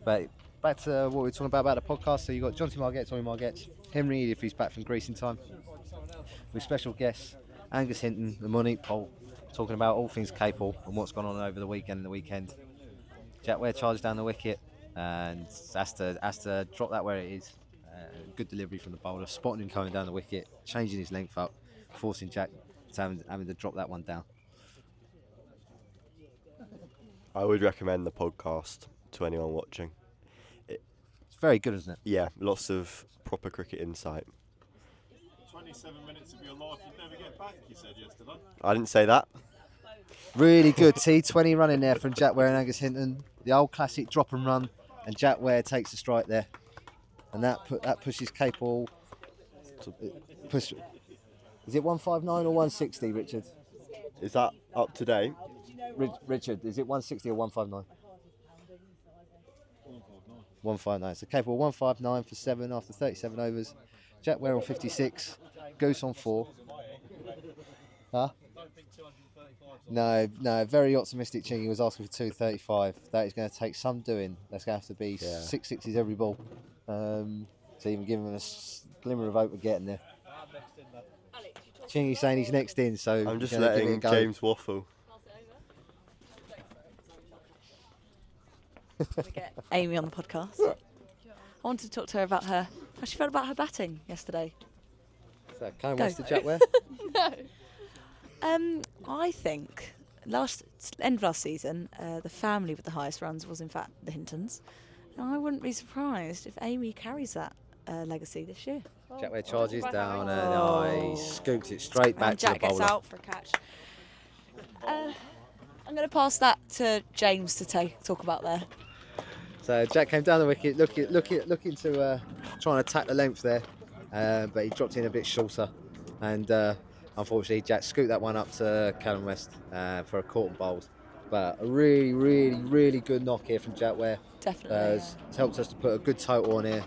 But back to what we were talking about the podcast. So you got Johnny Margetts, Ollie Margetts, Henry Eade if he's back from Greece in time, with special guests Angus Hinton and Monique Pole, talking about all things Capel and what's gone on over the weekend and the weekend. Jack Ware charged down the wicket and has to drop that where it is. Good delivery from the bowler, spotting him coming down the wicket, changing his length up, forcing Jack to having to drop that one down. I would recommend the podcast to anyone watching. It's very good, isn't it? Yeah, lots of proper cricket insight. 27 minutes of your life you'd never get back, you said yesterday. I didn't say that. Really good T20 run in there from Jack Ware and Angus Hinton. The old classic drop and run, and Jack Ware takes a strike there, and that pushes Capel. Is it 159 or 160, Richard? Is that up to date? Richard, is it 160 or 159? 159. So Capel 159 for 7 after 37 overs. Jack Ware on 56. Goose on 4. Huh? No, very optimistic. Chingy was asking for 235. That is going to take some doing. That's going to have to be 6 sixes every ball to even give him a glimmer of hope of getting there. Chingy's saying he's next in, so I'm just letting James waffle. We get Amy on the podcast. I wanted to talk to her about how she felt about her batting yesterday. So, kind of wants to Jack Ware? No. I think end of last season, the family with the highest runs was in fact the Hintons. And I wouldn't be surprised if Amy carries that legacy this year. Jack Ware charges down and he scoops it straight back to the Jack gets bowler. out for a catch. I'm going to pass that to James to talk about there. So Jack came down the wicket, looking to try and attack the length there, but he dropped in a bit shorter, and unfortunately Jack scooped that one up to Callum West for a caught and bowled. But a really, really, really good knock here from Jack Ware. Definitely. It's helped us to put a good total on here.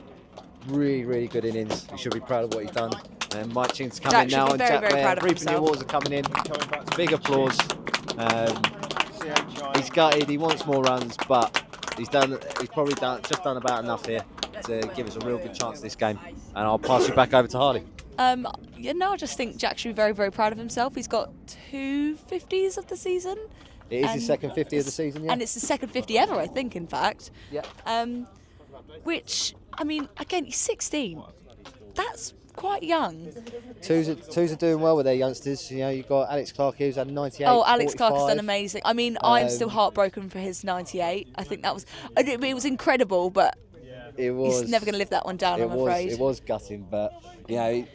Really, really good innings. He should be proud of what he's done. And Mike Ching's coming in now, and Jack Ware reaping the awards are coming in. Big applause. He's gutted. He wants more runs, but he's probably just done about enough here to give us a real good chance this game. And I'll pass you back over to Harley. I just think Jack should be very, very proud of himself. He's got 2 50s of the season. It is his second 50 of the season, yeah. And it's the second 50 ever, I think, in fact. Yeah. Which, I mean, again, he's 16. That's quite young. Twos are doing well with their youngsters. You know, you've got Alex Clark who's had 98. Oh, Alex 45. Clark has done amazing. I mean, I'm still heartbroken for his 98. I think it was incredible, but it was, he's never going to live that one down, I'm afraid. It was gutting, but, you know,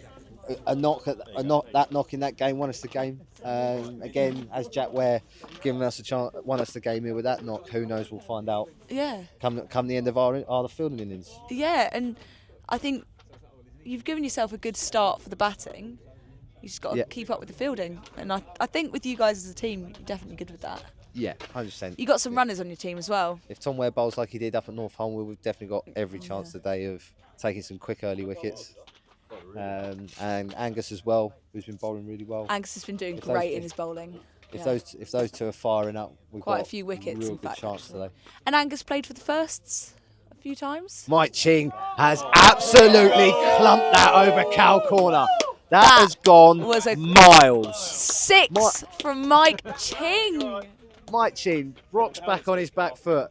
that knock in that game won us the game. Again, as Jack Ware giving us a chance, won us the game here with that knock. Who knows? We'll find out. Yeah. Come the end of our fielding innings. Yeah, and I think you've given yourself a good start for the batting. You just got to keep up with the fielding, and I think with you guys as a team, you're definitely good with that. Yeah, 100%. You got some runners on your team as well. If Tom Ware bowls like he did up at North Holmwood, we've definitely got every chance today of taking some quick early wickets. And Angus as well, who's been bowling really well. Angus has been doing great in his bowling. If those two are firing up, we've quite got a few wickets. Real in good fact, chance today. And Angus played for the firsts a few times. Mike Ching has absolutely clumped that over cow corner. That has gone miles. 6 from Mike Ching. Mike Ching rocks back on his back foot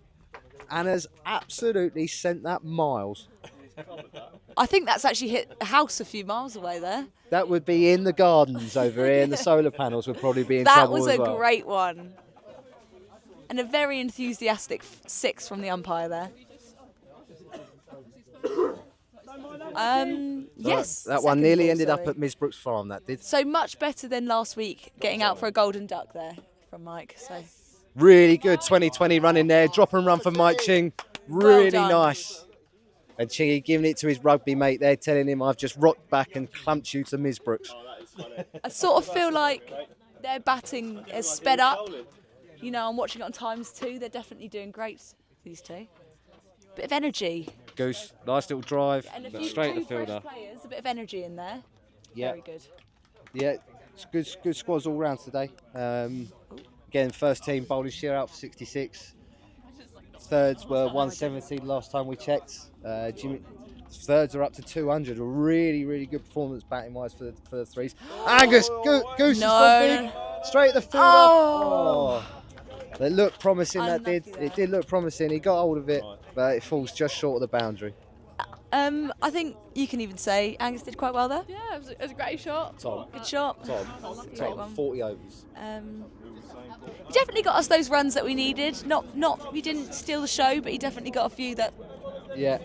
and has absolutely sent that miles. I think that's actually hit a house a few miles away there. That would be in the gardens over here, and the solar panels would probably be in trouble as well. That was a great one. And a very enthusiastic 6 from the umpire there. Yes. That one nearly ended up at Ms Brooks Farm, that did. So much better than last week, getting out for a golden duck there from Mike. So really good 2020 run in there. Drop and run for Mike Ching. Really nice. And Chingy giving it to his rugby mate there, telling him, I've just rocked back and clumped you to Ms Brooks. I sort of feel like their batting has sped up. You know, I'm watching it on times too. They're definitely doing great, these two. Bit of energy. Goose, nice little drive, And a few straight at the fresh fielder. players, a bit of energy in there. Yeah. Very good. Yeah, it's good squads all round today. Again, first team bowling sheer out for 66. Thirds were 170 last time we checked. Thirds are up to 200. A really, really good performance batting wise for the threes. Angus, Goose has gone big. Straight at the fielder. Oh. It looked promising. It did look promising. He got hold of it, but it falls just short of the boundary. I think you can even say Angus did quite well there. Yeah, it was a great shot. Good shot. Tom, 40 overs. He definitely got us those runs that we needed. He didn't steal the show, but he definitely got a few that. Yeah.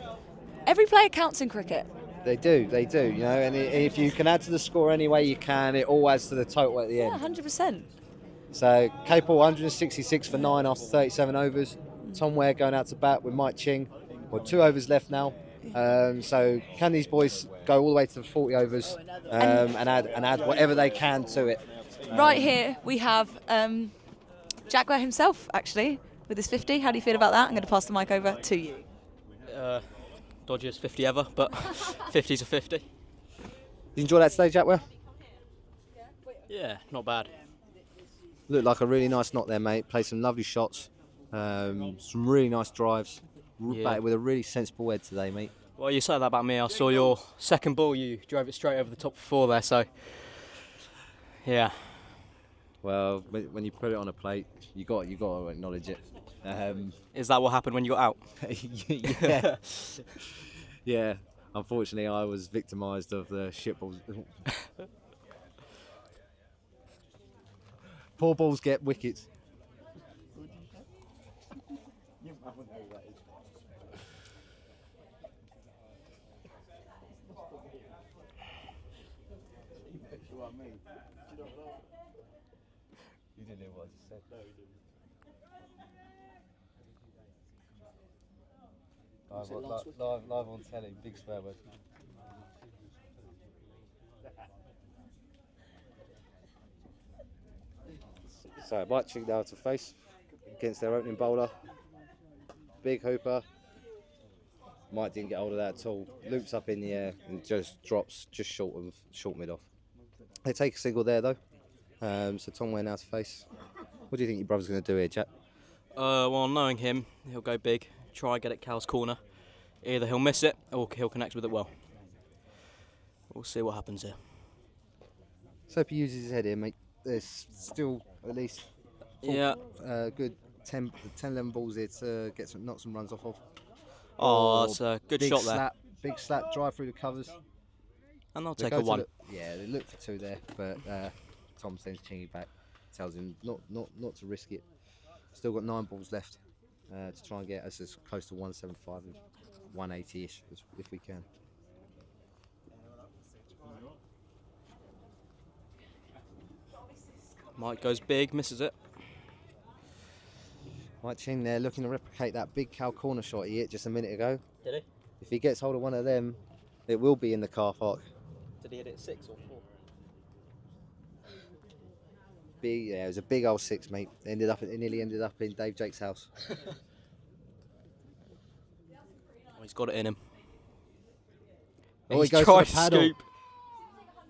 Every player counts in cricket. They do, you know, and if you can add to the score any way you can, it all adds to the total at the end. Yeah, 100%. So, Capel 166 for 9 after 37 overs. Tom Ware going out to bat with Mike Ching. Well, 2 overs left now. So, can these boys go all the way to the 40 overs and add whatever they can to it? Right here we have Jack Ware himself, actually, with his 50. How do you feel about that? I'm going to pass the mic over to you. Dodgiest 50 ever, but 50's a 50. Did you enjoy that today, Jack Ware? Yeah, not bad. Looked like a really nice knock there, mate. Played some lovely shots, some really nice drives. Batted with a really sensible head today, mate. Well, you said that about me. I saw your second ball. You drove it straight over the top 4 there, so yeah. Well, when you put it on a plate, you got to acknowledge it. Is that what happened when you got out? Yeah. Yeah. Unfortunately, I was victimised of the shit balls. Poor balls get wickets. You didn't hear what I just said. No, you didn't. Live on telly, big swear word. So Mike Ching now to face against their opening bowler. Big hooper. Mike didn't get hold of that at all. Loops up in the air and just drops just short mid off. They take a single there though. So Tom Ware now to face. What do you think your brother's going to do here, Jack? Well, knowing him, he'll go big, try get at Cal's corner. Either he'll miss it or he'll connect with it well. We'll see what happens here. So if he uses his head here, mate, there's still at least good 10, 11 balls here to knock some runs off of. Oh, that's a good shot there. Big slap, drive through the covers. And they'll take a 1. They look for 2 there, but Tom sends Chingy back, tells him not to risk it. Still got 9 balls left to try and get us as close to 175 and 180-ish if we can. Mike goes big, misses it. Mike Ching there looking to replicate that big cow corner shot he hit just a minute ago. Did he? If he gets hold of one of them, it will be in the car park. Did he hit it 6 or 4? Big, yeah, it was a big old 6, mate. It nearly ended up in Dave Jake's house. Oh, he's got it in him. Oh, he He's goes tried for to the paddle. scoop.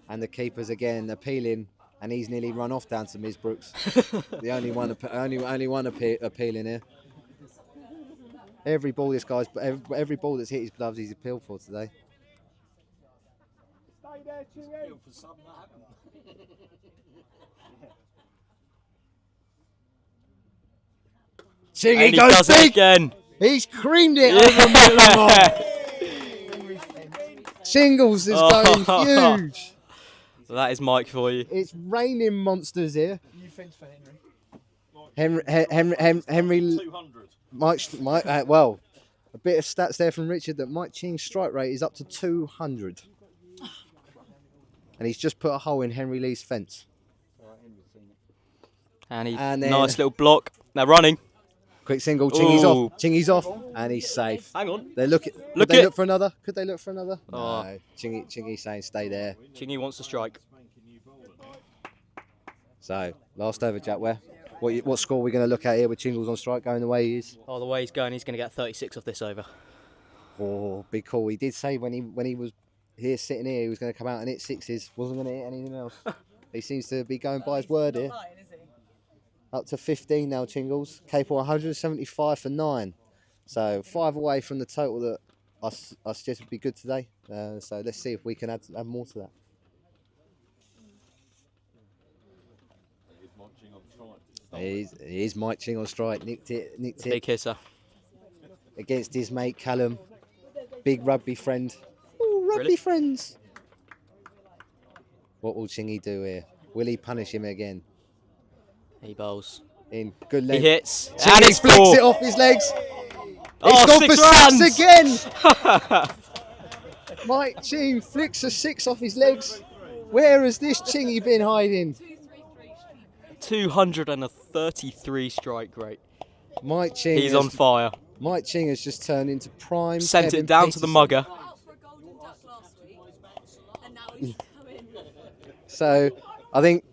And the keeper's again appealing, and he's nearly run off down to Ms. Brooks. The only one appealing here. Every ball every ball that's hit his gloves, he's appealed for today. Stay there, Chingy. Chingy And he goes does big. it again. He's creamed it over the middle of the ball. Shingles is going huge. So that is Mike for you. It's raining monsters here. New fence for Henry. 200. Mike, well, a bit of stats there from Richard that Mike Ching's strike rate is up to 200. And he's just put a hole in Henry Lee's fence. And then, nice little block. They're running. Quick single, Chingy's Ooh. off. Chingy's off, and he's safe. Hang on. They look. Could they look for another? Could they look for another? Oh. No. Chingy's saying stay there. Chingy wants to strike. So last over, Jack Ware. What score are we going to look at here with Chingles on strike going the way he is? Oh, the way he's going, he's going to get 36 off this over. Oh, big call. He did say when he was here sitting here, he was going to come out and hit 6s. Wasn't going to hit anything else. He seems to be going by his word here. Up to 15 now, Chingles. Capel 175 for 9. So 5 away from the total that I suggest would be good today. So let's see if we can add more to that. It is Mike Ching on strike. Nicked it. Big hisser. Against his mate Callum. Big rugby friend. Ooh, rugby friends. What will Chingy do here? Will he punish him again? He bowls. In good He leg. hits. And Chingy it's flicks 4. it off his legs. Oh, It's gone 6 for runs. 6 again. Mike Ching flicks a 6 off his legs. Where has this Chingy been hiding? 233 strike rate. Mike Ching. He's on fire. Mike Ching has just turned into prime. Sent Kevin it down to the Peterson. mugger. So I think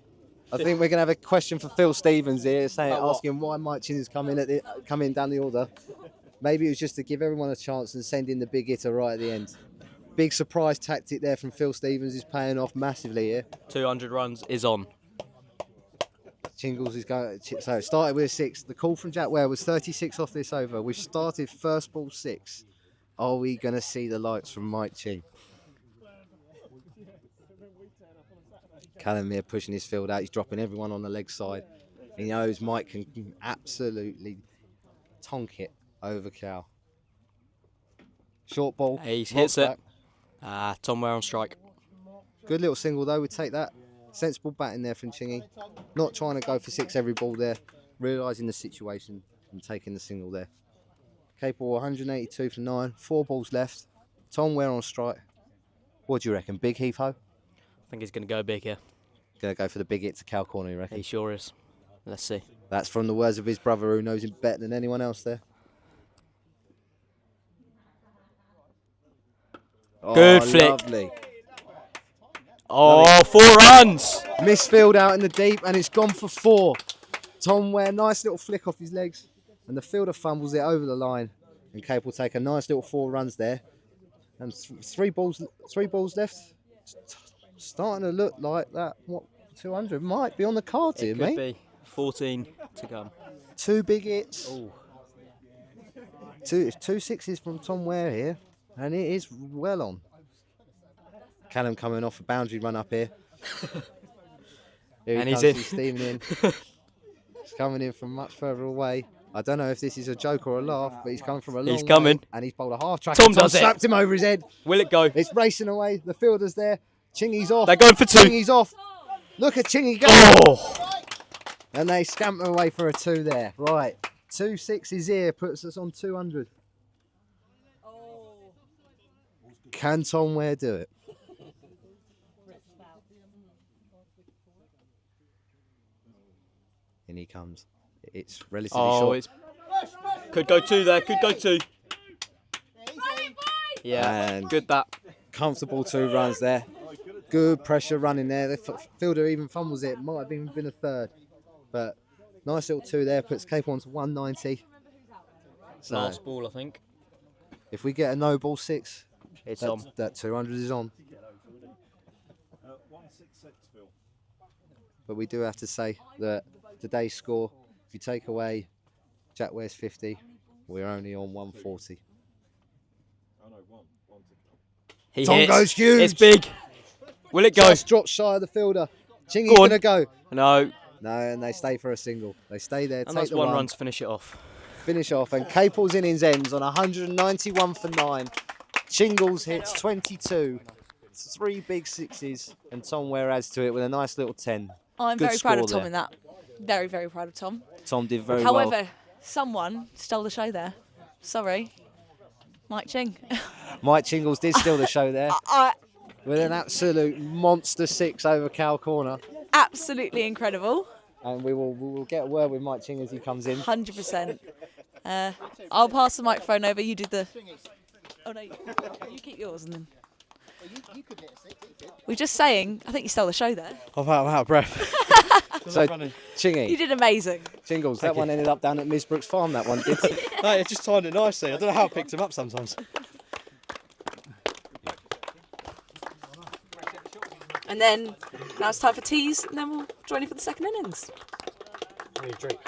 we're going to have a question for Phil Stevens here, asking why Mike Ching is coming down the order. Maybe it was just to give everyone a chance and send in the big hitter right at the end. Big surprise tactic there from Phil Stevens is paying off massively here. 200 runs is on. Chingles is going. So it started with a 6. The call from Jack Ware was 36 off this over. We've started first ball 6. Are we going to see the lights from Mike Ching? Callum here pushing his field out. He's dropping everyone on the leg side. He knows Mike can absolutely tonk it over Cal. Short ball. He hits it. Tom Ware on strike. Good little single though. We take that. Sensible batting there from Chingy. Not trying to go for 6 every ball there. Realising the situation and taking the single there. Capel 182 for 9. 4 balls left. Tom Ware on strike. What do you reckon? Big heave-ho? I think he's going to go big here. Going to go for the big hit to Cal corner, you reckon? He sure is. Let's see. That's from the words of his brother who knows him better than anyone else there. Good flick. Lovely. Oh, Lovely. 4 runs. Misfield out in the deep and it's gone for 4. Tom Ware, nice little flick off his legs. And the fielder fumbles it over the line. And Capel take a nice little 4 runs there. And 3 balls left. Starting to look like that. What, 200 might be on the cards here, It could mate. be. 14 to come. 2 big hits. Ooh. Two 6s from Tom Ware here. And it is well on. Callum coming off a boundary run up here. Here And he he's comes, in. he's steaming in. He's coming in from much further away. I don't know if this is a joke or a laugh, but he's coming from a long He's coming. way, and he's bowled a half track. Tom does it. Slapped him over his head. Will it go? It's racing away. The fielder's there. Chingy's off. They're going for 2. Chingy's off. Look at Chingy go. Oh. And they scamper away for a 2 there. Right. 2 6s here puts us on 200. Can Tom Ware do it? in he comes. It's relatively Oh, short. it's could go 2 there. Could go 2. Yeah, And good that. Comfortable 2 runs there. Good pressure running there. The fielder even fumbles it. Might have even been a third. But nice little 2 there. Puts Capel on to 190. So Last ball, I think. if we get a no ball 6, It's that, on. that 200 is on. 166, Phil. But we do have to say that today's score, if you take away Jack Ware's 50, we're only on 140. Oh no, one to come. He Tom hits. goes huge. It's big. Will it go? Just dropped shy of the fielder. Chingy's Go on. going to go. No. No, and they stay for a single. They stay there, And take that's the one run, run to finish it off. finish off. And Capel's in his ends on 191 for 9. Chingles hits 22. It's 3 big 6s. And Tom Ware adds to it with a nice little 10. I'm Good very proud of score Tom there. in that. Very, very proud of Tom. Tom did very well. However, someone stole the show there. Sorry. Mike Ching. Mike Chingles did steal the show there I, with an absolute monster 6 over Cal Corner. absolutely incredible. And we will get a word with Mike Ching as he comes in. 100%. I'll pass the microphone over. You do the... Oh, no. You keep yours and then... We're just saying, I think you stole the show there. I'm out of breath. So, Chingy. You did amazing. Jingles, that one ended up down at Misbrooks Farm, that one did. No, it just timed it nicely. I don't know how I picked him up sometimes. And then now it's time for teas, and then we'll join you for the second innings. Drink.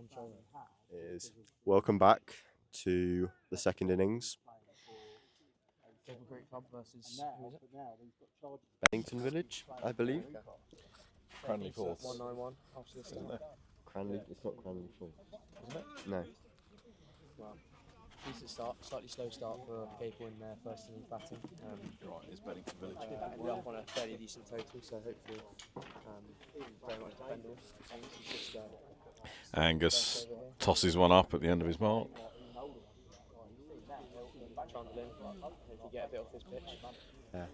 It is. Welcome back to the second innings. Capel Creek Club versus who is it? Beddington Village, I believe. Cranley Force. 191 after this start. Cranley, it's not Cranley Force. Isn't it? No. Well, decent start, slightly slow start for Capel in their first innings batting. You're right, it's Beddington Village. Ended up on a fairly decent total, so hopefully very much defendable. Just, Angus tosses one up at the end of his mark. Trundle in, hopefully get a bit off this pitch. Yeah.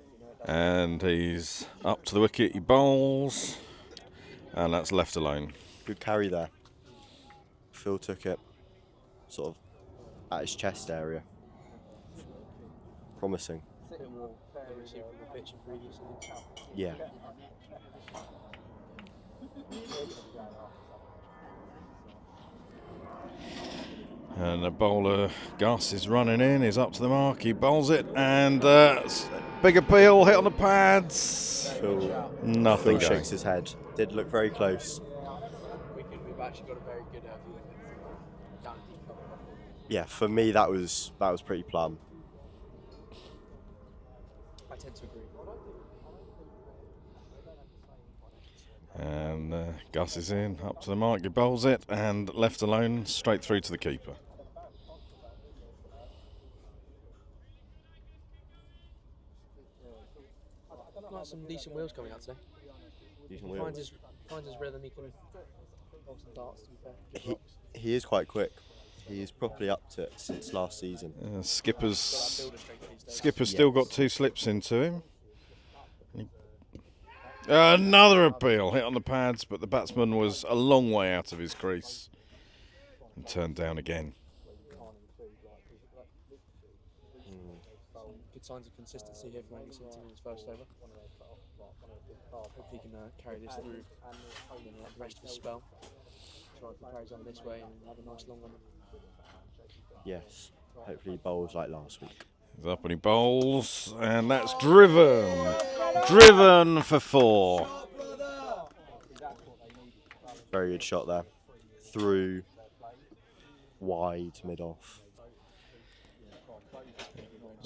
And he's up to the wicket, he bowls, and that's left alone. Good carry there. Phil took it sort of at his chest area. Promising. A bit more aggressive from the pitch in previous innings. Yeah. And the bowler, Gus, is running in, he's up to the mark, he bowls it, and big appeal, hit on the pads. Phil, Nothing Phil going. shakes his head. Did look very close. We've actually got a very good view down in deep cover. Yeah, for me that was pretty plumb. I tend to agree. And Gus is in, up to the mark, he bowls it, and left alone, straight through to the keeper. Got some decent wheels coming out today. Decent Finds wheels. his rhythm, he can bowl some darts, to be fair. He is quite quick. He's properly up to it since last season. Skipper's Yes. still got 2 slips into him. Another appeal, hit on the pads, but the batsman was a long way out of his crease and turned down again. Good signs of consistency here from Angus Hinton in his first over. Hopefully he can carry this through the rest of the spell. Try if he carries on this way and have a nice long one. Yes. Hopefully he bowls like last week. He's up and he bowls, and that's driven. Driven for 4. Very good shot there. Through, wide, mid-off.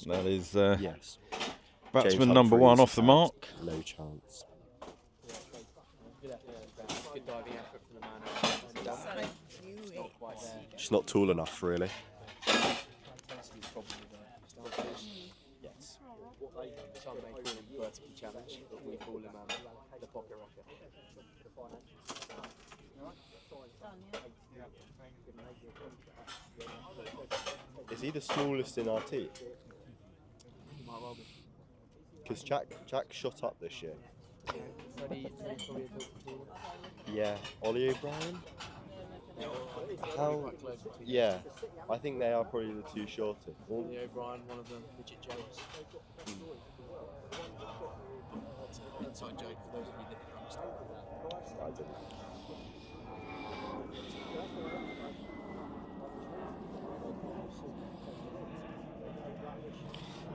And that is yes. batsman James number 1 Humphreys off the mark. No chance. Good diving effort from the man. It's not quite there. Just not tall enough, really. Intensity is probably the issue. Yes. Some may call him vertical challenge, but we call him the pocket rocket. Is he the smallest in our team? He might well be. Because Jack shot up this year. Freddie probably a bit taller. Yeah. Ollie O'Brien? How? Yeah. I think they are probably the 2 shortest. Ollie O'Brien, one of them, Bridget Jones. Inside joke for those of you that didn't understand. I didn't.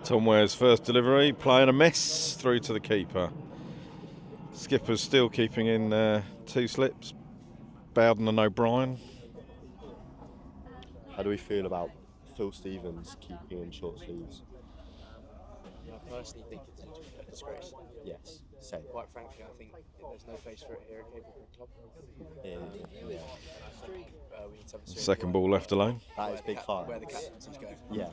Tom Ware's first delivery, playing a miss through to the keeper. Skipper's still keeping in 2 slips. Bowden and O'Brien. How do we feel about Phil Stevens keeping in short sleeves? I personally think it's a disgrace. Yes, same. Quite frankly, I think there's no place for it here at Capel Creek Club. Yeah. We need to have a serious Second ball left alone. That is big fire. Where the captaincies go. Yeah.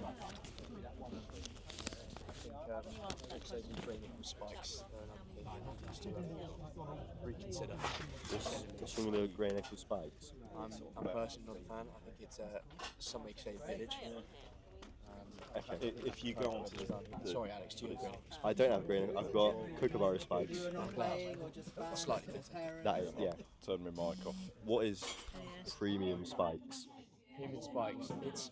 I think also the training with spikes just to reconsider. What's wrong with the grey nickel spikes? I'm personally not a fan. I think it's some may say village. Okay. If you go on to the Sorry, Alex, do you have grey nickel spikes? I don't have grey nickel. I've got kookaburra spikes. Slightly better. That is, yeah. Turn my mic off. What is premium spikes? Premium spikes. It's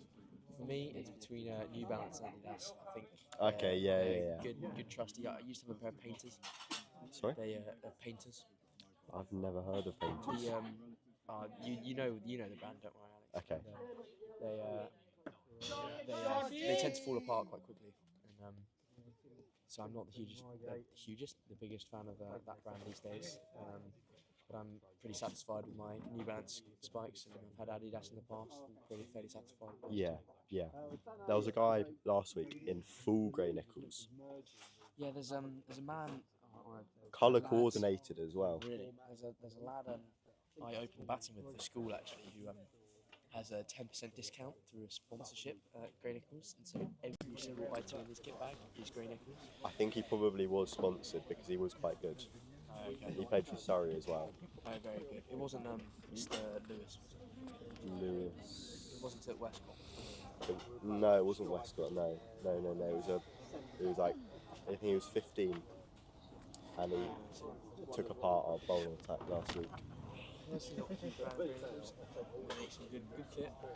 for me. It's between New Balance and Adidas. I think. Okay, yeah. Good trusty. I used to have a pair of Painters. Sorry? They Painters. I've never heard of Painters. You know the brand, don't worry, Alex. Okay. They tend to fall apart quite quickly, and so I'm not the biggest fan of that brand these days. but I'm pretty satisfied with my New Balance spikes, and I've had Adidas in the past. I'm pretty fairly satisfied with those. Yeah, yeah. There was a guy last week in full grey nickels. Yeah, there's a man. Or a Colour lad- coordinated as well. Really, there's a lad I opened batting with for school actually who has a 10% discount through a sponsorship at Grey Nichols, and so every single item in his kit bag is Grey Nichols. I think he probably was sponsored because he was quite good. Okay. He played for Surrey as well. Oh, very good. It wasn't Mr. Lewis, was it? Lewis. It wasn't at Westcott. No, it wasn't Westcott. No. It was like I think he was 15, and he took apart our bowling attack last week. Personally, not too bad. Grey Nichols. They make some good kit, but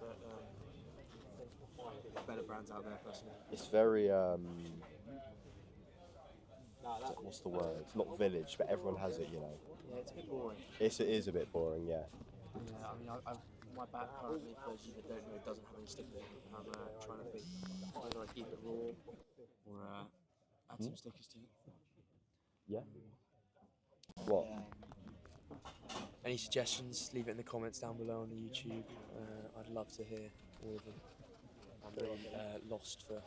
better brands out there personally. It's very what's the word? It's not village, but everyone has it, you know. Yeah, it's a bit boring. It is a bit boring, yeah. Yeah, I mean, my bat currently, for those of you that don't know, it doesn't have any stickers on it. I'm trying to think whether I keep it raw or add some stickers to it. Yeah. What? Any suggestions? Leave it in the comments down below on the YouTube. I'd love to hear all of them. I'm really lost for.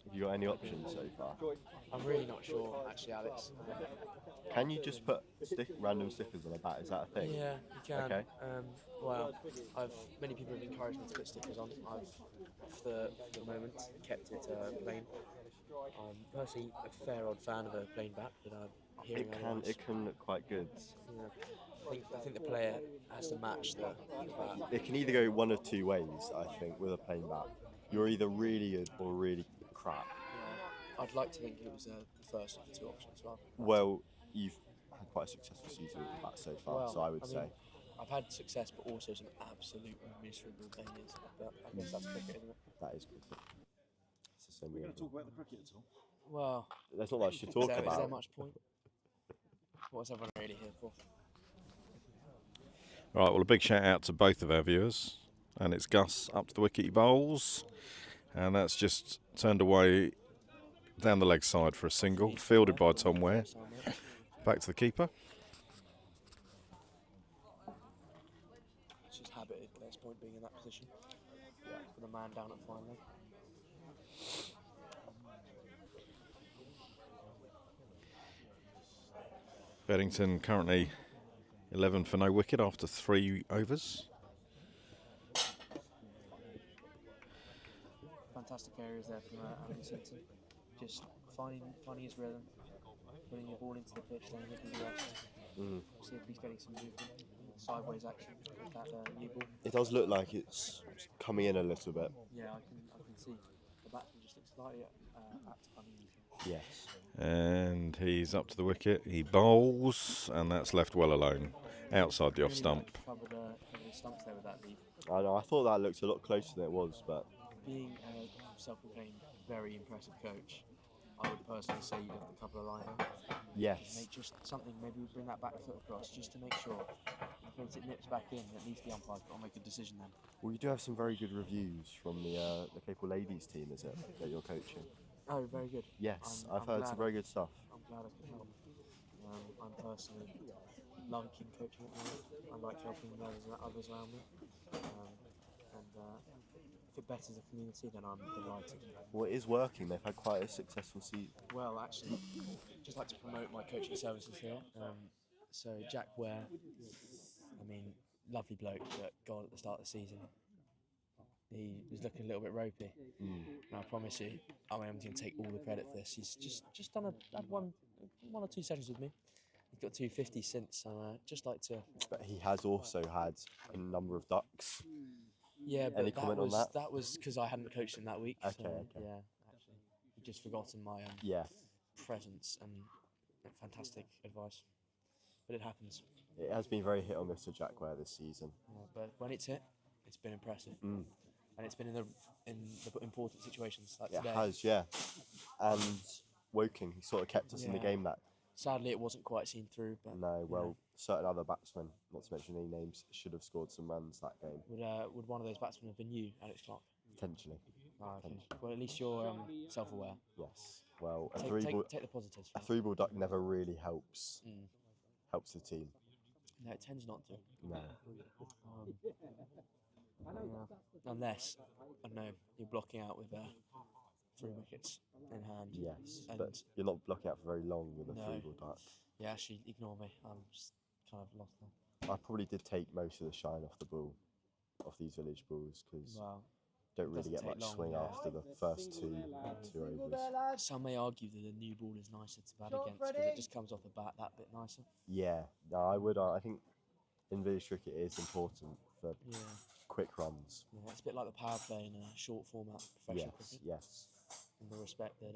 Have you got any options so far? I'm really not sure, actually, Alex. Can you just put random stickers on a bat? Is that a thing? Yeah, you can. Okay. Well, many people have encouraged me to put stickers on. I've, for the moment, kept it plain. I'm personally a fair odd fan of a plain bat, but I'm hearing otherwise. It can look quite good. Yeah. I think the player has to match the bat. It can either go one of two ways, I think, with a plain bat. You're either really good or really crap. Yeah. I'd like to think it was the first of the two options. Well, you've had quite a successful season with the bat so far, so I would say. I've had success, but also some absolute miserable failures. But I guess that's cricket, isn't it? That is cricket. It's the same. We're going to talk about the cricket at all? Well, there's not much to talk about. Is there much point? What's everyone really here for? Right, well, a big shout out to both of our viewers. And it's Gus up to the wicket he bowls. And that's just turned away down the leg side for a single, fielded by Tom Ware. Back to the keeper. It's just habited at this point being in that position. Yeah. For the man down at fine leg. Beddington currently 11 for no wicket after 3 overs. Fantastic areas there from Andy Simpson. Just finding his rhythm, putting your ball into the pitch, then hitting the rest. See if he's getting some movement, sideways action with that new ball. It does look like it's coming in a little bit. Yeah, I can see. The batsman just looks slightly apt to coming in. Yes. And he's up to the wicket. He bowls, and that's left well alone, outside the off stump. Covered the stumps there with that lead. I know. I thought that looked a lot closer than it was, but Being a self-proclaimed very impressive coach, I would personally say you left a couple of line out. Yes. Make just something. Maybe we bring that back foot across just to make sure. Once it nips back in, at least the umpire's got to make a decision then. well, you do have some very good reviews from the Capel ladies team, is it, that you're coaching? Oh, very good. Yes, I'm I've heard glad some very good stuff. I'm glad I could help. I'm personally liking coaching at the moment. I like helping others around me. If it betters the community, then I'm delighted. Well, it is working. They've had quite a successful season. Well, actually, just like to promote my coaching services here. So Jack Ware, I mean, lovely bloke, but God, at the start of the season, he was looking a little bit ropey. And I promise you, I'm going to take all the credit for this. He's just had one or two sessions with me. He's got 250 since, so just like to. But he has also had a number of ducks. Yeah, but Any comment on that? That was because I hadn't coached him that week. Okay, so, okay. Yeah, actually, he'd just forgotten my presence and fantastic advice. But it happens. It has been very hit or miss for Jack Ware this season. Yeah, but when it's hit, it's been impressive. And it's been in the important situations like today. It has, yeah. And Woking, he sort of kept us in the game that. Sadly, it wasn't quite seen through. But no, well, certain other batsmen, not to mention any names, should have scored some runs that game. Would one of those batsmen have been you, Alex Clark? Potentially. Oh, okay. Well, at least you're self-aware. Yes. Well, take the positives. A 3-ball duck never really helps the team. Yeah, it tends not to. No. Yeah. Unless, I don't know, you're blocking out with 3 wickets in hand. Yes, and but you're not blocking out for very long with a No. 3-ball duck. Yeah, actually, ignore me. I'm just kind of lost now. I probably did take most of the shine off the ball, off these village balls, because Well, don't it really doesn't get take much long, swing yeah. after the first two overs. Some may argue that the new ball is nicer to bat against because it just comes off the bat that bit nicer. Yeah, no, I would. I think in village cricket it is important for Yeah. quick runs. Yeah, it's a bit like the power play in a short format professional cricket. Yes. In the respect that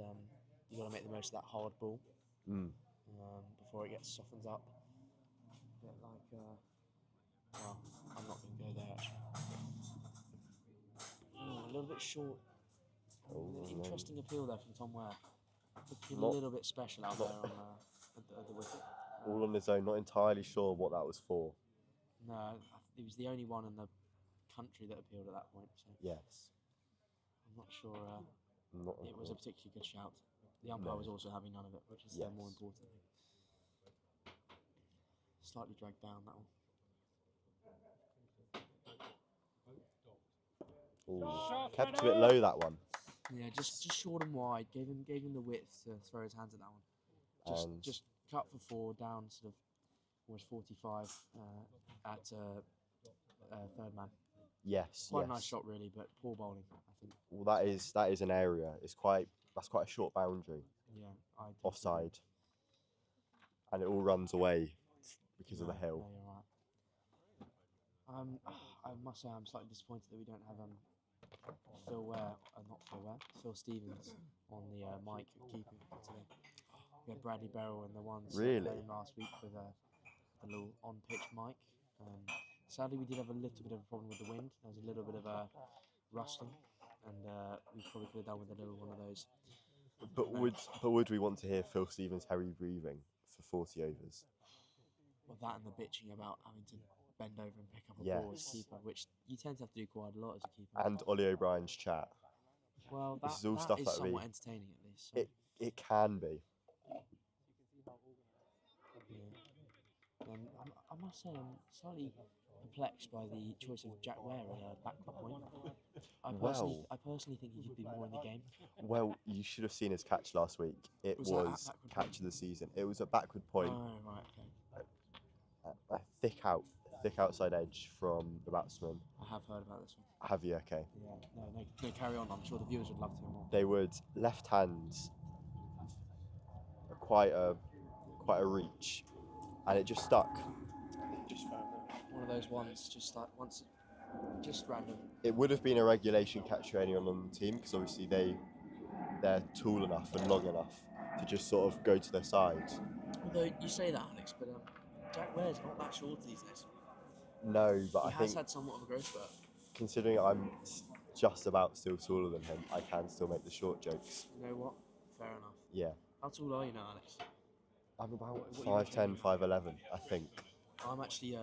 you got to make the most of that hard ball before it gets softened up. A bit like, well, I'm not going to go there actually. A little bit short. Interesting appeal there from Tom Ware. Looking a little bit special out there on at the wicket. All on his own, not entirely sure what that was for. No, he was the only one in the country that appealed at that point. So Yes. I'm not sure Not it was a particularly good shout. The umpire was also having none of it, which is the more important thing. Slightly dragged down that one. Ooh, kept a bit low, that one. Yeah, just short and wide. Gave him the width to throw his hands at that one. Just cut for 4 down, sort of almost 45 at third man. Yes, Quite a nice shot, really, but poor bowling, I think. Well, that is an area. That's quite a short boundary. Yeah, I do offside, and it all runs away because of the hill. No, you're right. I must say I'm slightly disappointed that we don't have Phil Stevens on the mic keeping today. We had Bradley Berrell and the ones playing last week with a little on-pitch mic. Sadly, we did have a little bit of a problem with the wind. There was a little bit of a rustling, and we probably could have done with a little one of those. But would we want to hear Phil Stevens heavy breathing for 40 overs? Well, that and the bitching about having to bend over and pick up a ball as a keeper, which you tend to have to do quite a lot as a keeper. And Ollie O'Brien's chat. Well, this is all stuff is that somewhat entertaining at least. So. It can be. Yeah. I must say I'm slightly perplexed by the choice of Jack Ware at a backward point. I personally think he should be more in the game. Well, you should have seen his catch last week. It was catch of the season. It was a backward point. Oh, right, okay. A thick outside edge from the batsman. I have heard about this one. Have you? Okay. Yeah. No, carry on. I'm sure the viewers would love to hear more. They would left hands, quite a reach, and it just stuck. One of those ones, just random. It would have been a regulation catch for anyone on the team because obviously they're tall enough and long enough to just sort of go to their side. Although you say that, Alex, but Jack Ware's not that short these days. No, but I think he has had somewhat of a growth spurt. Considering I'm just about still taller than him, I can still make the short jokes. You know what? Fair enough. Yeah. How tall are you now, Alex? I'm about 5'10", 5'11", I think. I'm actually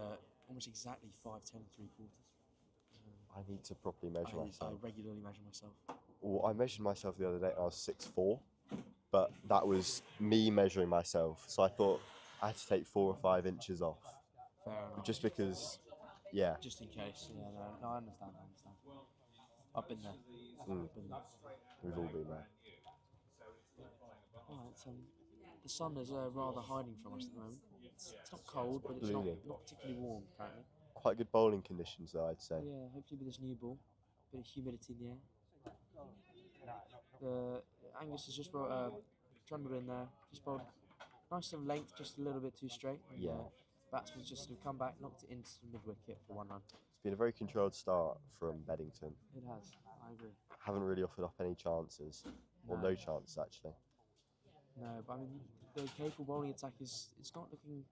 almost exactly 5'10", 3/4. I need to properly measure myself. I regularly measure myself. Well, I measured myself the other day and I was 6'4", but that was me measuring myself. So I thought I had to take 4 or 5 inches off. Fair enough. Just because, yeah. Just in case. Yeah, no, I understand. I've been there. We've all been there. Alright, the sun is rather hiding from us at the moment. It's not cold, but it's not particularly warm, apparently. Quite good bowling conditions, though, I'd say. Yeah, hopefully with this new ball. Bit of humidity in the air. Angus has just brought trundled in there. Just bowled nice of length, just a little bit too straight. And, yeah. Batsman's just sort of come back, knocked it into mid-wicket for 1 run. It's been a very controlled start from Beddington. It has, I agree. Haven't really offered up any chances. Or no chances, actually. No, but I mean, the Capel bowling attack it's not looking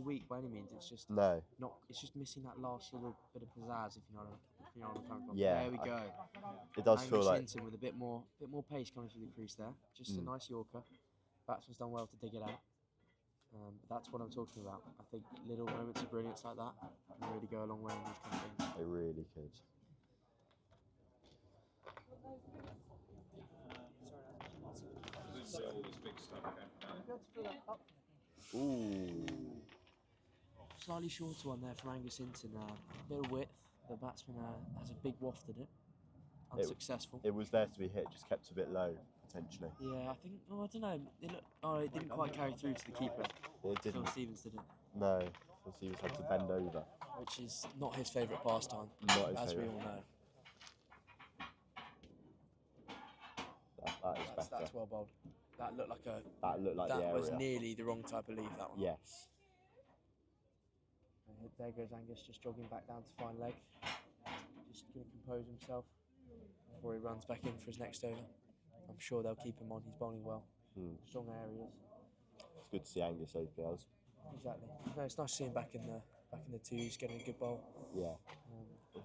weak by any means. It's just it's just missing that last little bit of pizzazz, if you know what I'm coming from. Yeah, there we go. It does feel like Hinton with a bit more pace coming through the crease there. Just a nice Yorker. Batsman's done well to dig it out. That's what I'm talking about. I think little moments of brilliance like that can really go a long way in these kind of games. They really could. All this big stuff. Ooh. Slightly shorter one there from Angus Hinton. A bit of width. The batsman has a big waft at it. Unsuccessful. It was there to be hit, just kept a bit low, potentially. Yeah, I think. Oh, I don't know. It didn't quite carry through to the keeper. It didn't. Phil Stevens didn't. No, Phil Stevens had to bend over. Which is not his favourite pastime, Not his as we favourite. all know. That is better. That's well bowled. That looked like a. That looked like the That was area. nearly the wrong type of leave. That one. Yes. And there goes Angus, just jogging back down to fine leg. Just going to compose himself before he runs back in for his next over. I'm sure they'll keep him on. He's bowling well. Strong areas. It's good to see Angus OPLs. Exactly. No, it's nice to see him back in the twos, getting a good bowl. Yeah.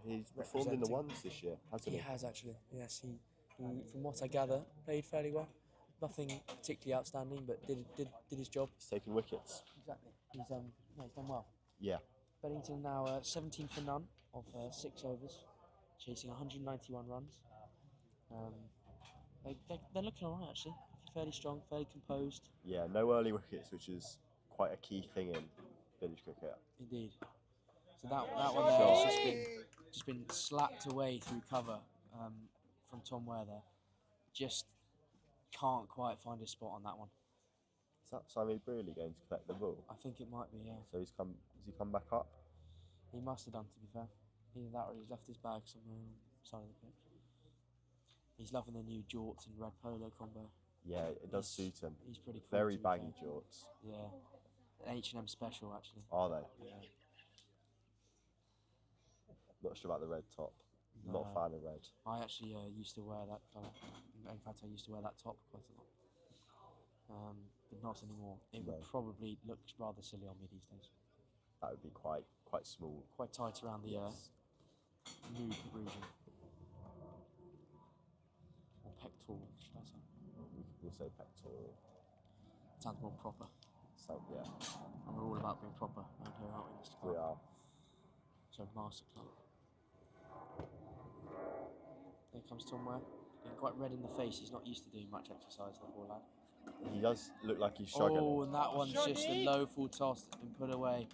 He's performed in the ones this year, hasn't he? He has actually. Yes, he from what I gather, played fairly well. Nothing particularly outstanding, but did his job. He's taken wickets. Exactly. He's done well. Yeah. Beddington now 17 for none of 6 overs, chasing 191 runs. They're looking alright actually. Fairly strong, fairly composed. Yeah, no early wickets, which is quite a key thing in village cricket. Indeed. So that one there has just been slapped away through cover from Tom Ware there. Just can't quite find his spot on that one. Is that Simon Brearley going to collect the ball? I think it might be, yeah. So has he come back up? He must have done, to be fair. Either that or he's left his bag somewhere on the side of the pitch. He's loving the new jorts and red polo combo. Yeah, it does suit him. He's pretty cool. Very baggy jorts. Yeah. H&M special, actually. Are they? Yeah. Not sure about the red top. No. Not a fan of red. I actually used to wear that colour. In fact, I used to wear that top quite a lot. But not anymore. It would probably look rather silly on me these days. That would be quite small. Quite tight around the nude region. Or pectoral, should I say? We'll say pectoral. Sounds more proper. So, yeah. And we're all about being proper around here, aren't we, Mr. Clark? We are. So, Master Clark. There comes Tom Ware. Getting quite red in the face. He's not used to doing much exercise, the poor lad. He does look like he's struggling. Oh, and that one's just a low full toss that's been put away.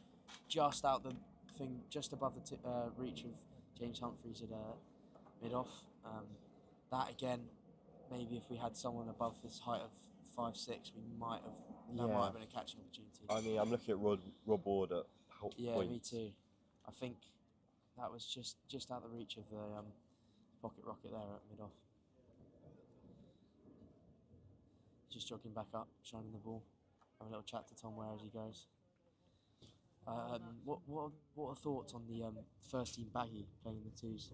Just out the thing, just above the reach of James Humphreys at mid-off. That again, maybe if we had someone above this height of 5'6", we might have. That might have been a catching opportunity. I mean, I'm looking at Rob Ward at points. Yeah, me too. I think that was just out the reach of the pocket rocket there at mid-off. Just jogging back up, shining the ball. Have a little chat to Tom Ware as he goes. What are thoughts on the first team baggy playing the twos?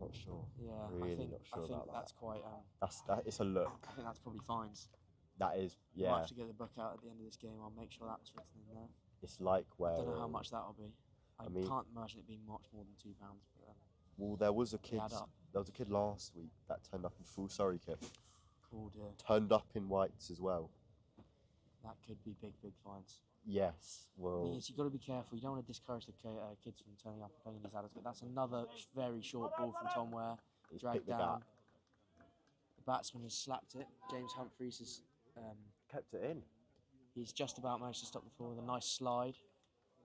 Not sure. Yeah, really I think, not sure about that's that. quite. It's a look. I think that's probably fines. That is, yeah. I'll have to get the book out at the end of this game. I'll make sure that's written in there. It's like where. I don't know how much that'll be. I mean, can't imagine it being much more than £2. But, well, there was a kid. add up. There was a kid last week that turned up in full Surrey kit. Oh dear. Turned up in whites as well. That could be big fines. Yes. The Well. thing is, you've got to be careful. You don't want to discourage the kids from turning up and playing these adults. But that's another very short ball from Tom Ware. He's Dragged picked the down. gap. The batsman has slapped it. James Humphreys has kept it in. He's just about managed to stop the ball with a nice slide.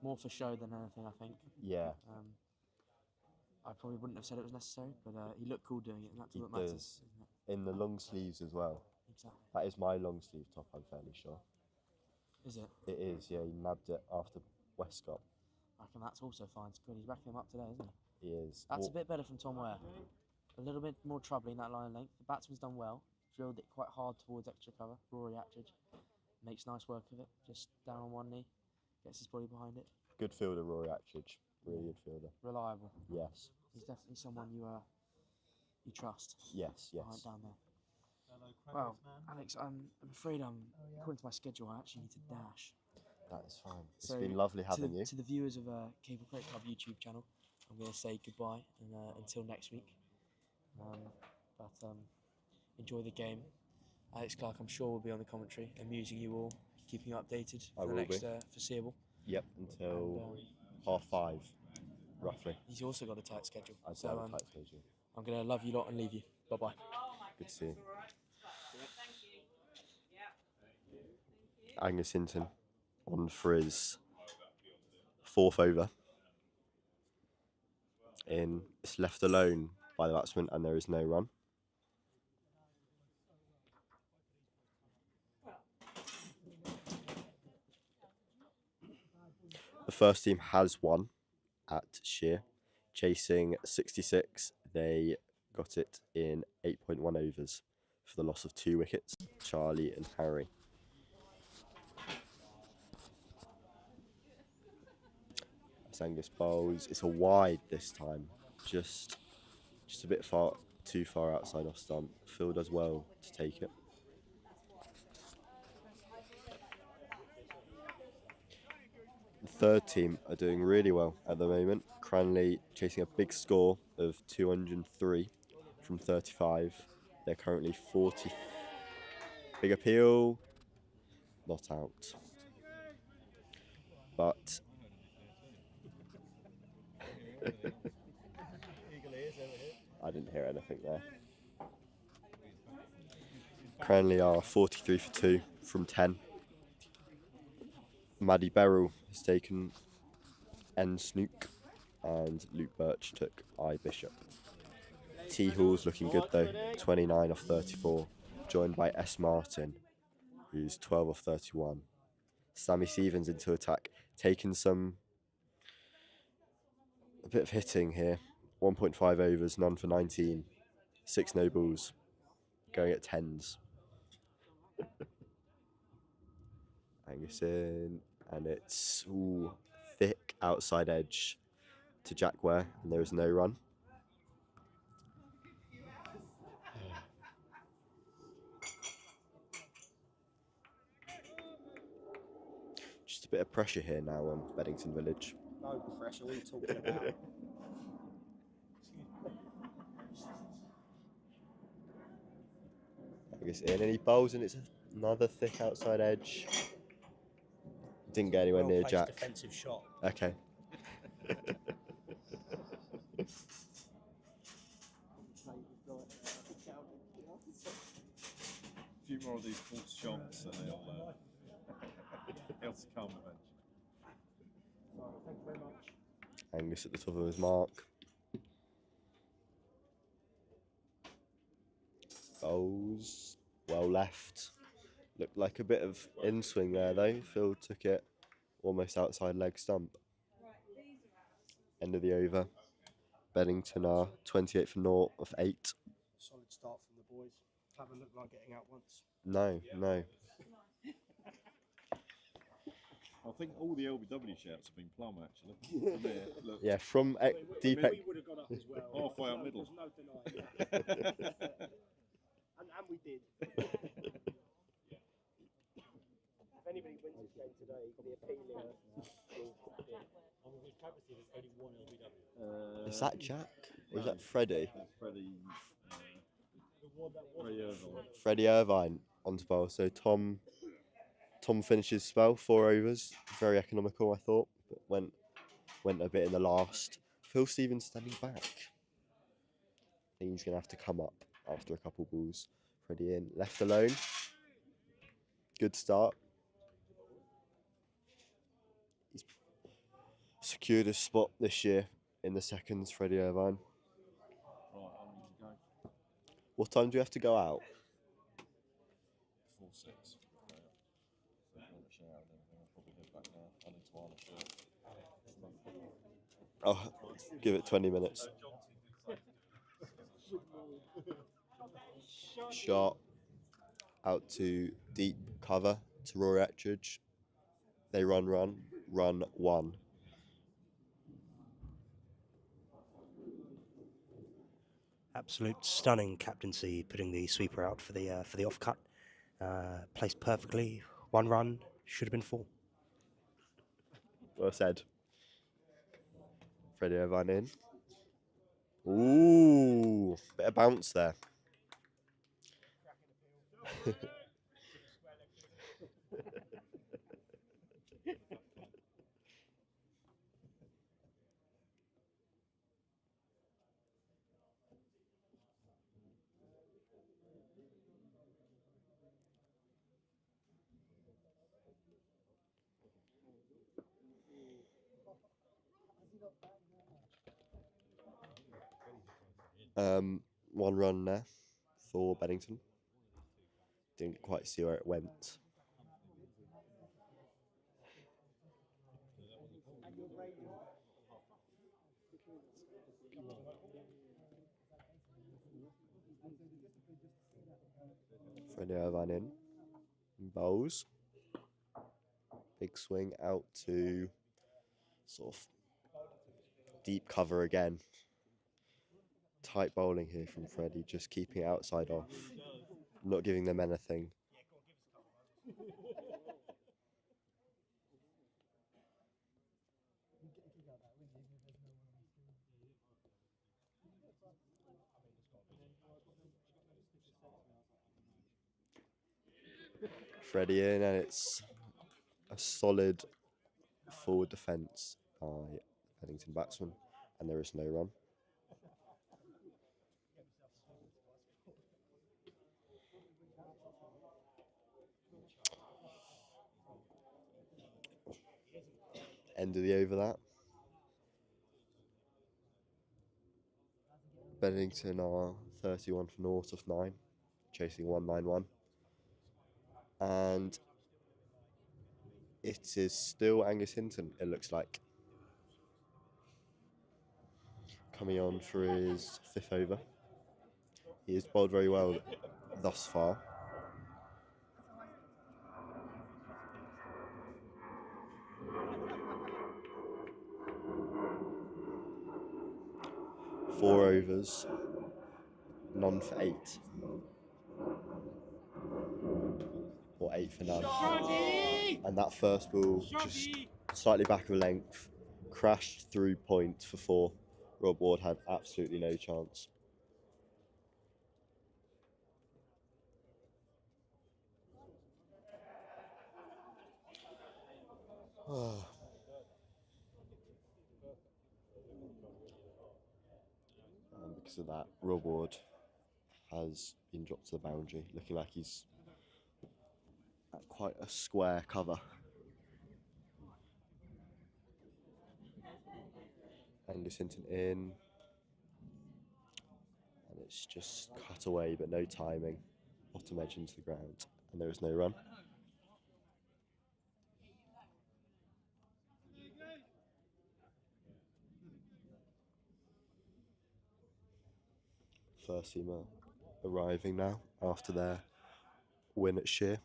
More for show than anything, I think. Yeah. I probably wouldn't have said it was necessary, but he looked cool doing it, and that's He what matters. does. In the long sleeves as well. Exactly. That is my long sleeve top, I'm fairly sure. Is it? It is, yeah. He nabbed it after Westcott. I reckon that's also fine. It's good. He's racking him up today, isn't he? He is. That's a bit better from Tom Ware. A little bit more troubling that line length. The batsman's done well. Drilled it quite hard towards extra cover. Rory Attridge makes nice work of it. Just down on one knee. Gets his body behind it. Good fielder, Rory Attridge. Really good fielder. Reliable. Yes. He's definitely someone you trust. Yes, yes. Behind down there. Well, Alex, I'm afraid according to my schedule, I actually need to dash. That is fine. It's So, been lovely having you. To the viewers of Capel Cricket Club YouTube channel, I'm going to say goodbye and until next week. Enjoy the game. Alex Clark, I'm sure, will be on the commentary, amusing you all, keeping you updated for the next foreseeable. Yep, until 5:30, roughly. He's also got a tight schedule. I do have a tight schedule. I'm going to love you lot and leave you. Bye-bye. Good to see you. Angus Hinton on frizz. fourth over. It's left alone by the batsman and there is no run. The first team has won at Sheer, chasing 66. They got it in 8.1 overs for the loss of 2 wickets, Charlie and Harry. As Angus bowls, it's a wide this time, just a bit too far outside off stump. Phil does well to take it. The third team are doing really well at the moment. Cranley chasing a big score of 203 from 35. They're currently 40. Big appeal, not out. But I didn't hear anything there. Cranley are 43 for 2 from 10. Maddie Beryl has taken N Snook and Luke Birch took I Bishop. T Hall's looking good though, 29 off 34, joined by S Martin, who's 12 off 31. Sammy Stevens into attack, taking a bit of hitting here. 1.5 overs, none for 19, 6 no balls, going at 10s. Angus in, and it's thick outside edge to Jack Ware, and there is no run. Just a bit of pressure here now on Beddington Village. No pressure, what are you talking about? Angus in, and he bowls, and it's another thick outside edge. Didn't get anywhere near Jack. Defensive shot. Okay. A few more of these false shots and he'll succumb eventually. Thank you very much. Angus at the top of his mark. Bowls well left. Looked like a bit of in-swing there though. Phil took it almost outside leg stump. End of the over. Beddington are 28 for 0 of 8. Solid start from the boys. Haven't looked like getting out once. No. I think all the LBW shouts have been plumb actually. From here, look. Yeah, from deep. We would have got up as well. Halfway up middle. There's no denying that. and we did. If anybody wins this game today, the appealing. Is that Jack? Or is that Freddie? Freddie Irvine onto bowl. So Tom finishes spell, 4 overs. Very economical, I thought, but went a bit in the last. Phil Stevens standing back. I think he's going to have to come up after a couple balls. Freddie in, left alone. Good start. He's secured a spot this year in the seconds, Freddie Irvine. What time do we have to go out? 4-6. Oh, give it 20 minutes. Shot out to deep cover to Rory Ettridge. They run 1. Absolute stunning captaincy, putting the sweeper out for the off cut. Placed perfectly. 1 run, should have been 4. Well said. Freddie Irvine in. Ooh, bit of bounce there. One run there for Beddington. Didn't quite see where it went. Freddie Irvine in. Bowls. Big swing out to sort of deep cover again. Tight bowling here from Freddie, just keeping it outside off. Not giving them anything. Freddie in, and it's a solid forward defence by Beddington batsman, and there is no run. End of the over that. Beddington are 31 for naught of 9, chasing 191. And it is still Angus Hinton, it looks like. Coming on for his 5th over. He has bowled very well thus far. Four overs, none for 8. Or 8 for none. And that first ball, just slightly back of length, crashed through point for 4. Rob Ward had absolutely no chance. And because of that, Rob Ward has been dropped to the boundary, looking like he's at quite a square cover. Angus Hinton in, and it's just cut away, but no timing. Bottom edge into the ground, and there is no run. First seamer arriving now after their win at Sheer.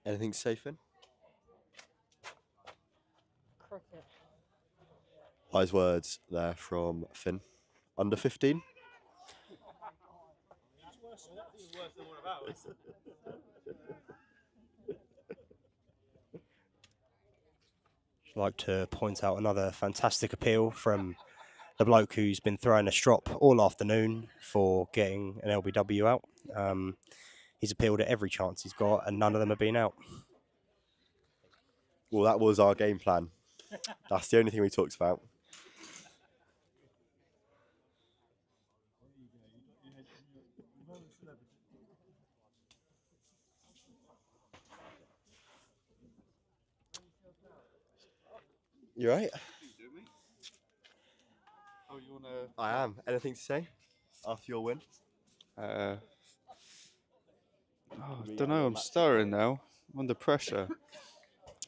Anything safe in? Cricket. Wise words there from Finn. Under 15? I'd like to point out another fantastic appeal from the bloke who's been throwing a strop all afternoon for getting an LBW out. He's appealed at every chance he's got, and none of them have been out. Well, that was our game plan. That's the only thing we talked about. You right? Oh, you wanna? I am. Anything to say after your win? I don't know. I'm stuttering now. I'm under pressure.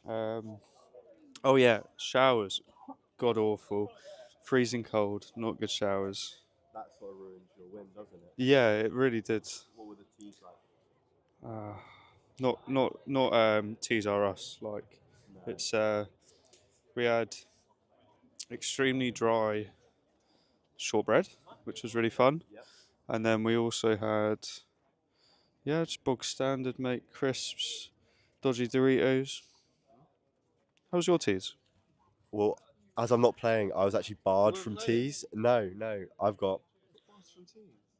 Oh yeah, showers. God awful. Freezing cold. Not good showers. That sort of ruins your win, doesn't it? Yeah, it really did. What were the teas like? Not Tees R Us. Like, No. it's we had extremely dry shortbread, which was really fun. Yep. And then we also had, just bog standard, mate, crisps, dodgy Doritos. How was your teas? Well, as I'm not playing, I was actually barred from teas. No, I've got.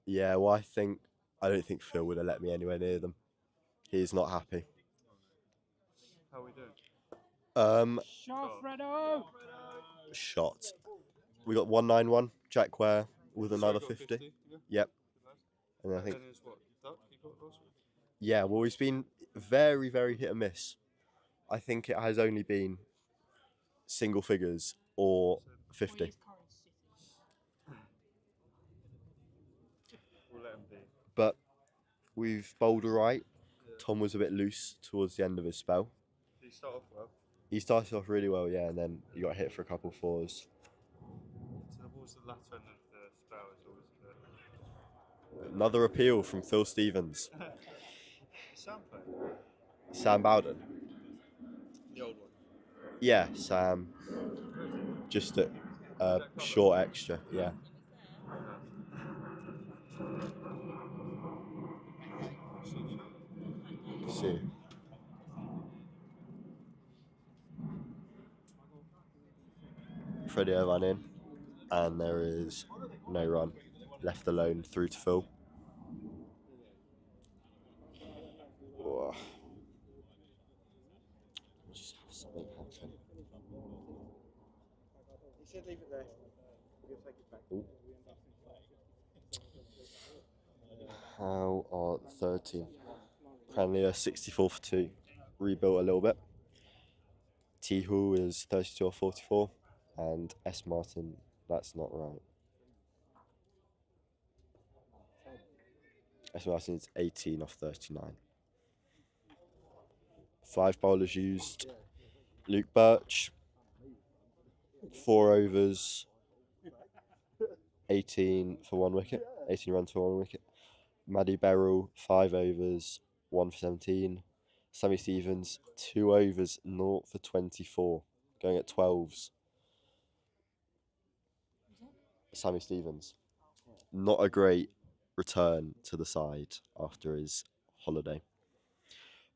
Yeah, well, I don't think Phil would have let me anywhere near them. He's not happy. How are we doing? Shot. We got 191. Jack Ware with another 50. Yep. And I think. Yeah, well, he's been very, very hit and miss. I think it has only been single figures or 50. But we've bowled alright. Tom was a bit loose towards the end of his spell. Did he start off well? He started off really well, yeah, and then he got hit for a couple of fours. Towards the latter end of the spell is always a bit. Another appeal from Phil Stevens. Sam played. Sam Bowden. The old one. Yeah, Sam. Just a short extra, yeah. See. Freddie Irvine in, and there is no run. Left alone through to Phil. Oh. Just have something happen. He said leave it there. We'll take it back. Ooh. How are the third team? Cranleigh 64 for 2. Rebuilt a little bit. Tihu is 32 or 44. And S. Martin, that's not right. S. Martin is 18 off 39. 5 bowlers used. Luke Birch, 4 overs, 18 for 1 wicket. 18 runs for 1 wicket. Maddie Beryl, 5 overs, 1 for 17. Sammy Stevens, 2 overs, 0 for 24. Going at 12s. Sammy Stevens. Not a great return to the side after his holiday.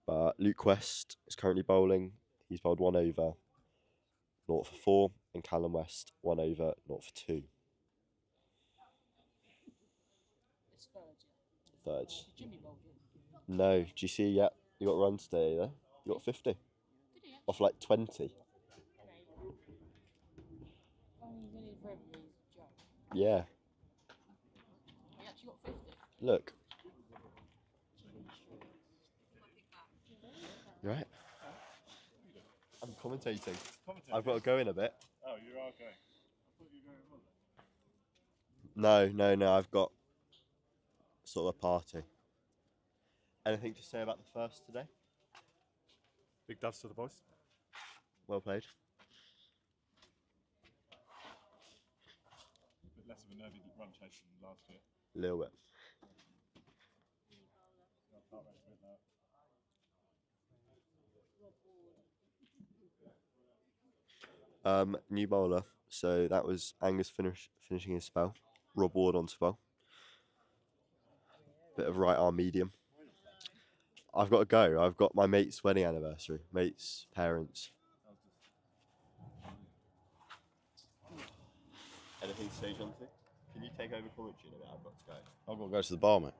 But Luke West is currently bowling. He's bowled 1 over, 0 for 4. And Callum West, 1 over, 0 for 2. Thirds. No, do you see? Yeah, you got runs today there. You got 50. Off like 20. Yeah. Look. You right? I'm commentating. I've got to go in a bit. Oh, you are going. I thought you were going on. No. I've got sort of a party. Anything to say about the first today? Big doves to the boys. Well played. A bit less of a nervy run chase than last year. A little bit. Heart rate's a bit lower. New bowler. So that was Angus finishing his spell. Rob Ward on spell. Bit of right arm medium. I've got to go. I've got my mate's wedding anniversary. Mate's parents. Anything to say, Jonty? Can you take over commentary in a minute? I've got to go. I've got to go to the bar, mate.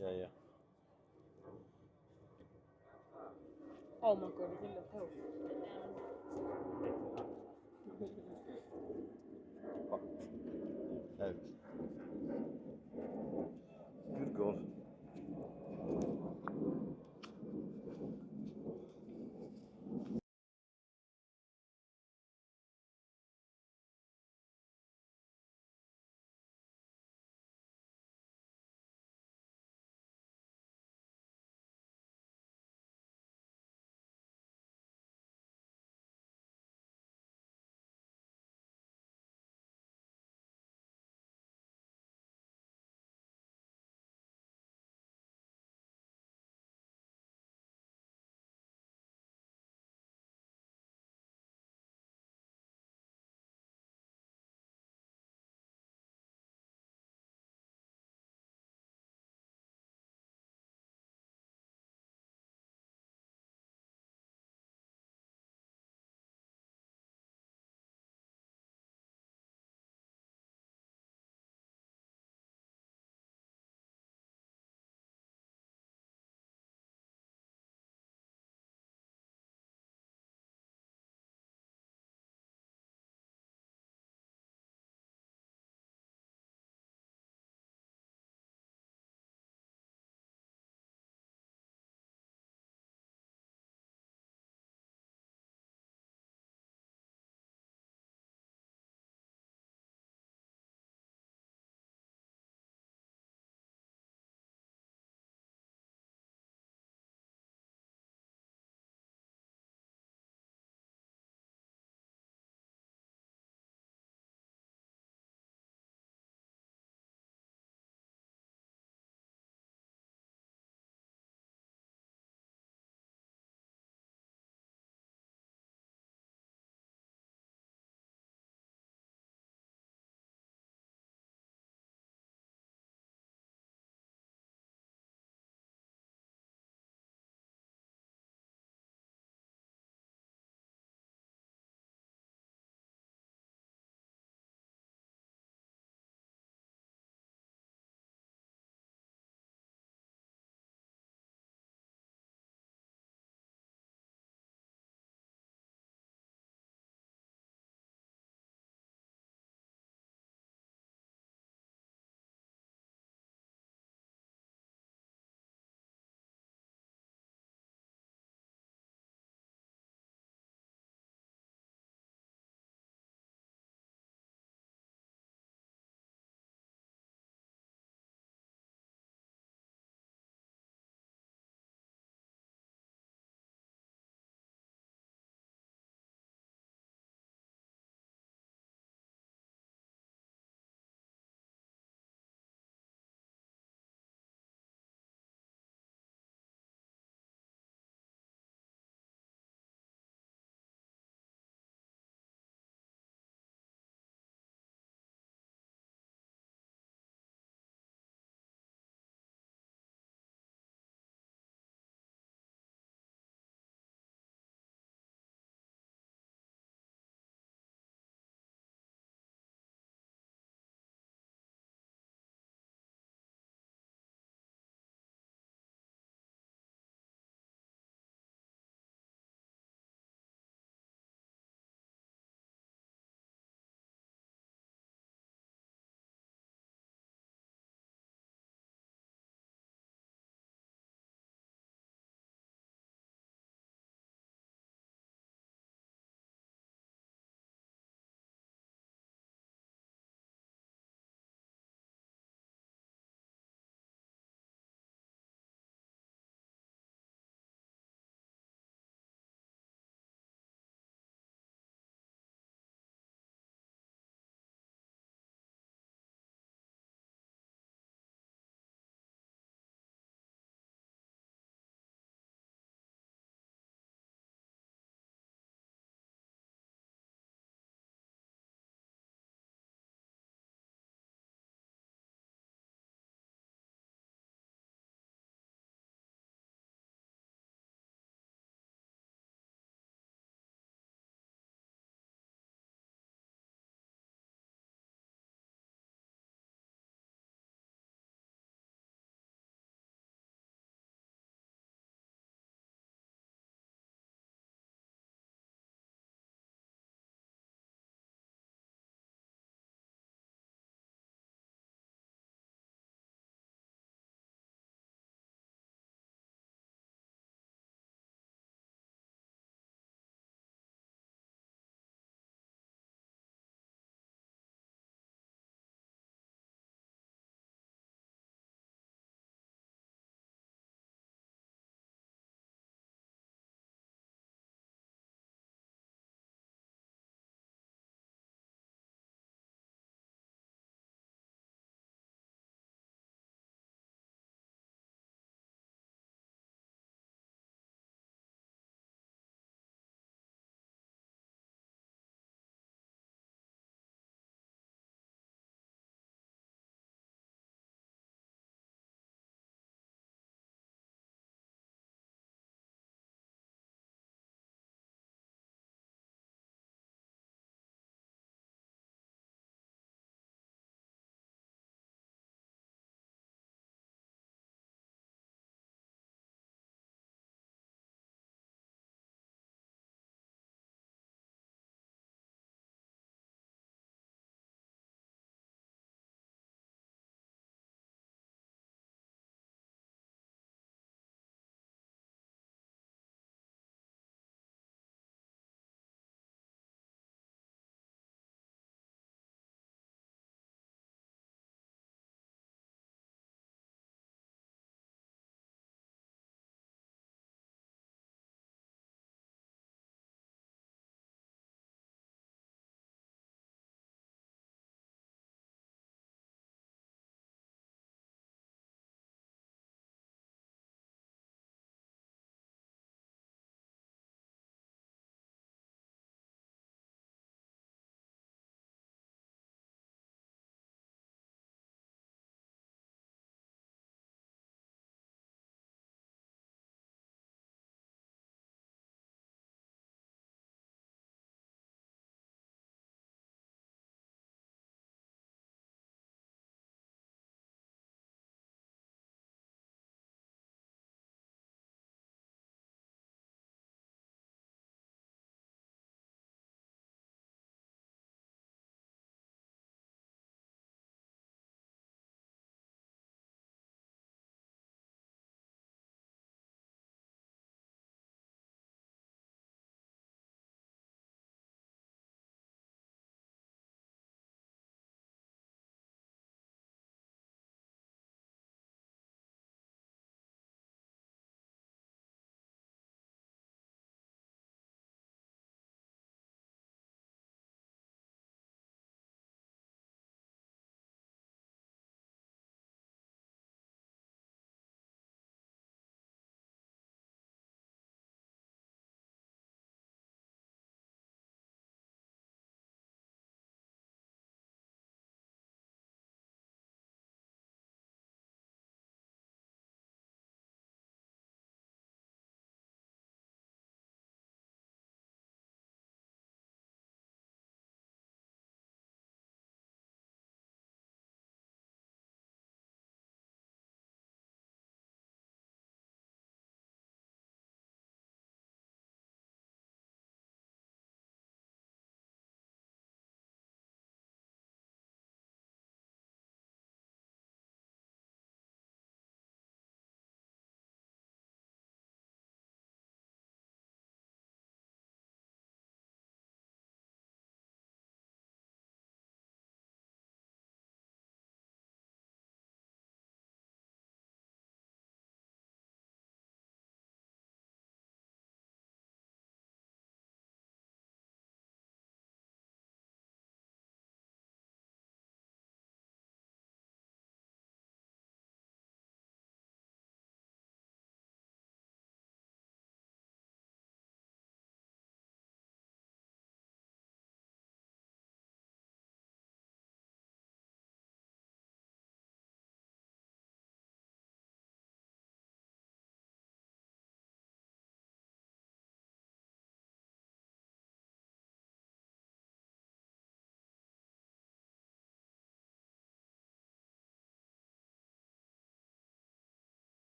Yeah. Oh my god, he's in the pill. Good God.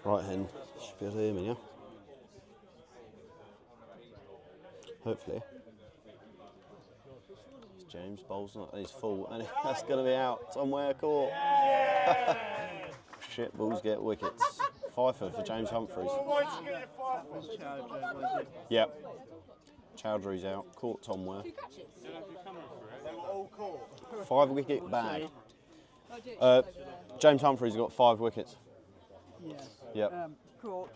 Right, Hen. Should be able to hear me now. Hopefully. It's James Bowles not his fault, and that's going to be out somewhere caught. Shit, Bulls get wickets. Fifer for James Humphreys. Yep. Chowdhury's out. Caught Tom Ware. 5 wicket bag. James Humphreys got 5 wickets. Yes. Yep. Caught.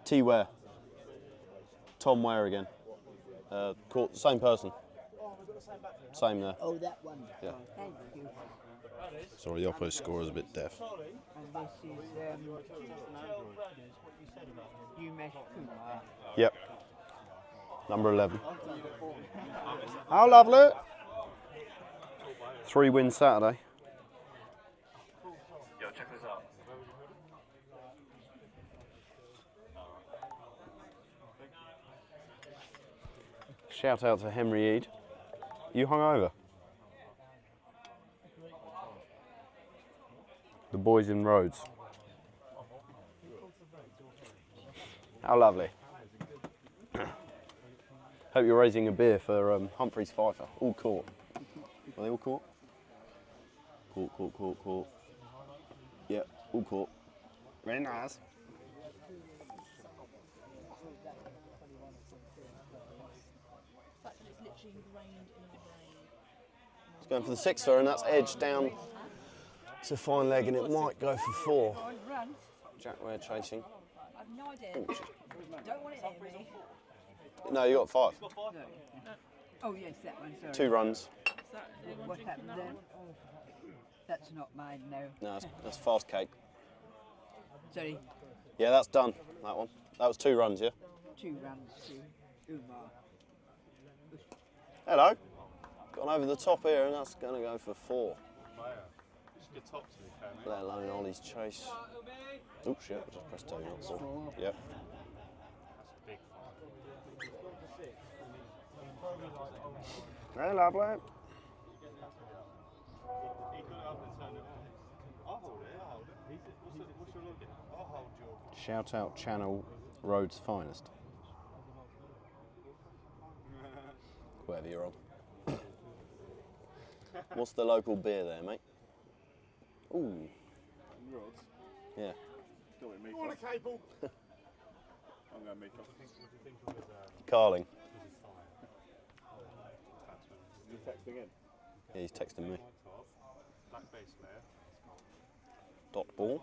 T Ware. Tom Ware again. Caught same person. Same there. Oh, that one. Yeah. Thank you. Sorry, the opposite scorer is a bit deaf. And this is Umesh Kumar. Yep. Number 11. How lovely. 3 wins Saturday. Yo, check this out. Shout out to Henry Eade. You hungover? The boys in Rhodes. How lovely. Hope you're raising a beer for Humphreys Pfeiffer. All caught. Are they all caught? Caught. Yep, all caught. Very nice. It's going for the 6er, and that's edged down to fine leg, and it might go for 4. Jack Ware chasing. I've no idea. Don't want it near me. No, you got 5. No. Oh, yes, that one, sorry. 2 runs. What happened then? That's not mine, no. No, that's fast cake. Sorry, Yeah, that's done, that one. That was 2 runs, yeah? 2 runs to Umar. Hello. Gone over the top here, and that's going to go for 4. Let alone Ollie's chase. Oh shit, I just pressed 2, not 4. Yep. Very lovely. Shout out Channel Road's finest. Whatever you're on. What's the local beer there, mate? Ooh. Yeah. Morning, Capel. I'm going to make up. Carling. Is he texting in? Yeah, he's texting me. Dot ball.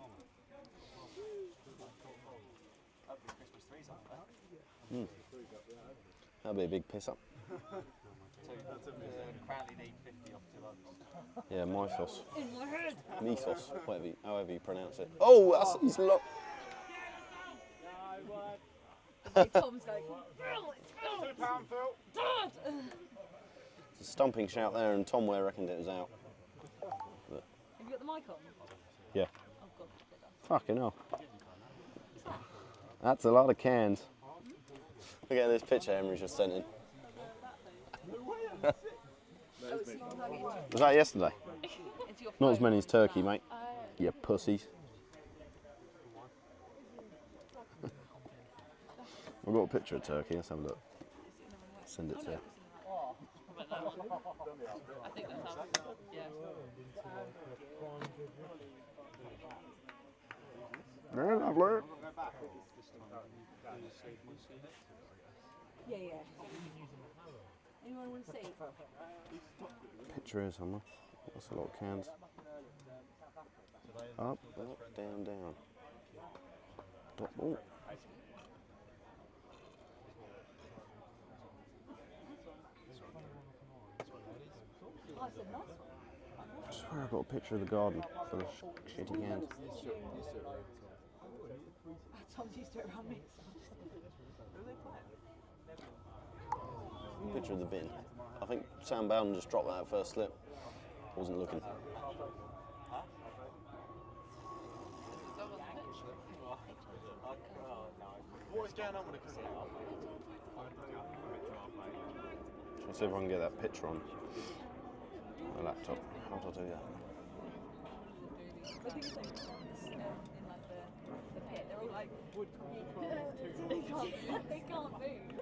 Mm. That'll be a big piss up. Cranley need 50 off 2 others. Yeah, mythos. In my head. Mythos, however you pronounce it. Oh, that's he's locked. Tom's like, Phil, it's £2, Phil. Dad! It's a stumping shout there, and Tom Ware reckoned it was out. But, Have you got the mic on? yeah. Oh, God. Fucking hell. That's a lot of cans. Look at this picture Henry's just sent in. Was that yesterday? Not as many as Turkey, mate. You pussies. I've got a picture of Turkey, let's have a look. Send it to you. I think that's how, yeah. Very lovely. Yeah. Anyone want to see? Picture here somewhere. That's a lot of cans. Up, down. Dot ball. I swear I got a picture of the garden full of shitty cans. Tom's used to it around me. Picture of the bin. I think Sam Bowden just dropped that first slip. Wasn't looking. What is going on with the cooking? Let's see if I can get that picture on my laptop. How do I do that? But things like in like the pit, they're all like they can't move.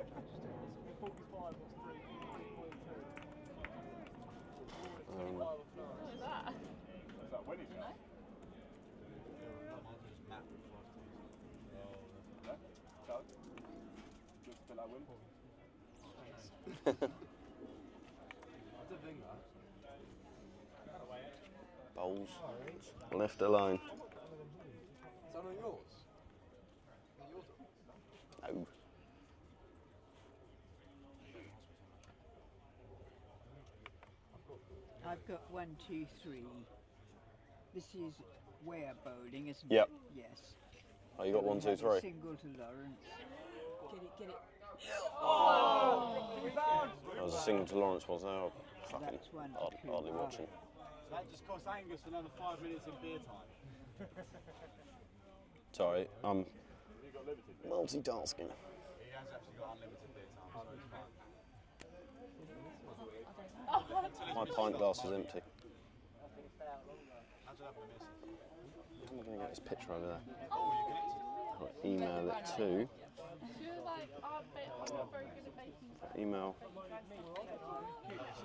45 was 3.2. What was that? Is that winning? No? Just feel like winning. Bowls. Left alone. Is that not yours? No. I've got 1, 2, 3. This is where bowling, isn't Yep. it? Yes. Oh, you got We 1, 2, have a 3. Single to Lawrence. Get it. That was a single to Lawrence, was there? I fucking That's one to hardly Cooper. watching. So that just cost Angus another 5 minutes in beer time. Sorry, I'm You got limited. multitasking. He has actually got unlimited beer time, so it's fine. My pint glass is empty. How'd you have the missus? How am I going to get this picture over there? I'll email it to. She was like, oh, babe, I'm not very good at making Email.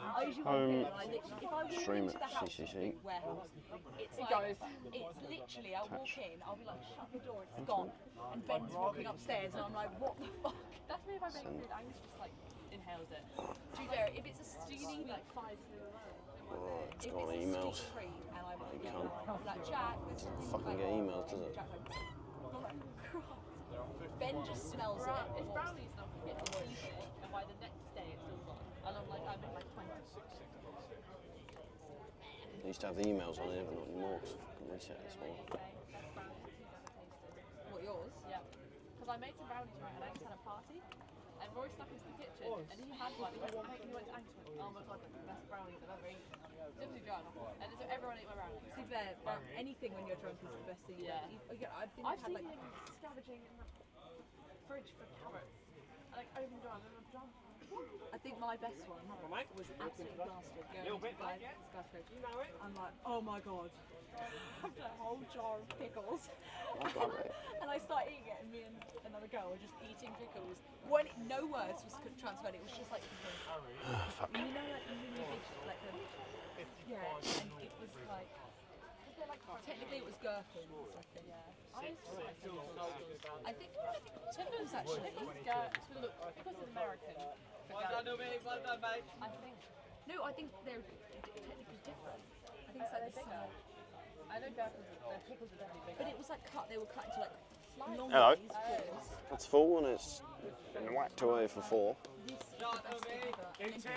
I usually walk in and I literally, if I walk Stream into it, the house CCC. warehouse, it's It like, goes. it's literally, I'll walk in, I'll be like, shut the door, it's gone. And Ben's walking upstairs and I'm like, what the fuck? That's me if I make Send. food. Angus just like inhales it. To be fair, if it's a do you need like 5 in a row? Oh, it's If got it's a emails. sweet treat and I'm You like, can't. like Jack, this is Fucking get emails, does it? Jack's like, I'm like, Christ. Ben just smells it. It's brownie stuff. You get to eat it, and by the next day it's all gone. And I'm like, I'm in like 20. I used to have the emails on here, but not anymore because I fucking reset this one. What, yours? Yeah. Because I made some brownies right, and Angus had a party, and Roy stuck into the kitchen, and he had one. He went to Angus and went, oh my god, the best brownies I've ever eaten. Simply drunk. And so everyone ate my brownies. To be fair, anything when you're drunk is the best thing. Yeah. I've been I've had seen like him scavenging in the fridge for carrots. And like open the door, and I'm drunk. I think my best one was absolute bastard. Going into the guy's fridge. I'm like, oh my god. I've got a whole jar of pickles. And I start eating it, and me and another girl were just eating pickles. When no words was transferred, it was just like, you know, like the really big, like the, yeah, and it was like, technically it was gherkins, I think. Yeah. I used to like I think it was pickles actually. Because it's American. I think. No, I think they're technically different. I think it's like the bigger. I know gherkins, the pickles are definitely bigger. But it was like cut. They were cut into like long Hello. balls. That's full and it's been whacked away for 4. This is the best thing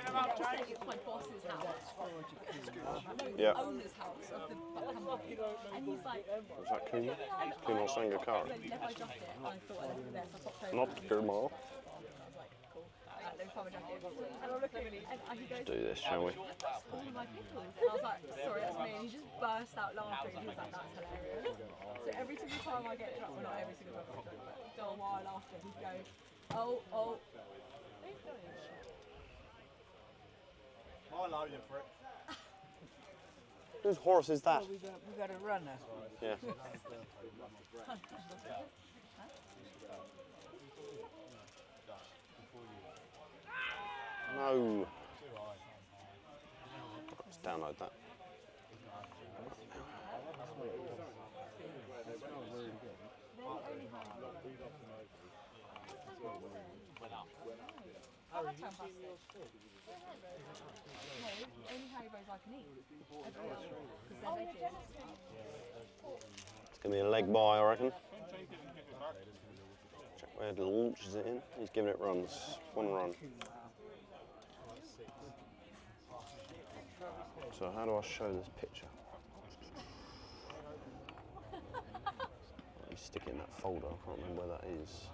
ever. Just saying, it's my boss's house. No, Yeah. the owner's house of the company. And he's like, Was that Kuma? Kuma Sangakari? then never dropped it. And I thought I'd leave it there, so I popped over. Not Kuma. I was like, cool. Let me find my jacket. And I'm looking at me, and he goes, Do this, shall we? that's all of my pickles. And I was like, sorry, that's me. And he just burst out laughing. He was like, that's hilarious. So every single time I get drunk, well, not every single time I get drunk, but a while after, he'd go, oh. I love you, prick. Whose horse is that? Well, we got a runner. Yeah. No. Let's download that. I had fantastic. No, only Haribos I can eat. Everyone else, because they're veggies. It's going to be a leg bye, I reckon. Check where he launches it in. He's giving it runs. 1 run. So how do I show this picture? You stick it in that folder. I can't remember where that is.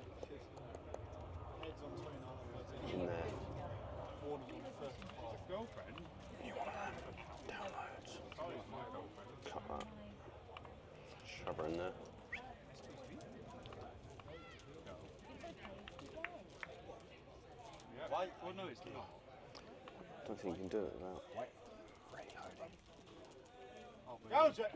In there. Girlfriend? Downloads. Cut that. Shove her in there. Why? Well, no, it's not. I don't think you can do it without. Go, Jack!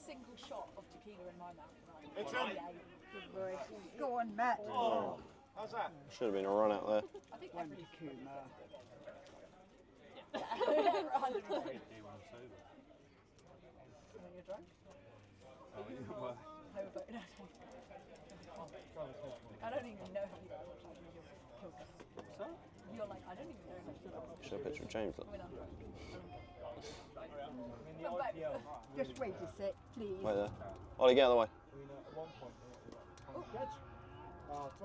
single shot of tequila in my mouth. It's Good boy. Go on, Matt. Oh. How's that? Should have been a run out there. I think One every tequila. When you're drunk? Oh, yeah, well. I don't even know how you guys watch that video. You're like, I don't even know how you guys. Show a picture of James. Look. We're not drunk. Just wait a sec, please. Wait there. Ollie, get out of the way.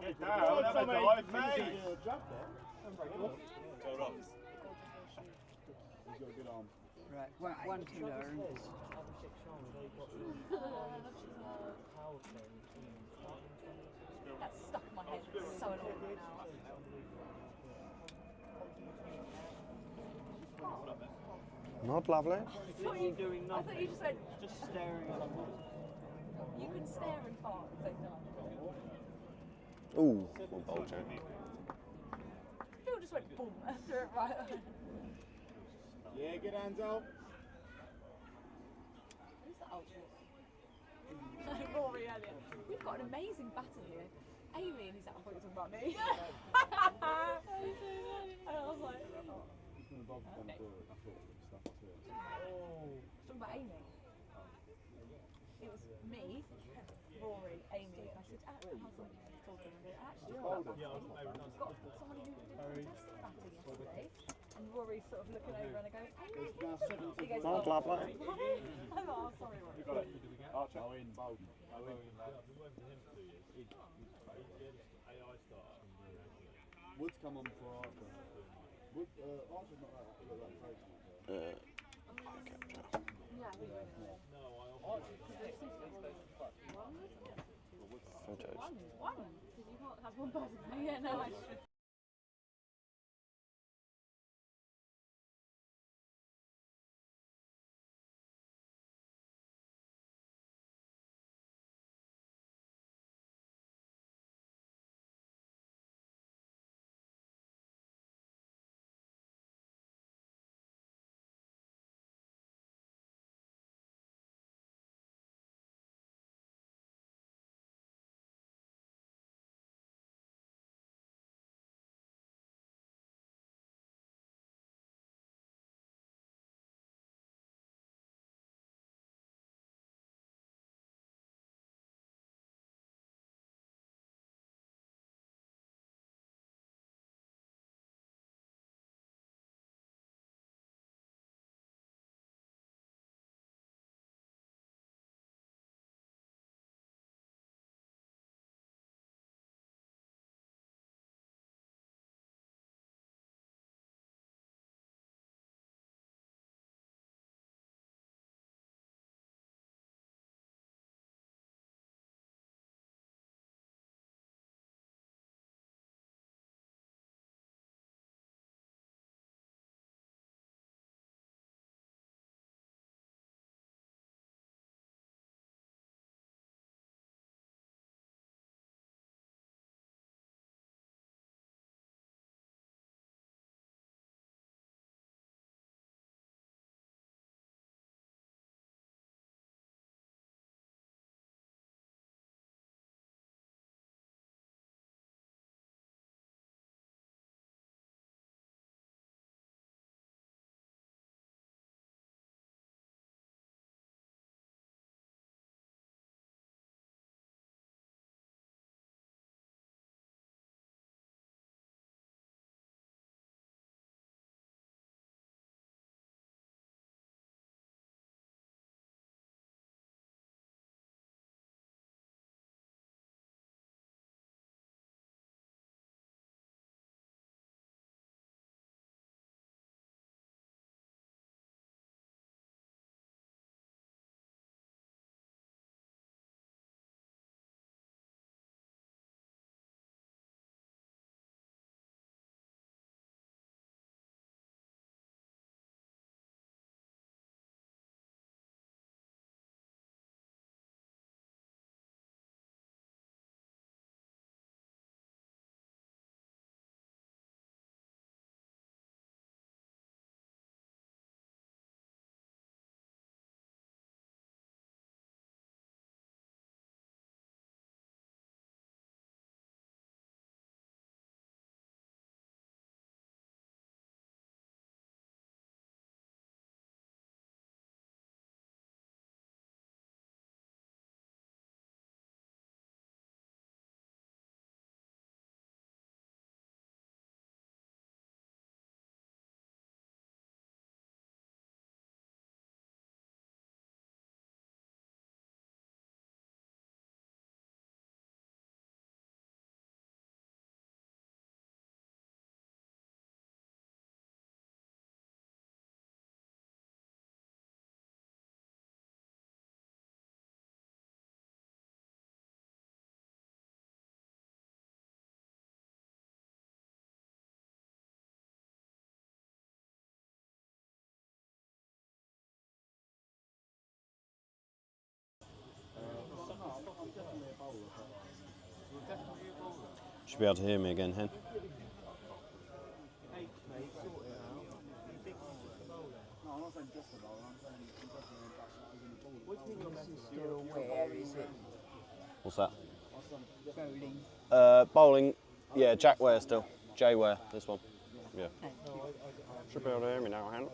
Get down, have a dive, mate. He's got a good arm. Right, one to learn. That's stuck in my head. It's so annoying right now. Not lovely. I thought you just went. Just staring at the wall. You can stare and fart at the same time. Ooh, one bowl joke. Phil just went boom and threw it right. Yeah, get hands up. Who's that old Rory earlier. We've got an amazing batter here. Amy, and he's like, I thought you were talking about me. And I was like, oh. He's going to bob them Okay. to stuff too. Talking about Amy. It was me, Rory, Amy, and I said, how's the talking? Actually, got somebody who did fantastic batting yesterday. And Rory's sort of looking over and I go, Amy, he goes, Not lovely. I'm like, oh, sorry, Rory. You got it. Archer. Owen Bowden. Wood's come on for Archer. Wood, Archer's not that crazy. Okay, Yeah, photos. One. Because you can't have one person. Yeah, no, I should. Should be able to hear me again, Hen. Still where is it? What's that? Bowling. Bowling, yeah, Jack Ware still. J Ware, this one. Yeah. Should be able to hear me now, Hen.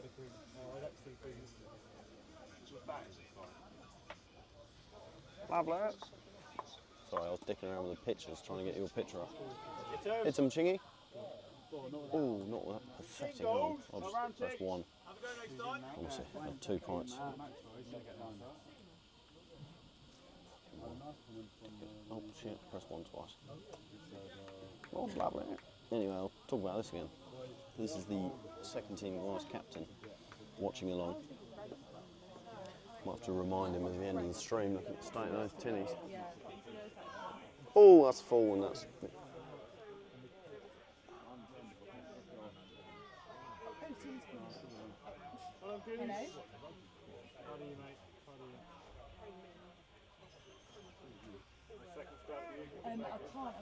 Lovely. Sorry, I was dicking around with the pictures, trying to get your picture up. Hit some chingy. Oh, not that pathetic hole. That's one. Obviously, got 2 points. Oh shit, press 1 twice. Oh, it's lovely. Anyway, I'll talk about this again. This is the second team vice captain watching along. Might have to remind him at the end of the stream, looking at the state of those tinnies. Oh, that's a full one, that's...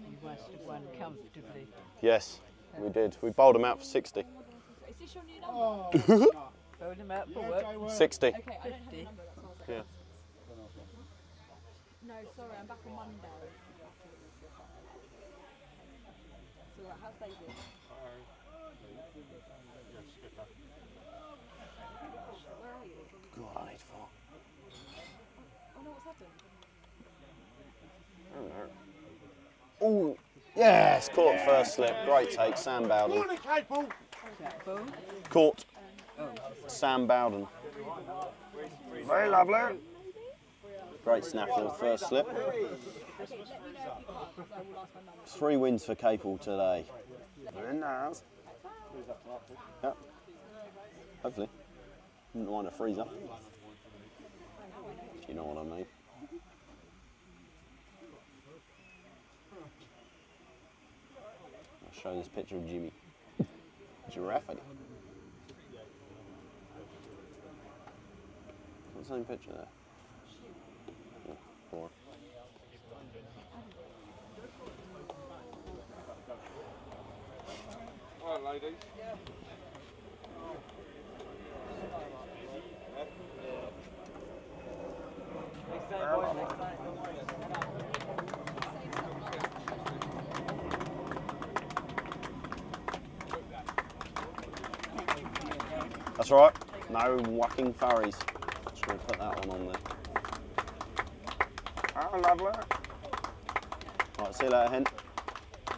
You must have won comfortably. Yes, we did. We bowled them out for 60. Is this your new number? Bowled him out for what? 60. Okay, I don't have the number, that's all I was Yeah. No, sorry, I'm back on Monday. So, how's David? Where are you? God, I need far. Oh no, what's happened? I don't know. Oh, yes, caught first slip. Great take, Sam Bowden. Caught Sam Bowden. Very lovely. Great snap for the first slip. 3 wins for Capel today. Very nice. Yep. Hopefully. Wouldn't mind a freezer. If you know what I mean. I'll show this picture of Jimmy. Giraffe. The same picture there. Yeah, 4. All right, ladies. That's all right. No whacking furries. Just going to put that one on there. Oh, lovely. Right, see you later, Hen.